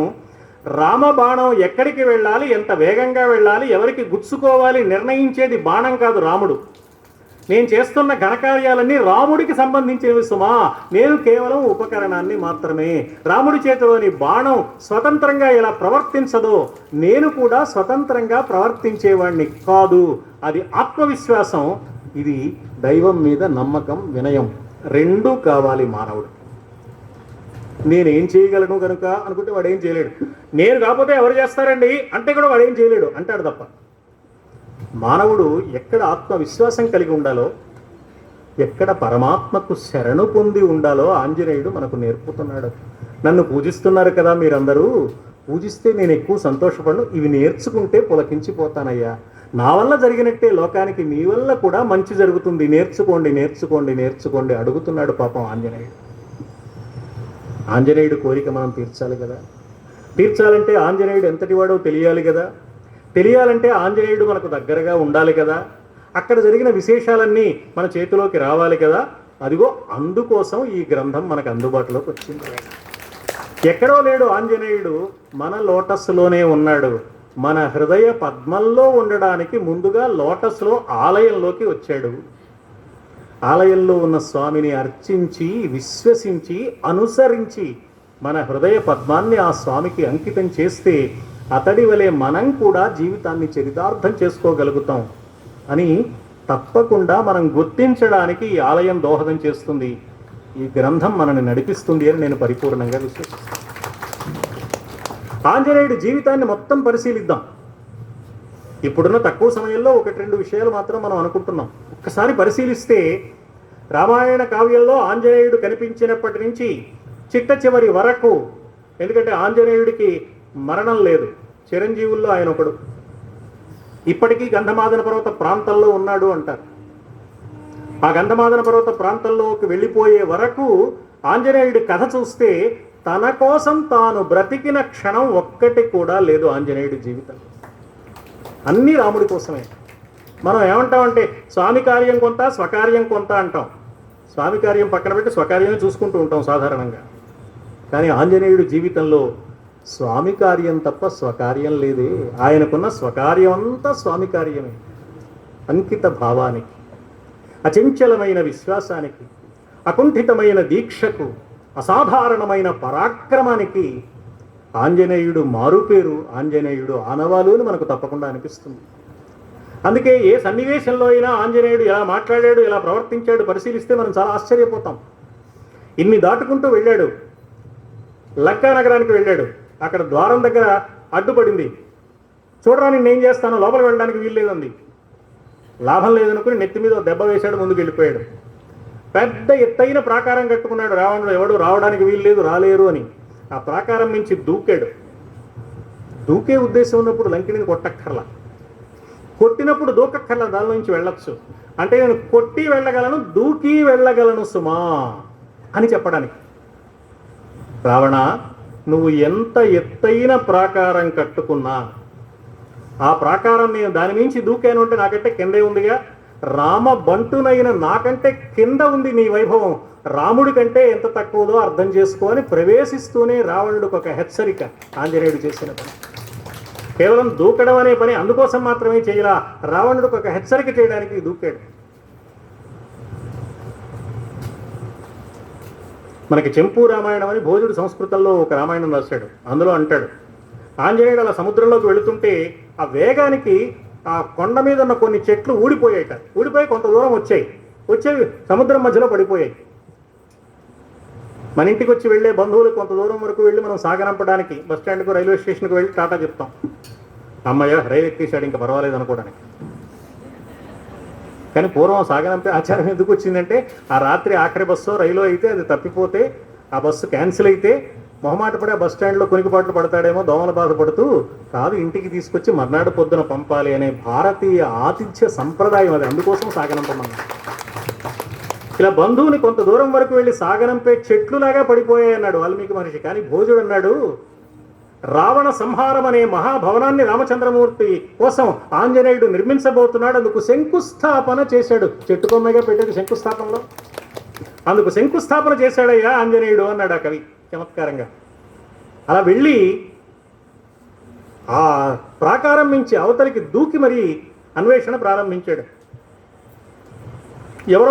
రామబాణం ఎక్కడికి వెళ్ళాలి, ఎంత వేగంగా వెళ్ళాలి, ఎవరికి గుచ్చుకోవాలి నిర్ణయించేది బాణం కాదు, రాముడు. నేను చేస్తున్న ఘనకార్యాలన్నీ రాముడికి సంబంధించినవి సుమా, నేను కేవలం ఉపకరణాన్ని మాత్రమే. రాముడి చేతిలోని బాణం స్వతంత్రంగా ఎలా ప్రవర్తించదో నేను కూడా స్వతంత్రంగా ప్రవర్తించేవాడిని కాదు. అది ఆత్మవిశ్వాసం, ఇది దైవం మీద నమ్మకం, వినయం, 2 కావాలి మానవుడు. నేనేం చేయగలను కనుక అనుకుంటే వాడేం చేయలేడు. నేను కాకపోతే ఎవరు చేస్తారండి అంటే కూడా వాడేం చేయలేడు అంటాడు తప్ప. మానవుడు ఎక్కడ ఆత్మవిశ్వాసం కలిగి ఉండాలో, ఎక్కడ పరమాత్మకు శరణు పొంది ఉండాలో ఆంజనేయుడు మనకు నేర్పుతున్నాడు. నన్ను పూజిస్తున్నారు కదా మీరందరూ, పూజిస్తే నేను ఎక్కువ సంతోషపడను, ఇవి నేర్చుకుంటే పులకించిపోతానయ్యా. నా వల్ల జరిగినట్టే లోకానికి మీ వల్ల కూడా మంచి జరుగుతుంది, నేర్చుకోండి నేర్చుకోండి నేర్చుకోండి అడుగుతున్నాడు పాపం ఆంజనేయుడు. ఆంజనేయుడు కోరిక మనం తీర్చాలి కదా. తీర్చాలంటే ఆంజనేయుడు ఎంతటి వాడో తెలియాలి కదా. తెలియాలంటే ఆంజనేయుడు మనకు దగ్గరగా ఉండాలి కదా. అక్కడ జరిగిన విశేషాలన్నీ మన చేతిలోకి రావాలి కదా. అదిగో అందుకోసం ఈ గ్రంథం మనకు అందుబాటులోకి వచ్చింది. ఎక్కడో లేడు ఆంజనేయుడు, మన లోటస్లోనే ఉన్నాడు. మన హృదయ పద్మంలో ఉండడానికి ముందుగా లోటస్లో ఆలయంలోకి వచ్చాడు. ఆలయంలో ఉన్న స్వామిని అర్చించి, విశ్వసించి, అనుసరించి మన హృదయ పద్మాన్ని ఆ స్వామికి అంకితం చేస్తే అతడి వలె మనం కూడా జీవితాన్ని చరితార్థం చేసుకోగలుగుతాం అని తప్పకుండా మనం గుర్తించడానికి ఈ ఆలయం దోహదం చేస్తుంది. ఈ గ్రంథం మనల్ని నడిపిస్తుంది అని నేను పరిపూర్ణంగా విశ్వసిస్తాను. ఆంజనేయుడి జీవితాన్ని మొత్తం పరిశీలిద్దాం. ఇప్పుడున్న తక్కువ సమయంలో 1-2 విషయాలు మాత్రం మనం అనుకుంటున్నాం. ఒక్కసారి పరిశీలిస్తే రామాయణ కావ్యంలో ఆంజనేయుడు కనిపించినప్పటి నుంచి చిట్ట చివరి వరకు. ఎందుకంటే ఆంజనేయుడికి మరణం లేదు, చిరంజీవుల్లో ఆయన ఒకడు. ఇప్పటికీ గంధమాదన పర్వత ప్రాంతంలో ఉన్నాడు అంటారు. ఆ గంధమాదన పర్వత ప్రాంతంలోకి వెళ్ళిపోయే వరకు ఆంజనేయుడి కథ చూస్తే తన కోసం తాను బ్రతికిన క్షణం ఒక్కటి కూడా లేదు ఆంజనేయుడి జీవితంలో. అన్నీ రాముడి కోసమే. మనం ఏమంటామంటే స్వామి కార్యం కొంత, స్వకార్యం కొంత అంటాం. స్వామి కార్యం పక్కన పెట్టి స్వకార్యం చూసుకుంటూ ఉంటాం సాధారణంగా. కానీ ఆంజనేయుడి జీవితంలో స్వామి కార్యం తప్ప స్వకార్యం లేదే. ఆయనకున్న స్వకార్యం అంతా స్వామి కార్యమే. అంకిత భావానికి, అచంచలమైన విశ్వాసానికి, అకుంఠితమైన దీక్షకు, అసాధారణమైన పరాక్రమానికి ఆంజనేయుడు మారుపేరు, ఆంజనేయుడు ఆనవాలు అని మనకు తప్పకుండా అనిపిస్తుంది. అందుకే ఏ సన్నివేశంలో అయినా ఆంజనేయుడు ఎలా మాట్లాడాడు, ఎలా ప్రవర్తించాడు పరిశీలిస్తే మనం చాలా ఆశ్చర్యపోతాం. ఇన్ని దాటుకుంటూ వెళ్ళాడు, లంకా నగరానికి వెళ్ళాడు. అక్కడ ద్వారం దగ్గర అడ్డుపడింది. చూడరా నేనేం చేస్తాను, లోపలికి వెళ్ళడానికి వీలు లేదండి. లాభం లేదనుకుని నెత్తి మీద దెబ్బ వేశాడు, ముందుకు వెళ్ళిపోయాడు. పెద్ద ఎత్తైన ప్రాకారం కట్టుకున్నాడు రావణుడు. ఎవడు రావడానికి వీలు లేదు, రాలేరు అని. ఆ ప్రాకారం నుంచి దూకాడు. దూకే ఉద్దేశం ఉన్నప్పుడు లంకిని కొట్టక్కర్లా, కొట్టినప్పుడు దూకక్కర్లా, దాని నుంచి వెళ్ళొచ్చు. అంటే నేను కొట్టి వెళ్ళగలను, దూకి వెళ్ళగలను సుమా అని చెప్పడానికి. రావణ, నువ్వు ఎంత ఎత్తైన ప్రాకారం కట్టుకున్నా ఆ ప్రాకారం నేను దాని నుంచి దూకాను అంటే నాకంటే కిందే ఉందిగా. రామ బంటునైన నాకంటే కింద ఉంది నీ వైభవం, రాముడి కంటే ఎంత తక్కువదో అర్థం చేసుకో అని ప్రవేశిస్తూనే రావణుడికి ఒక హెచ్చరిక ఆంజనేయుడు చేసిన పని. కేవలం దూకడం అనే పని అందుకోసం మాత్రమే చేయలా, రావణుడికి ఒక హెచ్చరిక చేయడానికి దూకాడు. మనకి చెంపు రామాయణం అని భోజుడు సంస్కృతంలో ఒక రామాయణం రాశాడు. అందులో అంటాడు, ఆంజనేయుడు అలా సముద్రంలోకి వెళుతుంటే ఆ వేగానికి ఆ కొండ మీద ఉన్న కొన్ని చెట్లు ఊడిపోయాయట. ఊడిపోయి కొంత దూరం వచ్చేవి సముద్రం మధ్యలో పడిపోయాయి. మన ఇంటికి వచ్చి వెళ్ళే బంధువులు కొంత దూరం వరకు వెళ్ళి మనం సాగనంపడానికి బస్ స్టాండ్కు, రైల్వే స్టేషన్కి వెళ్ళి టాటా చెప్తాం. అమ్మయ్య రైలు ఎక్కేసాడు, ఇంకా పర్వాలేదు అనుకోవడానికి. కానీ పూర్వం సాగనంపే ఆచారం ఎందుకు వచ్చిందంటే ఆ రాత్రి ఆఖరి బస్సు రైలు అయితే అది తప్పిపోతే, ఆ బస్సు క్యాన్సిల్ అయితే మొహమాట పడి ఆ బస్ స్టాండ్లో కొనికిపాట్లు పడతాడేమో దోమల బాధపడుతూ, కాదు ఇంటికి తీసుకొచ్చి మర్నాడు పొద్దున పంపాలి అనే భారతీయ ఆతిథ్య సంప్రదాయం అది. అందుకోసం సాగనంపమన్నా. ఇలా బంధువుని కొంత దూరం వరకు వెళ్ళి సాగనంపే చెట్లులాగా పడిపోయాయి అన్నాడు వాల్మీకి మహర్షి. కానీ భోజుడు అన్నాడు, రావణ సంహారం అనే మహాభవనాన్ని రామచంద్రమూర్తి కోసం ఆంజనేయుడు నిర్మించబోతున్నాడు, అందుకు శంకుస్థాపన చేశాడు. చెట్టు కొమ్మగా పెట్టేది శంకుస్థాపనలో, అందుకు శంకుస్థాపన చేశాడయ్యా ఆంజనేయుడు అన్నాడు ఆ కవి చమత్కారంగా. అలా వెళ్ళి ఆ ప్రాకారం నుంచి అవతలికి దూకి మరీ అన్వేషణ ప్రారంభించాడు. ఎవరో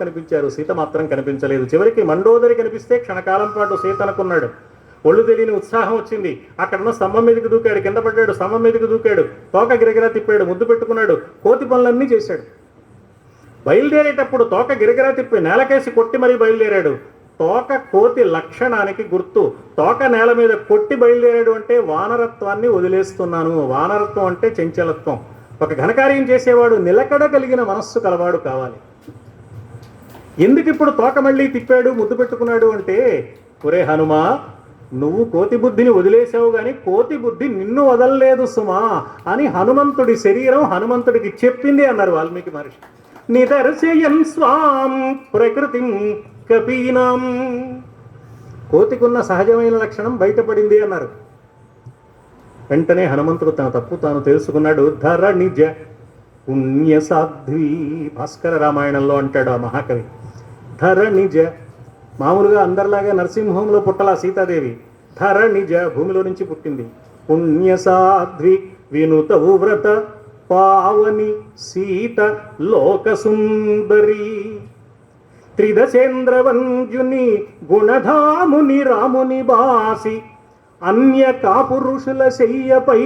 కనిపించారు, సీత మాత్రం కనిపించలేదు. చివరికి మండోదరి కనిపిస్తే క్షణకాలం పాటు సీత అనుకున్నాడు. ఒళ్ళు తెలియని ఉత్సాహం వచ్చింది. అక్కడున్న స్తంభం మీదకి దూకాడు, కింద పడ్డాడు, స్తంభం మీదకి దూకాడు, తోక గిరగిరా తిప్పాడు, ముద్దు పెట్టుకున్నాడు, కోతి పనులన్నీ చేశాడు. బయలుదేరేటప్పుడు తోక గిరగిరా తిప్పి నేలకేసి కొట్టి మరీ బయలుదేరాడు. తోక కోతి లక్షణానికి గుర్తు. తోక నేల మీద కొట్టి బయలుదేరాడు అంటే వానరత్వాన్ని వదిలేస్తున్నాను. వానరత్వం అంటే చంచలత్వం. ఒక ఘనకార్యం చేసేవాడు నిలకడ కలిగిన మనస్సు కలవాడు కావాలి. ఎందుకు ఇప్పుడు తోక మళ్ళీ తిప్పాడు, ముద్దు పెట్టుకున్నాడు అంటే, ఒరే హనుమా, నువ్వు కోతి బుద్ధిని వదిలేసావు కానీ కోతి బుద్ధి నిన్ను వదలలేదు సుమా అని హనుమంతుడి శరీరం హనుమంతుడికి చెప్పింది అన్నారు వాల్మీకి మహర్షి. నిదర్శయన్ స్వాం ప్రకృతిం కపీనాం, కోతికున్న సహజమైన లక్షణం బయటపడింది అన్నారు. వెంటనే హనుమంతుడు తన తప్పు తాను తెలుసుకున్నాడు. ధర నిజ పుణ్య సాధ్వి, భాస్కర రామాయణంలో అంటాడు ఆ మహాకవి. ధర నిజ, మామూలుగా అందరిలాగా నరసింహంలో పుట్టలా సీతాదేవి, ధర నిజ భూమిలో నుంచి పుట్టింది. పుణ్య సాధ్వి వినుతవు వ్రత పావని సీత లోక సుందరి, త్రిదశేంద్రవంద్యుని గుణధాముని రాముని బాసి అన్య కాపురుషుల శయ్యపై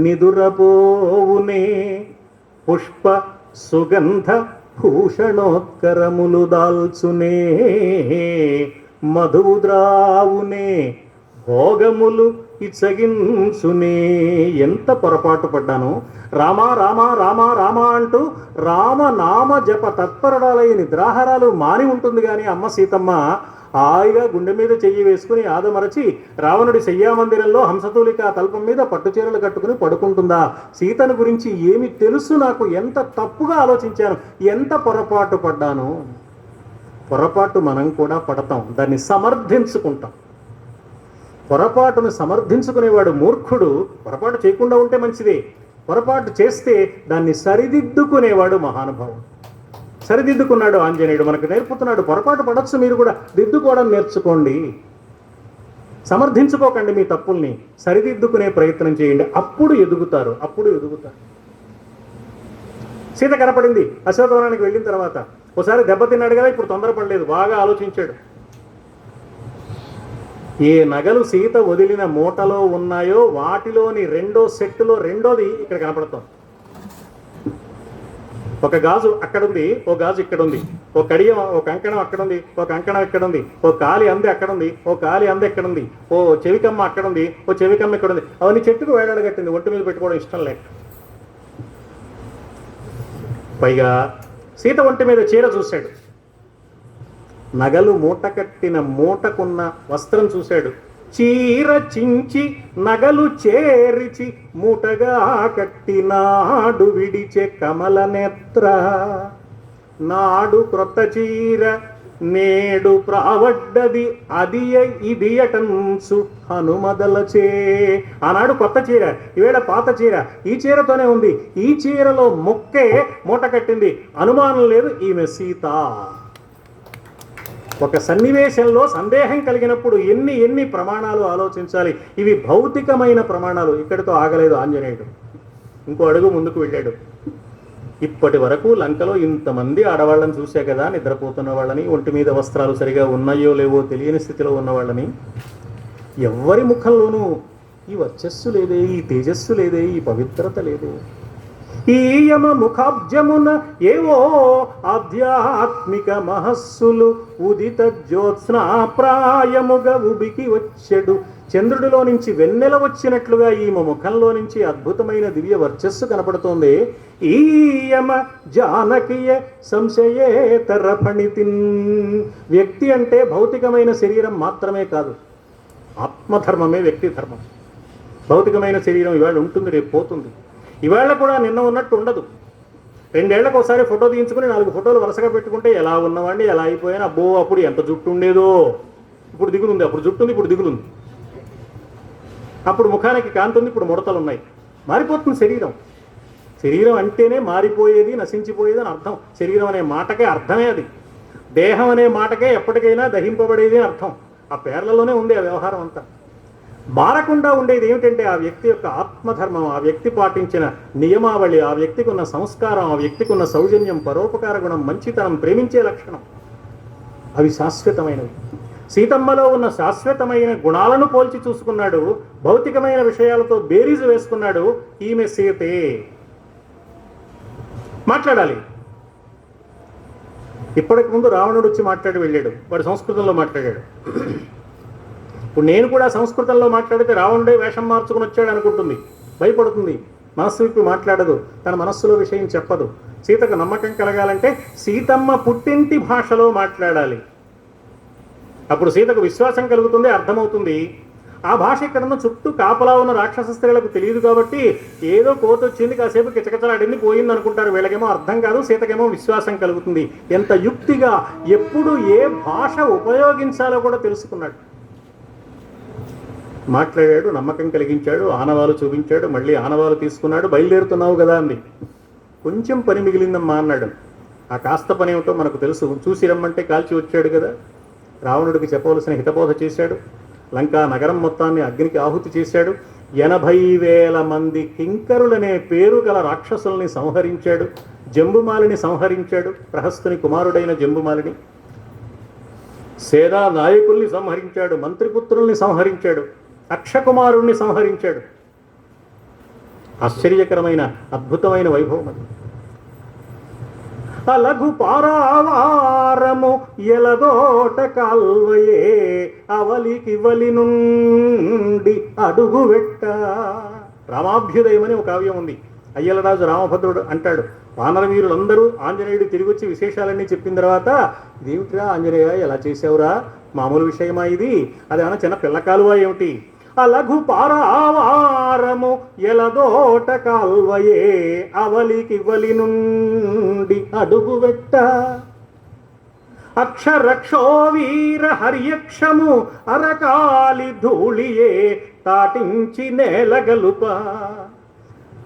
నిదురపోవునే, పుష్ప సుగంధ భూషణోత్కరములు దాల్చునే, మధుద్రావునే, భోగములు ఇచ్చగించునే. ఎంత పొరపాటు పడ్డాను. రామా రామా రామా రామా అంటూ రామనామ జప తత్పరుడాలై నిద్రాహారాలు మాని ఉంటుంది కానీ అమ్మ సీతమ్మ హాయిగా గుండె మీద చెయ్యి వేసుకుని ఆదమరచి రావణుడి శయ్యామందిరంలో హంసతూలిక తల్పం మీద పట్టుచీరలు కట్టుకుని పడుకుంటుందా? సీతను గురించి ఏమి తెలుసు నాకు? ఎంత తప్పుగా ఆలోచించాను, ఎంత పొరపాటు పడ్డాను. పొరపాటు మనం కూడా పడతాం, దాన్ని సమర్థించుకుంటాం. పొరపాటును సమర్థించుకునేవాడు మూర్ఖుడు. పొరపాటు చేయకుండా ఉంటే మంచిదే, పొరపాటు చేస్తే దాన్ని సరిదిద్దుకునేవాడు మహానుభావుడు. సరిదిద్దుకున్నాడు ఆంజనేయుడు, మనకు నేర్పుతున్నాడు. పొరపాటు పడచ్చు, మీరు కూడా దిద్దుకోవడం నేర్చుకోండి. సమర్థించుకోకండి మీ తప్పుల్ని, సరిదిద్దుకునే ప్రయత్నం చేయండి. అప్పుడు ఎదుగుతారు. సీత కనపడింది అశోకవనానికి వెళ్ళిన తర్వాత. ఒకసారి దెబ్బతిన్నాడు కదా, ఇప్పుడు తొందరపడలేదు, బాగా ఆలోచించాడు. ఏ నగలు సీత వదిలిన మూటలో ఉన్నాయో వాటిలోని రెండో సెట్టులో రెండోది ఇక్కడ కనపడుతోంది. ఒక గాజు అక్కడుంది, ఓ గాజు ఇక్కడుంది, ఓ కడియం, ఓ కంకణం అక్కడుంది, ఓ కంకణం ఇక్కడుంది, ఓ కాలి అంది అక్కడుంది, ఓ కాలి అంది ఎక్కడుంది, ఓ చెవికమ్మ అక్కడుంది, ఓ చెవికమ్మ ఇక్కడుంది. అవన్నీ చెట్టుకు వేలాడగట్టింది, ఒంటి మీద పెట్టుకోవడం ఇష్టం లేక. పైగా సీత ఒంటి మీద చీర చూశాడు, నగలు మూట కట్టిన మూటకున్న వస్త్రం చూశాడు. చీర చించి నగలు చేరిచి మూటగా కట్టినాడు విడిచే కమల నేత్ర. నాడు క్రొత్త చీర నేడు ప్రావడ్డది అదియ ఇదియటంసు హనుమదలచే. ఆనాడు కొత్త చీర, ఈవేళ పాత చీర. ఈ చీరతోనే ఉంది, ఈ చీరలో మొక్కే మూట కట్టింది. అనుమానం లేదు, ఈమె సీత. ఒక సన్నివేశంలో సందేహం కలిగినప్పుడు ఎన్ని ప్రమాణాలు ఆలోచించాలి. ఇవి భౌతికమైన ప్రమాణాలు. ఇక్కడితో ఆగలేదు ఆంజనేయుడు, ఇంకో అడుగు ముందుకు వెళ్ళాడు. ఇప్పటి వరకు లంకలో ఇంతమంది ఆడవాళ్ళని చూసే కదా, నిద్రపోతున్న వాళ్ళని, ఒంటి మీద వస్త్రాలు సరిగా ఉన్నాయో లేవో తెలియని స్థితిలో ఉన్నవాళ్ళని. ఎవ్వరి ముఖంలోనూ ఈ వర్చస్సు లేదే, ఈ తేజస్సు లేదే, ఈ పవిత్రత లేదే. ఈ యమ ముఖాబ్జమున ఏవో ఆధ్యాత్మిక మహస్సులు ఉదిత జ్యోత్స్నా ప్రాయముగా ఉబికి వచ్చెడు. చంద్రుడిలో నుంచి వెన్నెల వచ్చినట్లుగా ఈమె ముఖంలో నుంచి అద్భుతమైన దివ్య వర్చస్సు కనపడుతోంది. ఈ యమ జానకీయ సంశయేతర ఫణితిన్. వ్యక్తి అంటే భౌతికమైన శరీరం మాత్రమే కాదు, ఆత్మధర్మమే వ్యక్తి ధర్మం. భౌతికమైన శరీరం ఇవాళ ఉంటుంది, రేపు పోతుంది. ఇవాళ కూడా నిన్న ఉన్నట్టు ఉండదు. 2 ఏళ్లకు ఒకసారి ఫోటో తీయించుకుని 4 ఫోటోలు వరుసగా పెట్టుకుంటే ఎలా ఉన్నవాడిని, ఎలా అయిపోయాను, అబ్బో అప్పుడు ఎంత జుట్టు ఉండేదో, ఇప్పుడు దిగులుంది, అప్పుడు జుట్టు ఉంది, ఇప్పుడు దిగులుంది, అప్పుడు ముఖానికి కాంతి ఉంది, ఇప్పుడు ముడతలు ఉన్నాయి. మారిపోతుంది శరీరం. శరీరం అంటేనే మారిపోయేది, నశించిపోయేది అని అర్థం. శరీరం అనే మాటకే అర్థమే అది. దేహం అనే మాటకే ఎప్పటికైనా దహింపబడేది అని అర్థం. ఆ పేర్లలోనే ఉంది ఆ వ్యవహారం అంతా. మారకుండా ఉండేది ఏమిటంటే ఆ వ్యక్తి యొక్క ఆత్మధర్మం, ఆ వ్యక్తి పాటించిన నియమావళి, ఆ వ్యక్తికి ఉన్న సంస్కారం, ఆ వ్యక్తికి ఉన్న సౌజన్యం, పరోపకార గుణం, మంచితనం, ప్రేమించే లక్షణం. అవి శాశ్వతమైనవి. సీతమ్మలో ఉన్న శాశ్వతమైన గుణాలను పోల్చి చూసుకున్నాడు, భౌతికమైన విషయాలతో బేరీజు వేసుకున్నాడు. ఈమె సీతే. మాట్లాడాలి. ఇప్పటికి ముందు రావణుడు వచ్చి మాట్లాడి వెళ్ళాడు, వాడు సంస్కృతంలో మాట్లాడాడు. ఇప్పుడు నేను కూడా సంస్కృతంలో మాట్లాడితే రావణుడే వేషం మార్చుకుని వచ్చాడు అనుకుంటుంది, భయపడుతుంది, మనస్సు విప్పి మాట్లాడదు, తన మనస్సులో విషయం చెప్పదు. సీతకు నమ్మకం కలగాలంటే సీతమ్మ పుట్టింటి భాషలో మాట్లాడాలి. అప్పుడు సీతకు విశ్వాసం కలుగుతుంది, అర్థమవుతుంది. ఆ భాష ఇక్కడున్న చుట్టూ కాపలా ఉన్న రాక్షస స్త్రీలకు తెలియదు కాబట్టి ఏదో కోత వచ్చింది, కాసేపు కిచకిచలాడింది, పోయింది అనుకుంటారు. వీళ్ళకేమో అర్థం కాదు, సీతకేమో విశ్వాసం కలుగుతుంది. ఎంత యుక్తిగా ఎప్పుడు ఏ భాష ఉపయోగించాలో కూడా తెలుసుకున్నాడు. మాట్లాడాడు, నమ్మకం కలిగించాడు, ఆనవాలు చూపించాడు, మళ్ళీ ఆనవాలు తీసుకున్నాడు. బయలుదేరుతున్నావు కదా అంది. కొంచెం పని మిగిలిందమ్మా అన్నాడు. ఆ కాస్త పని ఏమిటో మనకు తెలుసు. చూసి రమ్మంటే కాల్చి వచ్చాడు కదా. రావణుడికి చెప్పవలసిన హితబోధ చేశాడు. లంకా నగరం మొత్తాన్ని అగ్నికి ఆహుతి చేశాడు. 80,000 మంది కింకరులనే పేరు గల రాక్షసుల్ని సంహరించాడు. జంబుమాలిని సంహరించాడు, ప్రహస్తుని కుమారుడైన జంబుమాలిని. సేనా నాయకుల్ని సంహరించాడు, మంత్రిపుత్రుల్ని సంహరించాడు, అక్షకుమారుణ్ణి సంహరించాడు. ఆశ్చర్యకరమైన అద్భుతమైన వైభవం అది. అలగు పారావారము ఎలదోట కాల్వయే అవలికివలి నుండి అడుగు వెట్ట. రామాభ్యుదయం అని ఒక కావ్యం ఉంది. అయ్యలరాజు రామభద్రుడు అంటాడు, వానర వీరులందరూ ఆంజనేయుడు తిరిగి వచ్చి విశేషాలన్నీ చెప్పిన తర్వాత, ఇదేమిట్రా ఆంజనేయ ఎలా చేసావురా, మామూలు విషయమా ఇది, అదేమన్నా చిన్న పిల్లకాలువా ఏమిటి, అలఘు పారావారము ఎలదోట కాల్వయే అవలికివలి నుండి అడుగు వెట్ట అక్షరక్షో వీర హర్యక్షము అరకాలి ధూళియే తాటించి నేలగలుప.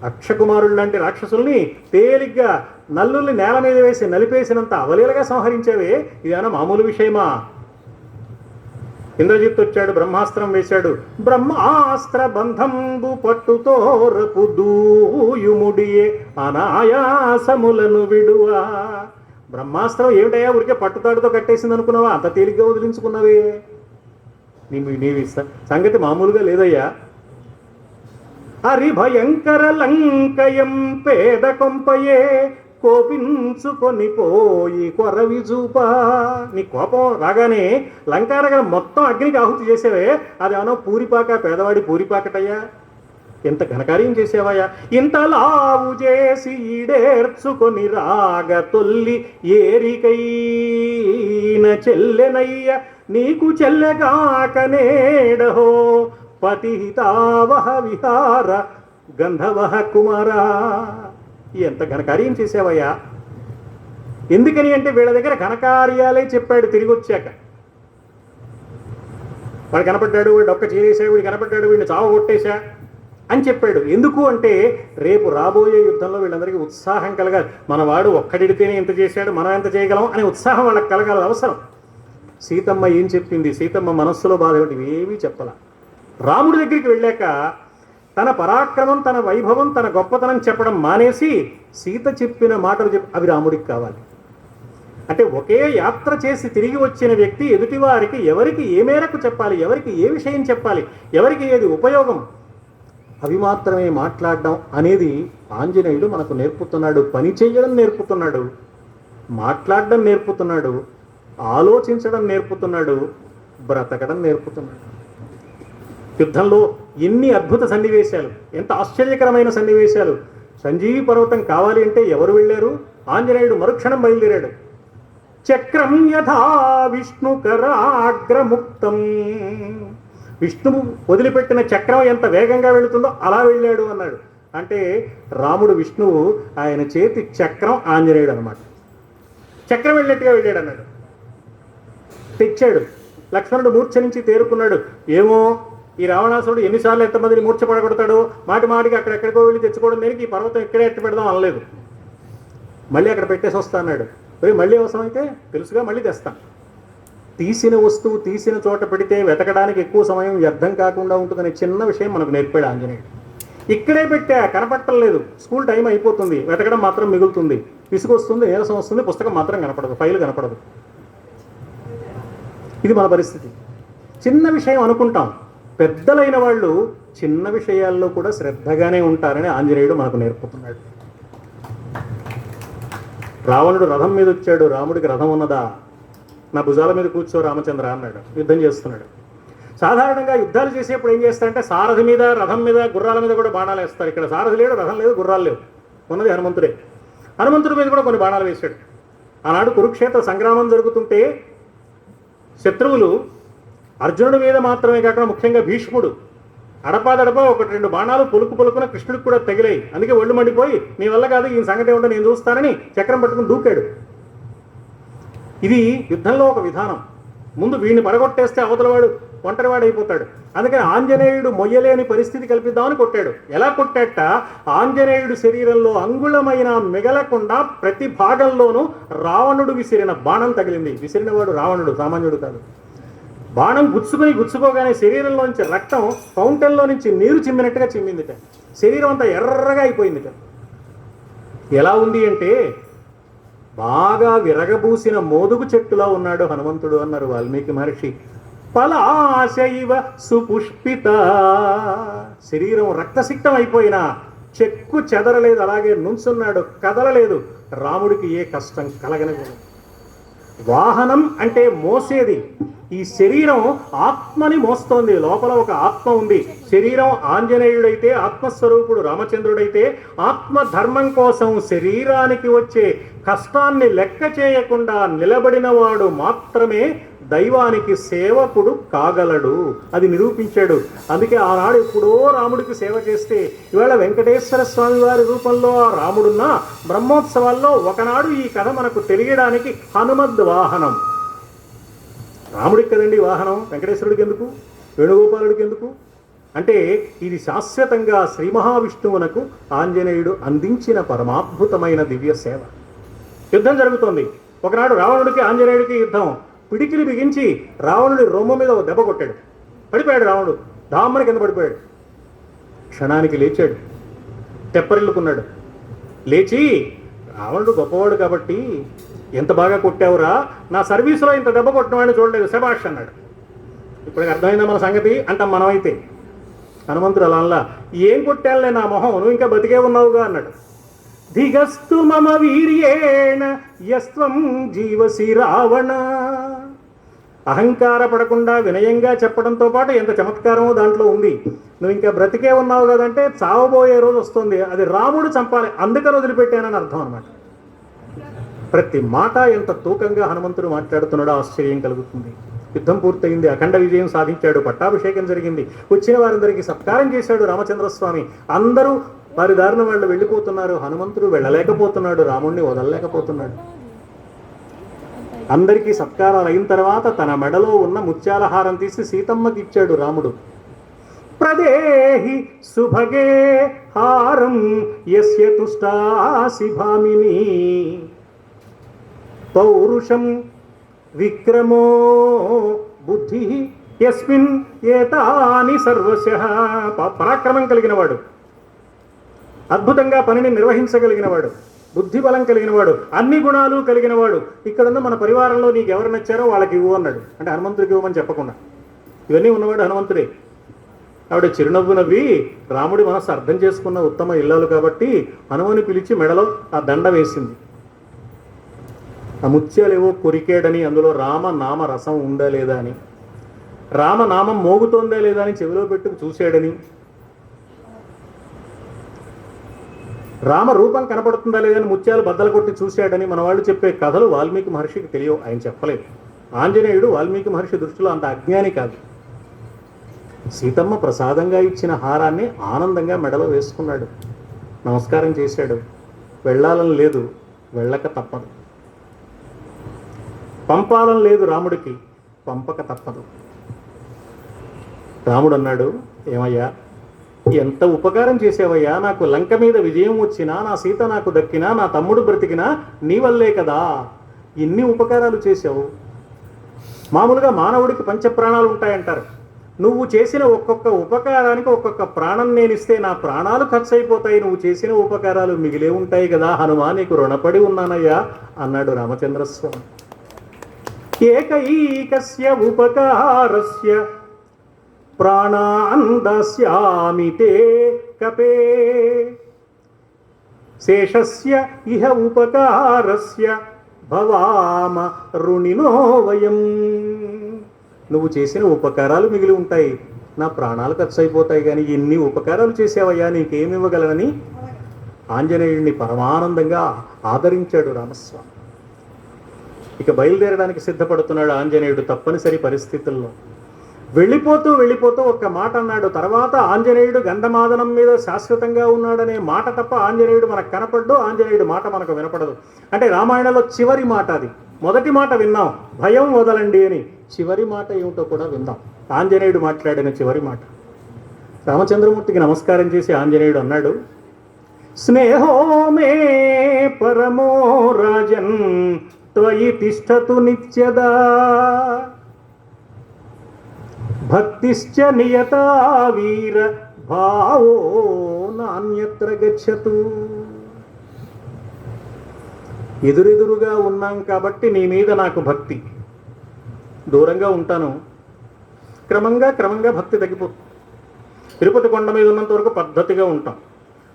అక్షకుమారుడు లాంటి రాక్షసుల్ని తేలిగ్గా నల్లుల్ని నేల మీద వేసి నలిపేసినంత అవలీలగా సంహరించేవే, ఇదేనా మామూలు విషయమా. ఇంద్రజిత్ వచ్చాడు, బ్రహ్మాస్త్రం వేశాడు, బ్రహ్మాస్త్ర బంధంబు పట్టుతోరపు దూయుముడియే అనాయాసములను విడువా. బ్రహ్మాస్త్రం ఏమిటయ్యా ఊరికే పట్టుతాడుతో కట్టేసింది అనుకున్నావా, అంత తేలిగ్గా వదిలించుకున్నావే, నీవి సంగతి మామూలుగా లేదయ్యా. హరిభయంకర లంకయం పేద కొంపయే కోపించుకొని పోయి కొరవి చూపా. నీ కోపం రాగానే లంకానగరం మొత్తం అగ్నికి ఆహుతి చేసేవే, అదేమన్నా పూరిపాక, పేదవాడి పూరిపాకటయ్యా, ఎంత ఘనకార్యం చేసేవయ్యా. ఇంత లావు చేసి ఈడేర్చుకొని రాగ తొల్లి ఏరికైన చెల్లెనయ్య నీకు చెల్లెగాక నేడహో పతిహితావహ విహార గంధవహ కుమారా. ఎంత ఘనకార్యం చేసావయ్యా. ఎందుకని అంటే వీళ్ళ దగ్గర ఘనకార్యాలే చెప్పాడు తిరిగి వచ్చాక. వాడు కనపడ్డాడు, వీడు ఒక్క చేరేశాడు, వీడు కనపడ్డాడు, వీడిని చావ కొట్టేశా అని చెప్పాడు. ఎందుకు అంటే రేపు రాబోయే యుద్ధంలో వీళ్ళందరికీ ఉత్సాహం కలగాలి. మనవాడు ఒక్కడిడితేనే ఎంత చేశాడు, మనం ఎంత చేయగలం అనే ఉత్సాహం వాళ్ళకి కలగాలి, అవసరం. సీతమ్మ ఏం చెప్పింది, సీతమ్మ మనస్సులో బాధ ఏమిటి, ఏమీ చెప్పాల. రాముడి దగ్గరికి వెళ్ళాక తన పరాక్రమం, తన వైభవం, తన గొప్పతనం చెప్పడం మానేసి సీత చెప్పిన మాటలు అవి రాముడికి కావాలి. అంటే ఒకే యాత్ర చేసి తిరిగి వచ్చిన వ్యక్తి ఎదుటివారికి ఎవరికి ఏ మేరకు చెప్పాలి, ఎవరికి ఏ విషయం చెప్పాలి, ఎవరికి ఏది ఉపయోగం, అవి మాత్రమే మాట్లాడడం అనేది ఆంజనేయుడు మనకు నేర్పుతున్నాడు. పని చేయడం నేర్పుతున్నాడు, మాట్లాడడం నేర్పుతున్నాడు, ఆలోచించడం నేర్పుతున్నాడు, బ్రతకడం నేర్పుతున్నాడు. యుద్ధంలో ఎన్ని అద్భుత సన్నివేశాలు, ఎంత ఆశ్చర్యకరమైన సన్నివేశాలు. సంజీవి పర్వతం కావాలి అంటే ఎవరు వెళ్ళారు, ఆంజనేయుడు మరుక్షణం బయలుదేరాడు. చక్రం యథా విష్ణుకరాగ్రముక్తం, విష్ణువు వదిలిపెట్టిన చక్రం ఎంత వేగంగా వెళుతుందో అలా వెళ్ళాడు అన్నాడు. అంటే రాముడు విష్ణువు, ఆయన చేతి చక్రం ఆంజనేయుడు అనమాట. చక్రం వెళ్ళినట్టుగా వెళ్ళాడు అన్నాడు. తెచ్చాడు. లక్ష్మణుడు మూర్ఛ నుంచి తేరుకున్నాడు. ఏమో ఈ రావణాసురుడు ఎన్నిసార్లు ఎంతమందిని మూర్ఛ పడగొడతాడు, మాటి మాటికి అక్కడెక్కడికో వెళ్ళి తెచ్చుకోవడం దేనికి, ఈ పర్వతం ఇక్కడే ఎత్తి పెడదాం అనలేదు. మళ్ళీ అక్కడ పెట్టేసి వస్తా అన్నాడు. మళ్ళీ అవసరమైతే తెలుసుగా మళ్ళీ తెస్తాను. తీసిన వస్తువు తీసిన చోట పెడితే వెతకడానికి ఎక్కువ సమయం వ్యర్థం కాకుండా ఉంటుందనే చిన్న విషయం మనకు నేర్పాడు ఆంజనేయుడు. ఇక్కడే పెట్టా, కనపట్టలేదు, స్కూల్ టైం అయిపోతుంది, వెతకడం మాత్రం మిగులుతుంది, విసుగొస్తుంది, నీరసం వస్తుంది, పుస్తకం మాత్రం కనపడదు, ఫైల్ కనపడదు. ఇది మన పరిస్థితి. చిన్న విషయం అనుకుంటాం, పెద్దలైన వాళ్ళు చిన్న విషయాల్లో కూడా శ్రద్ధగానే ఉంటారని ఆంజనేయుడు మనకు నేర్పుతున్నాడు. రావణుడు రథం మీద వచ్చాడు, రాముడికి రథం ఉన్నదా, నా భుజాల మీద కూర్చో రామచంద్ర అన్నాడు. యుద్ధం చేస్తున్నాడు. సాధారణంగా యుద్ధాలు చేసేప్పుడు ఏం చేస్తారంటే సారథి మీద, రథం మీద, గుర్రాల మీద కూడా బాణాలు వేస్తారు. ఇక్కడ సారథి లేడు, రథం లేదు, గుర్రాలు లేవు, ఉన్నది హనుమంతుడే. హనుమంతుడి మీద కూడా కొన్ని బాణాలు వేశాడు. ఆనాడు కురుక్షేత్ర సంగ్రామం జరుగుతుంటే శత్రువులు అర్జునుడి మీద మాత్రమే కాకుండా ముఖ్యంగా భీష్ముడు అడపాదడపా ఒకటి రెండు బాణాలు పొలుకున కృష్ణుడికి కూడా తగిలాయి. అందుకే ఒళ్ళు మండిపోయి నీ వల్ల కాదు, ఈ సంగతి ఏమిటో నేను చూస్తానని చక్రం పట్టుకుని దూకాడు. ఇది యుద్ధంలో ఒక విధానం. ముందు వీడిని పడగొట్టేస్తే అవతలవాడు ఒంటరివాడు అయిపోతాడు. అందుకని ఆంజనేయుడు మొయ్యలేని పరిస్థితి కల్పిద్దామని కొట్టాడు. ఎలా కొట్టాట, ఆంజనేయుడు శరీరంలో అంగుళమైన మిగలకుండా ప్రతి భాగంలోనూ రావణుడు విసిరిన బాణం తగిలింది. విసిరినవాడు రావణుడు, సామాన్యుడు కాదు. బాణం గుచ్చుకోగానే శరీరంలోంచి రక్తం ఫౌంటైన్లో నుంచి నీరు చిమ్మినట్టుగా చిమ్మిందిట. శరీరం అంతా ఎర్రగా అయిపోయిందిట. ఎలా ఉంది అంటే బాగా విరగబూసిన మోదుగు చెట్టులా ఉన్నాడు హనుమంతుడు అన్నారు వాల్మీకి మహర్షి. పలాశైవ సుపుష్పిత, శరీరం రక్తసిక్తం అయిపోయినా చెక్కు చెదరలేదు, అలాగే నుంచున్నాడు, కదలలేదు. రాముడికి ఏ కష్టం కలగనలేదు. వాహనం అంటే మోసేది. ఈ శరీరం ఆత్మని మోస్తోంది. లోపల ఒక ఆత్మ ఉంది. శరీరం ఆంజనేయుడైతే, ఆత్మస్వరూపుడు రామచంద్రుడైతే, ఆత్మధర్మం కోసం శరీరానికి వచ్చే కష్టాన్ని లెక్క చేయకుండా నిలబడిన వాడు మాత్రమే దైవానికి సేవకుడు కాగలడు. అది నిరూపించాడు. అందుకే ఆనాడు ఎప్పుడో రాముడికి సేవ చేస్తే ఇవాళ వెంకటేశ్వర స్వామి వారి రూపంలో ఆ రాముడున్న బ్రహ్మోత్సవాల్లో ఒకనాడు ఈ కథ మనకు తెలియడానికి హనుమద్ వాహనం. రాముడికి కదండి వాహనం, వెంకటేశ్వరుడికి ఎందుకు, వేణుగోపాలుడికి ఎందుకు అంటే ఇది శాశ్వతంగా శ్రీ మహావిష్ణువునకు ఆంజనేయుడు అందించిన పరమాద్భుతమైన దివ్య సేవ. యుద్ధం జరుగుతోంది. ఒకనాడు రావణుడికి ఆంజనేయుడికి యుద్ధం. పిడికిలి బిగించి రావణుడి రొమ్ము మీద ఒక దెబ్బ కొట్టాడు. పడిపోయాడు రావణుడు. ధామ్మని కింద పడిపోయాడు. క్షణానికి లేచాడు, తెప్పరిల్లుకున్నాడు. లేచి రావణుడు గొప్పవాడు కాబట్టి ఎంత బాగా కొట్టావురా, నా సర్వీసులో ఇంత దెబ్బ కొట్టినవాడిని చూడలేదు, శభాష్ అన్నాడు. ఇప్పటికి అర్థమైందా మన సంగతి అంటాం మనమైతే. హనుమంతుడు అలా ఏం కొట్టానులే నా మొహం, నువ్వు ఇంకా బతికే ఉన్నావుగా అన్నాడు. ధిగస్తు మమ వీర్యేణ యస్త్వం జీవసి రావణ. అహంకార పడకుండా వినయంగా చెప్పడంతో పాటు ఎంత చమత్కారమో దాంట్లో ఉంది. నువ్వు ఇంకా బ్రతికే ఉన్నావు కదంటే చావబోయే రోజు వస్తుంది, అది రాముడు చంపాలి, అందుకని వదిలిపెట్టానని అర్థం అనమాట. ప్రతి మాట ఎంత తూకంగా హనుమంతుడు మాట్లాడుతున్నాడో ఆశ్చర్యం కలుగుతుంది. యుద్ధం పూర్తయింది, అఖండ విజయం సాధించాడు, పట్టాభిషేకం జరిగింది, వచ్చిన వారందరికీ సత్కారం చేశాడు రామచంద్రస్వామి. అందరూ వారి దారిన వాళ్ళు వెళ్ళిపోతున్నారు. హనుమంతుడు వెళ్ళలేకపోతున్నాడు, రాముణ్ణి వదలలేకపోతున్నాడు. అందరికీ సత్కారాలు అయిన తర్వాత తన మెడలో ఉన్న ముత్యాల హారం తీసి సీతమ్మకి ఇచ్చాడు రాముడు. ప్రదేహి సుభగే హారం యస్య తుష్టాసి భామిని పౌరుషం విక్రమో బుద్ధి యస్మిన్ ఏతాని సర్వశః. పరాక్రమం కలిగినవాడు, అద్భుతంగా పనిని నిర్వహించగలిగినవాడు, బుద్ధి బలం కలిగినవాడు, అన్ని గుణాలు కలిగినవాడు. ఇక్కడున్న మన పరివారంలో నీకు ఎవరు నచ్చారో వాళ్ళకి ఇవ్వు అన్నాడు. అంటే హనుమంతుడికి ఇవ్వమని చెప్పకుండా. ఇవన్నీ ఉన్నవాడు హనుమంతుడే. ఆవిడ చిరునవ్వు నవ్వి రాముడి మనస్సు అర్థం చేసుకున్న ఉత్తమ ఇల్లాలు కాబట్టి హనుమని పిలిచి మెడలో ఆ దండ వేసింది. ఆ ముత్యాలేవో కొరికేడని, అందులో రామనామ రసం ఉందా లేదా అని, రామనామం మోగుతోందా లేదా అని చెవిలో పెట్టుకు చూశాడని, రామ రూపం కనపడుతుందా లేదని ముత్యాలు బద్దలు కొట్టి చూశాడని మన వాళ్ళు చెప్పే కథలు వాల్మీకి మహర్షికి తెలియవు. ఆయన చెప్పలేదు. ఆంజనేయుడు వాల్మీకి మహర్షి దృష్టిలో అంత అజ్ఞాని కాదు. సీతమ్మ ప్రసాదంగా ఇచ్చిన హారాన్ని ఆనందంగా మెడలో వేసుకున్నాడు, నమస్కారం చేశాడు. వెళ్ళాలని లేదు, వెళ్ళక తప్పదు. పంపాలని లేదు రాముడికి, పంపక తప్పదు. రాముడు అన్నాడు, ఏమయ్యా ఎంత ఉపకారం చేసావయ్యా, నాకు లంక మీద విజయం వచ్చినా, నా సీత నాకు దక్కినా, నా తమ్ముడు బ్రతికినా నీ వల్లే కదా, ఇన్ని ఉపకారాలు చేసావు. మామూలుగా మానవుడికి పంచప్రాణాలు ఉంటాయంటారు. నువ్వు చేసిన ఒక్కొక్క ఉపకారానికి ఒక్కొక్క ప్రాణం నేనిస్తే నా ప్రాణాలు ఖర్చు అయిపోతాయి, నువ్వు చేసిన ఉపకారాలు మిగిలే ఉంటాయి కదా హనుమా, నీకు రుణపడి ఉన్నానయ్యా అన్నాడు రామచంద్రస్వామి. ఏకైకస్య ఉపకారస్య ప్రాణాన్ దాస్యామి తే కపే శేషస్య ఇహ ఉపకారస్య భవామ రుణినో వయం. నువ్వు చేసిన ఉపకారాలు మిగిలి ఉంటాయి, నా ప్రాణాలు ఖర్చు అయిపోతాయి, కానీ ఎన్ని ఉపకారాలు చేసావయ్యా, నీకేమి ఇవ్వగలనని ఆంజనేయుడిని పరమానందంగా ఆదరించాడు రామస్వామి. ఇక బయలుదేరడానికి సిద్ధపడుతున్నాడు ఆంజనేయుడు. తప్పనిసరి పరిస్థితుల్లో వెళ్ళిపోతూ వెళ్ళిపోతూ ఒక్క మాట అన్నాడు. తర్వాత ఆంజనేయుడు గంధమాదనం మీద శాశ్వతంగా ఉన్నాడనే మాట తప్ప ఆంజనేయుడు మనకు కనపడ్డు, ఆంజనేయుడు మాట మనకు వినపడదు. అంటే రామాయణంలో చివరి మాట అది. మొదటి మాట విన్నాం, భయం వదలండి అని. చివరి మాట ఏమిటో కూడా విందాం. ఆంజనేయుడు మాట్లాడిన చివరి మాట. రామచంద్రమూర్తికి నమస్కారం చేసి ఆంజనేయుడు అన్నాడు, స్నేహో మే పరమో రాజన్ త్వయి తిష్టతు నిత్యదా భక్తిశ్చ నియతా వీర భావో నాన్యత్ర గచ్చతు. ఎదురెదురుగా ఉన్నాం కాబట్టి నీ మీద నాకు భక్తి, దూరంగా ఉంటాను క్రమంగా భక్తి తగ్గిపోతుంది. తిరుపతి కొండ మీద ఉన్నంత వరకు పద్ధతిగా ఉంటాం.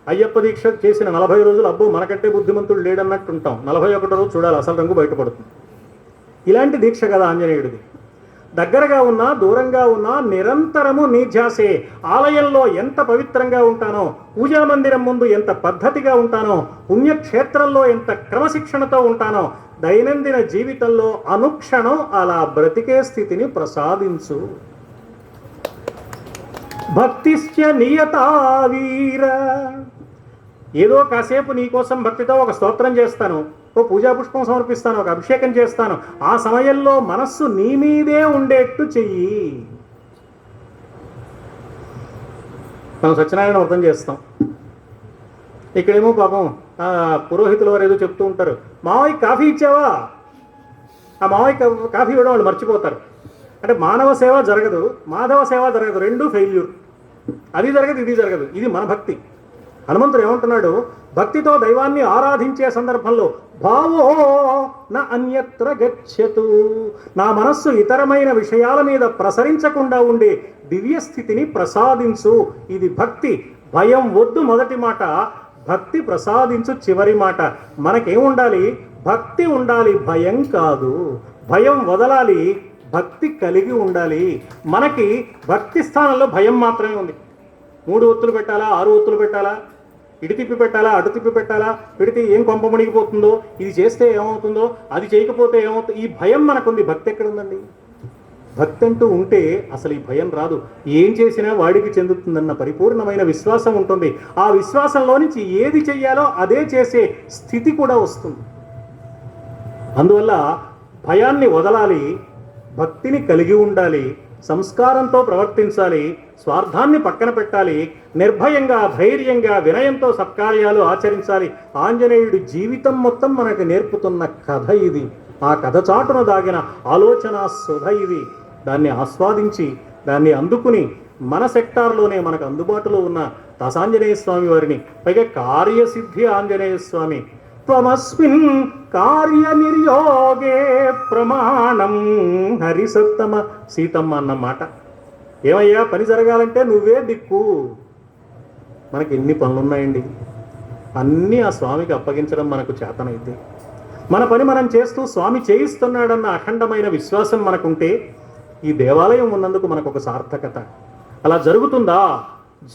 అయ్యప్ప దీక్ష చేసిన 40 రోజులు అబ్బో మనకంటే బుద్ధిమంతుడు లేడన్నట్టు ఉంటాం. 41వ రోజు చూడాలి అసలు రంగు బయటపడుతుంది. ఇలాంటి దీక్ష కదా ఆంజనేయుడిది. దగ్గరగా ఉన్నా దూరంగా ఉన్నా నిరంతరము నీ ధ్యాసే. ఆలయంలో ఎంత పవిత్రంగా ఉంటానో, పూజా మందిరం ముందు ఎంత పద్ధతిగా ఉంటానో, పుణ్యక్షేత్రంలో ఎంత క్రమశిక్షణతో ఉంటానో, దైనందిన జీవితంలో అనుక్షణం అలా బ్రతికే స్థితిని ప్రసాదించు. భక్తిశ్చ నియతావీర. ఏదో కాసేపు నీకోసం భక్తితో ఒక స్తోత్రం చేస్తాను, ఓ పూజా పుష్పం సమర్పిస్తాను, ఒక అభిషేకం చేస్తాను. ఆ సమయంలో మనస్సు నీ మీదే ఉండేట్టు చెయ్యి. మనం సత్యనారాయణ వ్రతం చేస్తాం. ఇక్కడేమో పాపం పురోహితుల వారు ఏదో చెప్తూ ఉంటారు, మావయ్య కాఫీ ఇచ్చావా? ఆ మావయ్య కాఫీ ఇవ్వడం వాళ్ళు మర్చిపోతారు. అంటే మానవ సేవ జరగదు, మాధవ సేవ జరగదు, రెండూ ఫెయిల్యూర్. అది జరగదు, ఇది జరగదు. ఇది మన భక్తి. హనుమంతుడు ఏమంటున్నాడు, భక్తితో దైవాన్ని ఆరాధించే సందర్భంలో భావో న అన్యత్ర గచ్చతు. నా మనస్సు ఇతరమైన విషయాల మీద ప్రసరించకుండా ఉండే దివ్య స్థితిని ప్రసాదించు. ఇది భక్తి. భయం వద్దు మొదటి మాట, భక్తి ప్రసాదించు చివరి మాట. మనకేముండాలి? భక్తి ఉండాలి, భయం కాదు. భయం వదలాలి, భక్తి కలిగి ఉండాలి. మనకి భక్తి స్థానంలో భయం మాత్రమే ఉంది. 3 ఒత్తులు పెట్టాలా, 6 ఒత్తులు పెట్టాలా, ఇటు తిప్పి పెట్టాలా, అటు తిప్పి పెట్టాలా, పెడితే ఏం కొంప మునిగిపోతుందో, ఇది చేస్తే ఏమవుతుందో, అది చేయకపోతే ఏమవుతుందో, ఈ భయం మనకుంది. భక్తి ఎక్కడుందండి? భక్తి అంటూ ఉంటే అసలు ఈ భయం రాదు. ఏం చేసినా వాడికి చెందుతుందన్న పరిపూర్ణమైన విశ్వాసం ఉంటుంది. ఆ విశ్వాసంలో నుంచి ఏది చెయ్యాలో అదే చేసే స్థితి కూడా వస్తుంది. అందువల్ల భయాన్ని వదలాలి, భక్తిని కలిగి ఉండాలి, సంస్కారంతో ప్రవర్తించాలి, స్వార్థాన్ని పక్కన పెట్టాలి, నిర్భయంగా ధైర్యంగా వినయంతో సత్కార్యాలు ఆచరించాలి. ఆంజనేయుడి జీవితం మొత్తం మనకు నేర్పుతున్న కథ ఇది. ఆ కథ చాటున దాగిన ఆలోచన సుధ ఇది. దాన్ని ఆస్వాదించి దాన్ని అందుకుని మన సెక్టార్లోనే మనకు అందుబాటులో ఉన్న దాసాంజనేయ స్వామి వారిని, పైగా కార్యసిద్ధి ఆంజనేయ స్వామి, త్వమస్మిన్ కార్య నిర్యోగే ప్రమాణం హరిసత్తమ సీతమ్మ అన్నమాట. ఏమయ్యా, పని జరగాలంటే నువ్వే దిక్కు. మనకి ఎన్ని పనులున్నాయండి, అన్నీ ఆ స్వామికి అప్పగించడం మనకు చేతనైతే, మన పని మనం చేస్తూ స్వామి చేయిస్తున్నాడన్న అఖండమైన విశ్వాసం మనకుంటే ఈ దేవాలయం ఉన్నందుకు మనకు ఒక సార్థకత. అలా జరుగుతుందా?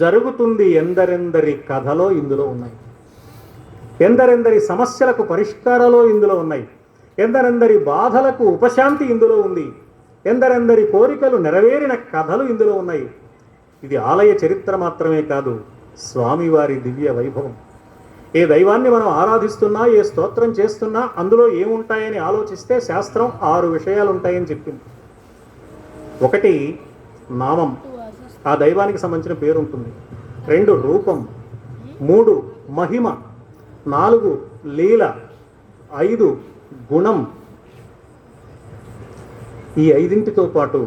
జరుగుతుంది. ఎందరెందరి కథలో ఇందులో ఉన్నాయి, ఎందరెందరి సమస్యలకు పరిష్కారాలు ఇందులో ఉన్నాయి, ఎందరెందరి బాధలకు ఉపశాంతి ఇందులో ఉంది, ఎందరెందరి కోరికలు నెరవేరిన కథలు ఇందులో ఉన్నాయి. ఇది ఆలయ చరిత్ర మాత్రమే కాదు, స్వామివారి దివ్య వైభవం. ఏ దైవాన్ని మనం ఆరాధిస్తున్నా, ఏ స్తోత్రం చేస్తున్నా అందులో ఏముంటాయని ఆలోచిస్తే శాస్త్రం 6 విషయాలు ఉంటాయని చెప్పింది. 1 నామం, ఆ దైవానికి సంబంధించిన పేరు ఉంటుంది. 2 రూపం, 3 మహిమ, 4 లీల, 5 గుణం. ఈ 5ంటితో పాటు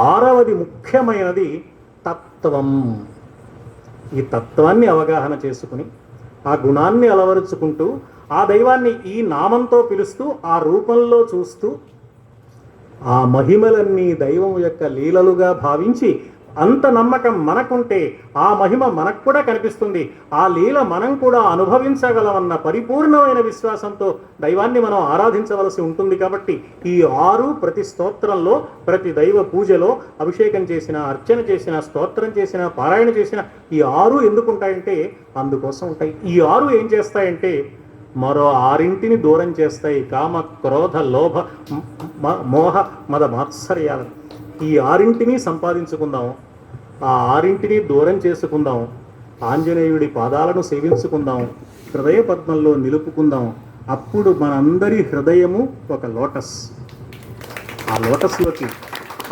6వది ముఖ్యమైనది తత్వం. ఈ తత్వాన్ని అవగాహన చేసుకుని ఆ గుణాన్ని అలవరుచుకుంటూ ఆ దైవాన్ని ఈ నామంతో పిలుస్తూ ఆ రూపంలో చూస్తూ ఆ మహిమలన్నీ దైవం యొక్క లీలలుగా భావించి అంత నమ్మకం మనకుంటే ఆ మహిమ మనకు కూడా కనిపిస్తుంది, ఆ లీల మనం కూడా అనుభవించగలమన్న పరిపూర్ణమైన విశ్వాసంతో దైవాన్ని మనం ఆరాధించవలసి ఉంటుంది. కాబట్టి ఈ 6 ప్రతి స్తోత్రంలో, ప్రతి దైవ పూజలో అభిషేకం చేసిన, అర్చన చేసిన, స్తోత్రం చేసిన, పారాయణ చేసిన ఈ 6 ఎందుకు ఉంటాయంటే అందుకోసం ఉంటాయి. ఈ 6 ఏం చేస్తాయంటే మరో 6ంటిని దూరం చేస్తాయి. కామ, క్రోధ, లోభ, మోహ, మద, మాత్సర్యాలు. ఈ 6ంటిని సంపాదించుకుందాం, ఆ 6ంటిని దూరం చేసుకుందాం, ఆంజనేయుడి పాదాలను సేవించుకుందాం, హృదయ పద్మంలో నిలుపుకుందాం. అప్పుడు మనందరి హృదయము ఒక లోటస్. ఆ లోటస్లోకి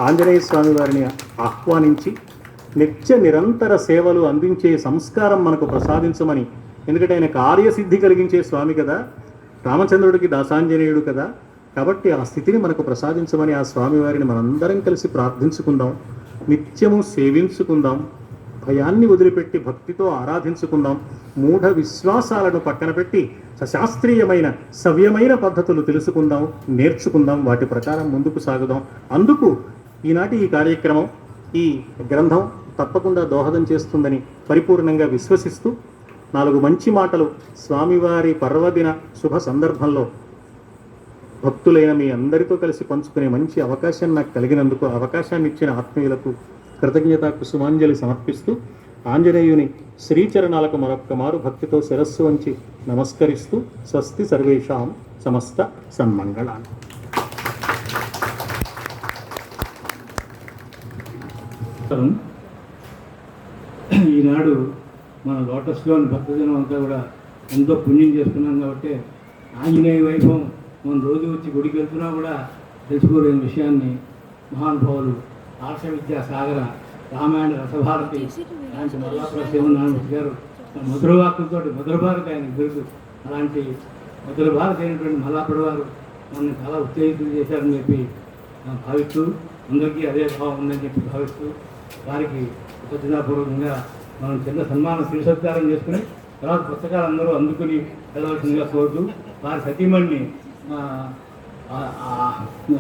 ఆంజనేయ స్వామి వారిని ఆహ్వానించి నిత్య నిరంతర సేవలు అందించే సంస్కారం మనకు ప్రసాదించమని. ఎందుకంటే ఆయన కార్యసిద్ధి కలిగించే స్వామి కదా, రామచంద్రుడికి దాసాంజనేయుడు కదా. కాబట్టి ఆ స్థితిని మనకు ప్రసాదించమని ఆ స్వామివారిని మనందరం కలిసి ప్రార్థించుకుందాం, నిత్యము సేవించుకుందాం, భయాన్ని వదిలిపెట్టి భక్తితో ఆరాధించుకుందాం, మూఢ విశ్వాసాలను పక్కన పెట్టి శాస్త్రీయమైన సవ్యమైన పద్ధతులు తెలుసుకుందాం, నేర్చుకుందాం, వాటి ప్రకారం ముందుకు సాగుదాం. అందుకు ఈనాటి ఈ కార్యక్రమం, ఈ గ్రంథం తప్పకుండా దోహదం చేస్తుందని పరిపూర్ణంగా విశ్వసిస్తూ 4 మంచి మాటలు స్వామివారి పర్వదిన శుభ సందర్భంలో భక్తులైన మీ అందరితో కలిసి పంచుకునే మంచి అవకాశం నాకు కలిగినందుకు అవకాశాన్ని ఇచ్చిన ఆత్మీయులకు కృతజ్ఞత కుసుమాంజలి సమర్పిస్తూ ఆంజనేయుని శ్రీచరణాలకు మరొక్క మారు భక్తితో శిరస్సు వంచి నమస్కరిస్తూ స్వస్తి సర్వేషాం సమస్త సన్మంగళాన్ని. ఈనాడు మన లోటస్లోని భక్తజనం అంతా కూడా ఎంతో పుణ్యం చేసుకున్నాం కాబట్టి ఆంజనేయ వైభవం మనం రోజు వచ్చి గుడికి వెళ్తున్నా కూడా తెలుసుకోలేని విషయాన్ని మహానుభావులు ఆర్ష విద్యా సాగర రామాయణ రసభారతి అలాంటి మల్లాపుర శివనారాయణ గారు మధుర వాక్కులతో మధుర భారతి ఆయన బిరుదు. అలాంటి మధుర భారతి అయినటువంటి మల్లాపుర వారు మనల్ని చాలా ఉత్తేజితులు చేశారని చెప్పి భావిస్తూ అందరికీ అదే భావం ఉందని చెప్పి భావిస్తూ వారికి కృతజ్ఞతాపూర్వకంగా మనం చిన్న సన్మానం శ్రీ సత్కారం చేసుకుని తర్వాత పుస్తకాలు అందరూ అందుకుని వెళ్ళవలసిందిగా కోరుతూ వారి సతీమణిని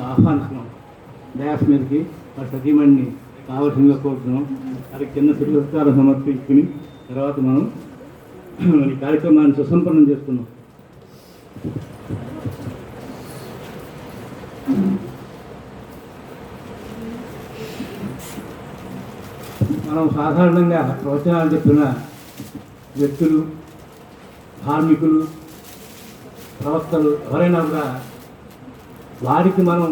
ఆహ్వానిస్తున్నాం. డయాస్ మీదకి వారి సతీమణిని కావాల్సిందిగా కోరుతున్నాం. వారికి చిన్న శ్రీ సత్కారం సమర్పించుకుని తర్వాత మనం ఈ కార్యక్రమాన్ని సుసంపన్నం చేసుకున్నాం. మనం సాధారణంగా ప్రవచనాలు చెప్పిన వ్యక్తులు, ధార్మికులు, ప్రవక్తలు ఎవరైనా కూడా వారికి మనం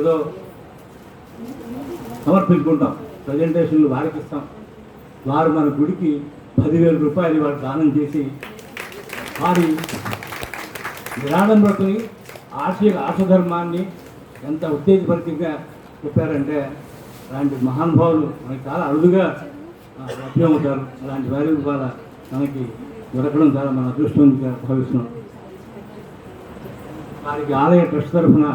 ఏదో సమర్పించుకుంటాం, ప్రజెంటేషన్లు వారికి ఇస్తాం. వారు మన గుడికి 10,000 రూపాయలు వారు దానం చేసి వారి విరాడంబరతని ఆర్షధర్మాన్ని ఎంత ఉత్తేజపరితంగా చెప్పారంటే అలాంటి మహానుభావులు మనకి చాలా అరుదుగా లభ్యమవుతారు. అలాంటి వారి ద్వారా మనకి దొరకడం చాలా మన అదృష్టంగా భావిస్తున్నాం. వారికి ఆలయ ట్రస్ట్ తరఫున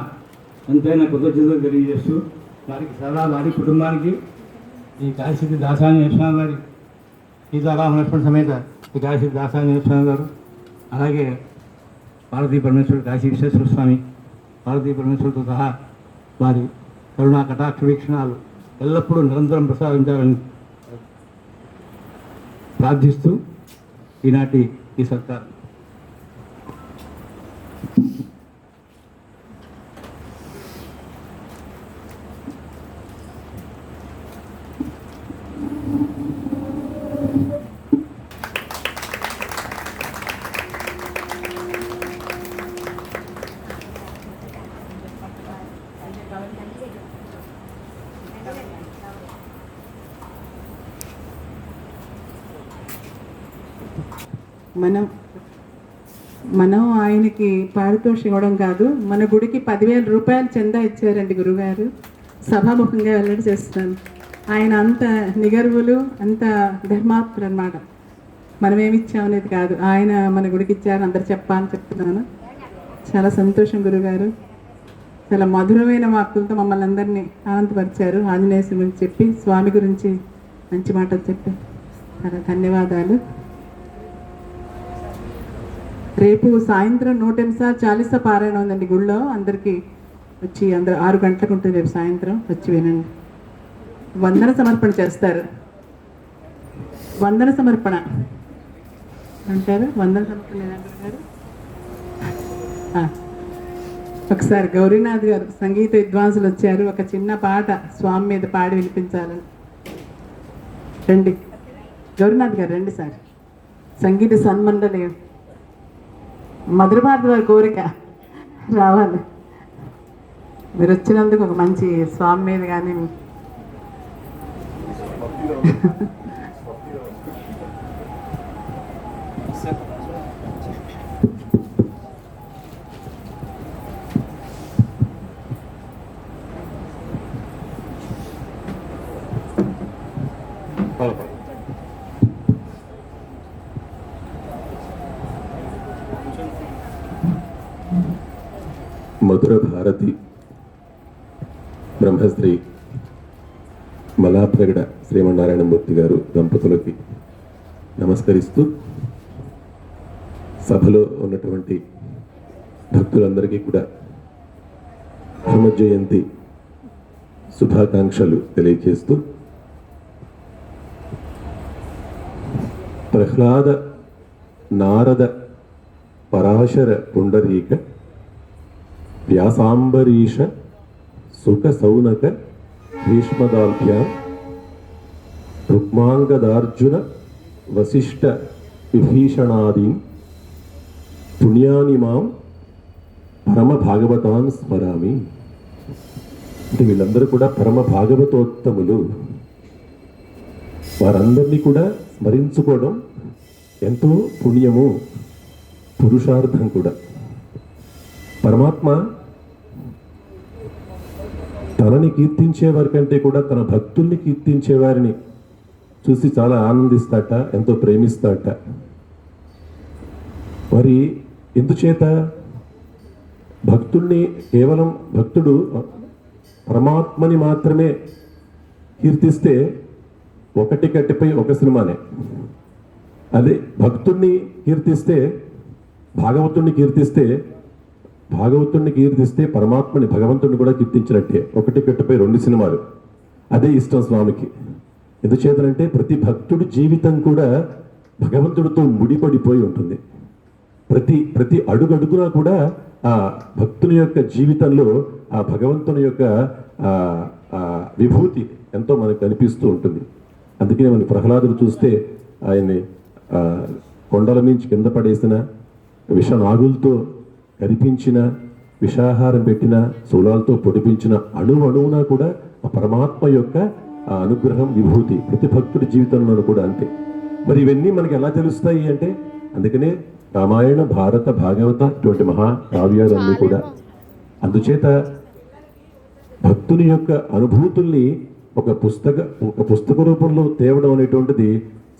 ఎంతైనా కృతజ్ఞతలు తెలియజేస్తూ వారికి సదా వారి కుటుంబానికి ఈ కాశీ దాసాంజనేయ స్వామి గారి సీతారామలక్ష్మణ సమేత ఈ కాశీ దాసాంజనేయ స్వామి గారు, అలాగే పార్వతీ పరమేశ్వరుడు కాశీ విశ్వేశ్వర స్వామి, పార్వతీ పరమేశ్వరుడితో సహా వారి కరుణా కటాక్ష వీక్షణాలు ఎల్లప్పుడూ నిరంతరం ప్రసాదించాలని ప్రార్థిస్తూ ఈనాటి ఈ సత్కారం. మనం ఆయనకి పారితోషికం ఇవ్వడం కాదు, మన గుడికి 10,000 రూపాయలు చందా ఇచ్చారండి గురుగారు. సభాముఖంగా వెల్లడి చేస్తున్నాను. ఆయన అంత నిగర్వులు, అంత ధర్మాత్ములు అన్నమాట. మనం ఏమి ఇచ్చామనేది కాదు, ఆయన మన గుడికి ఇచ్చారని అందరు చెప్పాలని చెప్తున్నాను. చాలా సంతోషం గురుగారు. చాలా మధురమైన వాక్కులతో మమ్మల్ని అందరినీ ఆనందపరిచారు. ఆంజనేయ గురించి చెప్పి, స్వామి గురించి మంచి మాటలు చెప్పి చాలా ధన్యవాదాలు. రేపు సాయంత్రం 100 చాలీసా పారాయణ ఉందండి గుళ్ళో. అందరికీ వచ్చి అందరూ 6 గంటలకు ఉంటుంది రేపు సాయంత్రం, వచ్చి వినండి. వందన సమర్పణ చేస్తారు. వందన సమర్పణ అంటారు. వందన సమర్పణ గారు ఒకసారి గౌరీనాథ్ గారు సంగీత విద్వాంసులు వచ్చారు. ఒక చిన్న పాట స్వామి మీద పాడి వినిపించాలని. రండి గౌరీనాథ్ గారు, రండి సార్. సంగీత సన్మండలి మధుర భారతి వారి కోరిక రావాలి. మీరు వచ్చినందుకు ఒక మంచి స్వామి మీద కానీ మధుర భారతి బ్రహ్మశ్రీ మలాప్రగడ శ్రీమన్నారాయణమూర్తి గారు దంపతులకి నమస్కరిస్తూ, సభలో ఉన్నటువంటి భక్తులందరికీ కూడా హనుమ జయంతి శుభాకాంక్షలు తెలియజేస్తూ, ప్రహ్లాద నారద పరాశర పుండరీక వ్యాసాంబరీష సుఖ సౌనక భీష్మదాభ్యాం రుక్మాంగదార్జున వశిష్ఠ విభీషణాదీన్ పుణ్యాని మాం పరమ భాగవతాన్ స్మరామి. అంటే వీళ్ళందరూ కూడా పరమ భాగవతోత్తములు. వారందరినీ కూడా స్మరించుకోవడం ఎంతో పుణ్యము, పురుషార్థం కూడా. పరమాత్మ తనని కీర్తించే వారి కంటే కూడా తన భక్తుల్ని కీర్తించే వారిని చూసి చాలా ఆనందిస్తాట, ఎంతో ప్రేమిస్తాట. మరి ఎందుచేత? భక్తుల్ని కేవలం భక్తుడు పరమాత్మని మాత్రమే కీర్తిస్తే ఒకటి కట్టిపై ఒక సినిమానే. అదే భక్తుణ్ణి కీర్తిస్తే, భాగవతుణ్ణి కీర్తిస్తే పరమాత్మని భగవంతుడిని కూడా కీర్తించినట్టే. ఒకటి కట్టుపై 2 సినిమాలు. అదే ఇష్టం స్వామికి. ఎందుచేతనంటే ప్రతి భక్తుడి జీవితం కూడా భగవంతుడితో ముడిపడిపోయి ఉంటుంది. ప్రతి అడుగడుగునా కూడా ఆ భక్తుని యొక్క జీవితంలో ఆ భగవంతుని యొక్క విభూతి ఎంతో మనకు కనిపిస్తూ ఉంటుంది. అందుకనే మన ప్రహ్లాదుడు చూస్తే ఆయన్ని కొండల నుంచి కింద పడేసిన, విషనాగులతో కరిపించిన, విషాహారం పెట్టిన, శూలాలతో పొడిపించిన అణువునా కూడా ఆ పరమాత్మ యొక్క ఆ అనుగ్రహం, విభూతి ప్రతి భక్తుడి జీవితంలోనూ కూడా అంతే. మరి ఇవన్నీ మనకి ఎలా తెలుస్తాయి అంటే, అందుకనే రామాయణ, భారత, భాగవత ఇటువంటి మహాకావ్యాలన్నీ కూడా. అందుచేత భక్తుని యొక్క అనుభూతుల్ని ఒక పుస్తక రూపంలో తేవడం అనేటువంటిది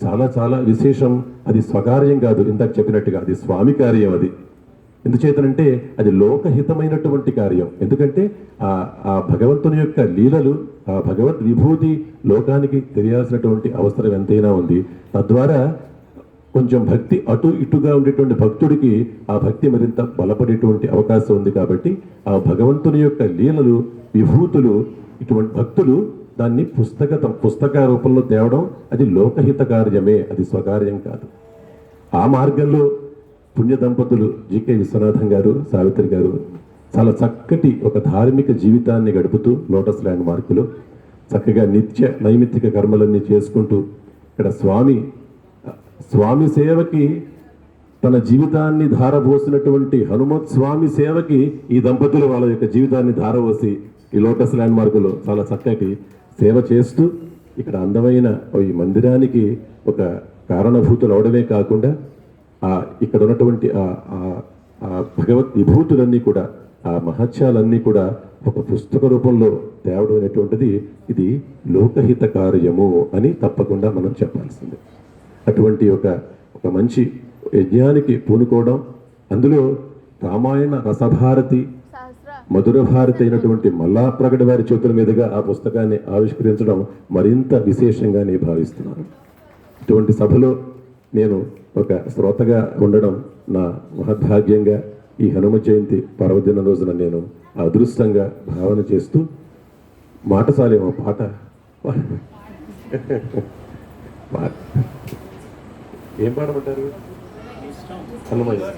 చాలా చాలా విశేషం. అది స్వకార్యం కాదు, ఇందాక చెప్పినట్టుగా అది స్వామి కార్యం. అది ఎందుచేతనంటే అది లోకహితమైనటువంటి కార్యం. ఎందుకంటే ఆ భగవంతుని యొక్క లీలలు, ఆ భగవద్ విభూతి లోకానికి తెలియాల్సినటువంటి అవసరం ఎంతైనా ఉంది. తద్వారా కొంచెం భక్తి అటు ఇటుగా ఉండేటువంటి భక్తుడికి ఆ భక్తి మరింత బలపడేటువంటి అవకాశం ఉంది. కాబట్టి ఆ భగవంతుని యొక్క లీలలు, విభూతులు ఇటువంటి భక్తులు దాన్ని పుస్తక రూపంలో తేవడం అది లోకహిత కార్యమే, అది స్వకార్యం కాదు. ఆ మార్గంలో పుణ్య దంపతులు జీకే విశ్వనాథం గారు, సావిత్రి గారు చాలా చక్కటి ఒక ధార్మిక జీవితాన్ని గడుపుతూ లోటస్ ల్యాండ్ మార్కులో చక్కగా నిత్య నైమిత్తిక కర్మలన్నీ చేసుకుంటూ ఇక్కడ స్వామి సేవకి తన జీవితాన్ని ధారపోసినటువంటి హనుమత్ స్వామి సేవకి ఈ దంపతులు వాళ్ళ యొక్క జీవితాన్ని ధారపోసి ఈ లోటస్ ల్యాండ్ మార్కులో చాలా చక్కటి సేవ చేస్తూ ఇక్కడ అందమైన ఈ మందిరానికి ఒక కారణభూతులు అవడమే కాకుండా ఇక్కడ ఉన్నటువంటి భగవద్ విభూతులన్నీ కూడా, ఆ మహత్యాలన్నీ కూడా ఒక పుస్తక రూపంలో తేవడం అనేటువంటిది ఇది లోకహిత కార్యము అని తప్పకుండా మనం చెప్పాల్సిందే. అటువంటి ఒక మంచి యజ్ఞానికి పూనుకోవడం, అందులో రామాయణ రసభారతి, మధుర భారతి అయినటువంటి మల్లాప్రగడ వారి చేతుల మీదుగా ఆ పుస్తకాన్ని ఆవిష్కరించడం మరింత విశేషంగా నేను భావిస్తున్నాను. ఇటువంటి సభలో నేను ఒక శ్రోతగా ఉండడం నా మహద్భాగ్యంగా ఈ హనుమ జయంతి పర్వదిన రోజున నేను అదృష్టంగా భావన చేస్తూ మాటసాలేమో పాట ఏం పాడమంటారు? హనుమయ్య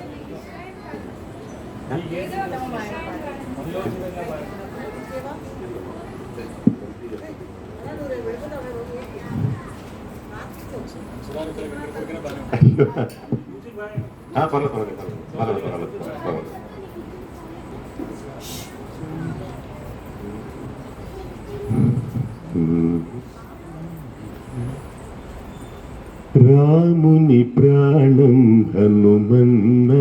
రాముని ప్రాణం హనుమన్న,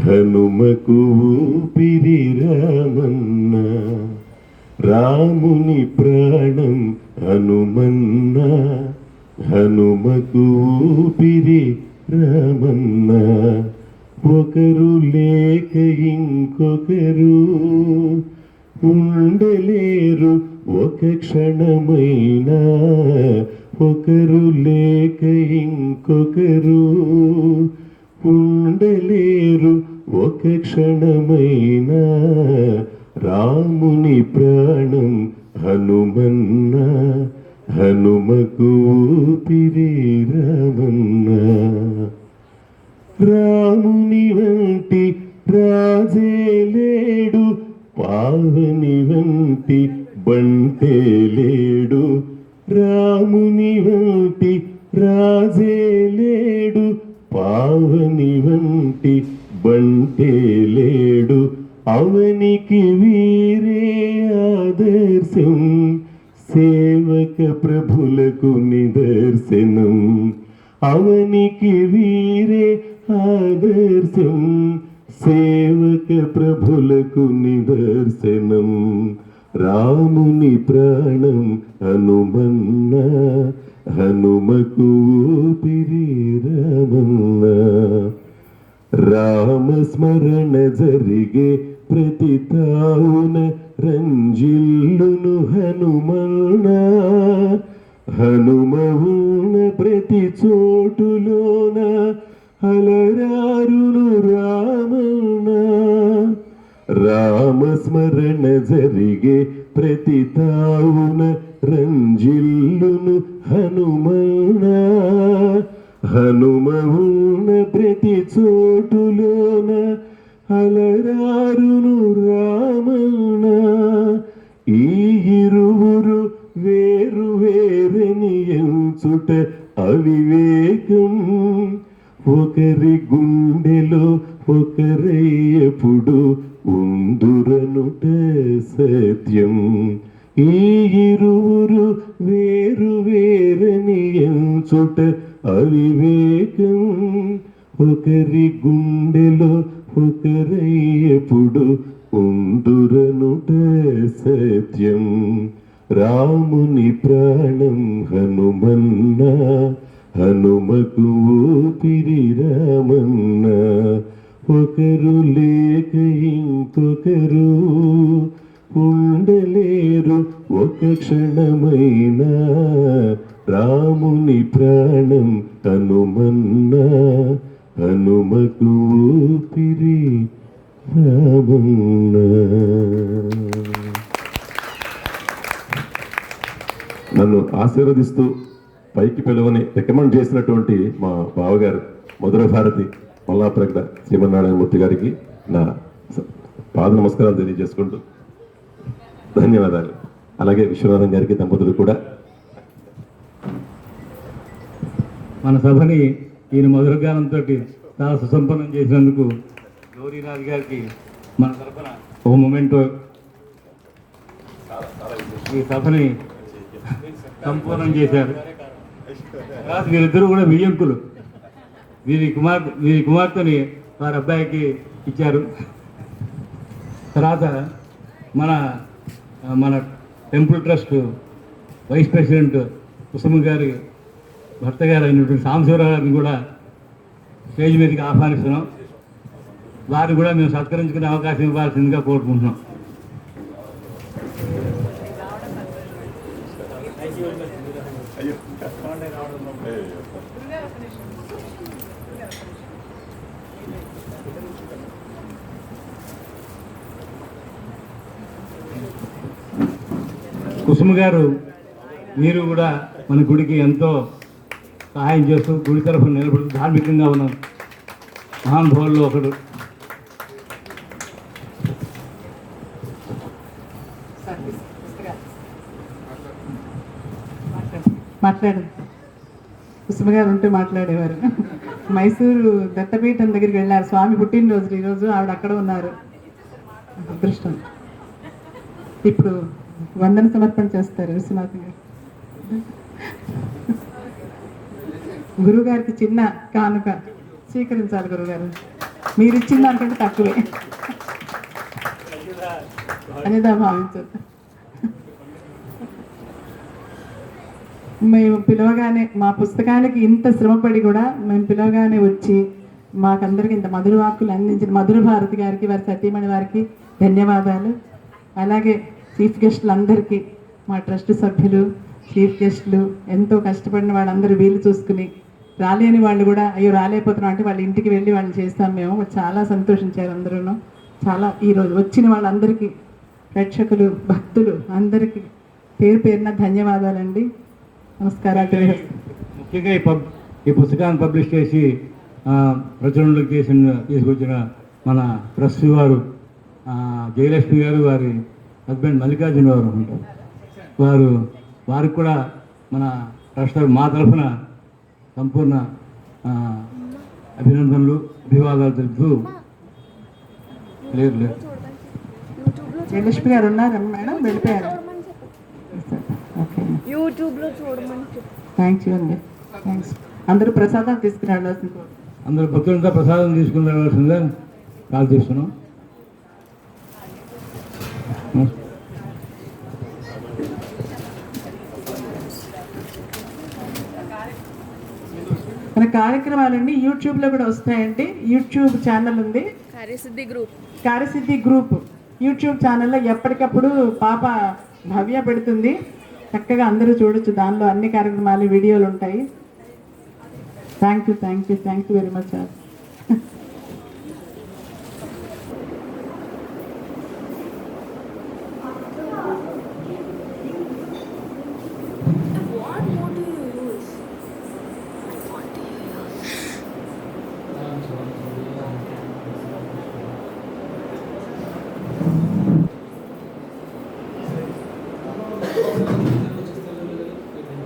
హనుమకు ఊపిరి రామన్న. రాముని ప్రాణం హనుమన్న, హనుమకు ఊపిరి రామన్న. ఒకరు లేక ఇంకొకరు ఉండలేరు ఒక క్షణమైనా. ఒకరు లేక ఇంకొకరు ఉండలేరు ఒక క్షణమైనా. రాముని ప్రాణం హనుమన్న, హనుమకు ఊపిరి రామన్న. రాముని వంటి రాజే లేడు పావని వంటి బంటే లేడు రాముని వంటి రాజే లేడు పావని వంటి బంటే లేడు అవనికి వీరే ఆదర్శం సేవక ప్రభులకు నిదర్శనం అవనికి వీరే ఆదర్శం సేవక ప్రభులకు నిదర్శనం రాముని ప్రాణం హనుమన్న హనుమకు ఊపిరి రామన్న రామస్మరణ జరిగే ప్రతి తావున రంజిల్లును హనుమన్న హనుమవున ప్రతి చోటులోన అలరారును రామన్న రామస్మరణ జరిగే ప్రతి తావున రంజిల్లును హనుమన్న హనుమవున ప్రతి చోటులోన అలరారును రామన్న ఈ ఇరువురు వేరు వేరని ఎంచుట అవివేకం ఒకరి గుండెలో ఒకరయ్యప్పుడు ఉందురనుట సత్యం ఈ ఇరువురు వేరు వేరని ఎంచుట అవివేకం ఒకరి గుండెలో ఒకరయ్యప్పుడు ఉందురనుట సత్యం రాముని ప్రాణం హనుమన్న హనుమకు ఊపిరి రామన్న ఒకరు లేక ఇంకొకరు ఉండలేరు ఒక క్షణమైనా రాముని ప్రాణం హనుమన్న హనుమకు ఊపిరి రామన్న. నన్ను ఆశీర్వదిస్తూ పైకి పిలువని రికమెండ్ చేసినటువంటి మా బావగారు మధుర భారతి మల్లాప్రగడ శ్రీమన్నారాయణమూర్తి గారికి నా పాద నమస్కారాలు తెలియజేసుకుంటూ ధన్యవాదాలు. అలాగే విశ్వనాథన్ గారికి దంపతులు కూడా. మన సభని ఈయన మధురగానంతో చాలా సుసంపన్నం చేసినందుకు గౌరీనాథ్ గారికి మన తరఫున ఓ మొమెంటో ఈ సభని సంపూర్ణం చేశారు. తర్వాత వీరిద్దరూ కూడా వియ్యంకులు. వీరి కుమార్తెని వారి అబ్బాయికి ఇచ్చారు. తర్వాత మన టెంపుల్ ట్రస్ట్ వైస్ ప్రెసిడెంట్ కుసుమ గారి భర్త గారు అయినటువంటి సాంబశివరావు గారిని కూడా స్టేజ్ మీదకి ఆహ్వానిస్తున్నాం. వారిని కూడా మేము సత్కరించుకునే అవకాశం ఇవ్వాల్సిందిగా కోరుకుంటున్నాం. కుసుమ గారు మీరు కూడా మన గుడికి ఎంతో సహాయం చేస్తూ గుడి తరఫున నిలబడుతూ ధార్మికంగా ఉన్న మహానుభావుల్లో ఒకడు. మాట్లాడు. కుసుమ గారు ఉంటే మాట్లాడేవారు. మైసూరు దత్తపీఠం దగ్గరికి వెళ్ళారు. స్వామి పుట్టినరోజు ఈరోజు. ఆవిడ అక్కడ ఉన్నారు. అదృష్టం. ఇప్పుడు వందన సమర్పణ చేస్తారు విశ్వనాథ్ గారు. గురువుగారికి చిన్న కానుక స్వీకరించాలి గురుగారు. మీరు ఇచ్చిన దానికంటే తక్కువే అనేదా భావించదు. మేము పిలవగానే మా పుస్తకానికి ఇంత శ్రమపడి కూడా మేము పిలవగానే వచ్చి మాకందరికి ఇంత మధుర వాక్కులు అందించిన మధుర భారతి గారికి, వారి సతీమణి వారికి ధన్యవాదాలు. అలాగే చీఫ్ గెస్టులు అందరికీ, మా ట్రస్ట్ సభ్యులు, చీఫ్ గెస్టులు, ఎంతో కష్టపడిన వాళ్ళందరూ వీలు చూసుకుని, రాలేని వాళ్ళు కూడా అయ్యో రాలేకపోతున్నాం అంటే వాళ్ళ ఇంటికి వెళ్ళి వాళ్ళని చేస్తాం మేము. చాలా సంతోషించారు అందరూ. చాలా ఈరోజు వచ్చిన వాళ్ళందరికీ, ప్రేక్షకులు, భక్తులు అందరికీ పేరు పేరున ధన్యవాదాలండి. నమస్కారాలు. ముఖ్యంగా ఈ పుస్తకాన్ని పబ్లిష్ చేసి ప్రచురణలోకి తీసుకొచ్చిన మన ట్రస్ట్ వారు జయలక్ష్మి గారు, వారి హస్బెండ్ మల్లికార్జున గారు ఉంటారు. వారికి కూడా మన ట్రస్ట్ మా తరఫున సంపూర్ణ అభినందనలు, అభివాదాలు తెలుపుతూ లేదు. జయలక్ష్మి గారు ఉన్నారా మేడం? వెళ్ళిపోయారు. ఓకే, యూట్యూబ్లో చూడమని థ్యాంక్ యూ అండి. థ్యాంక్స్. అందరూ ప్రసాదం తీసుకుని వెళ్ళాల్సింది. అందరూ భక్తులంతా ప్రసాదం తీసుకుని వెళ్ళవలసిందే కాల్ చేస్తున్నాం. మన కార్యక్రమాలన్నీ యూట్యూబ్లో కూడా వస్తాయండి. యూట్యూబ్ ఛానల్ ఉంది, కార్యసిద్ధి గ్రూప్ యూట్యూబ్ ఛానల్లో ఎప్పటికప్పుడు పాప భవ్య పెడుతుంది. చక్కగా అందరూ చూడొచ్చు. దానిలో అన్ని కార్యక్రమాలు, వీడియోలు ఉంటాయి. Thank you very much.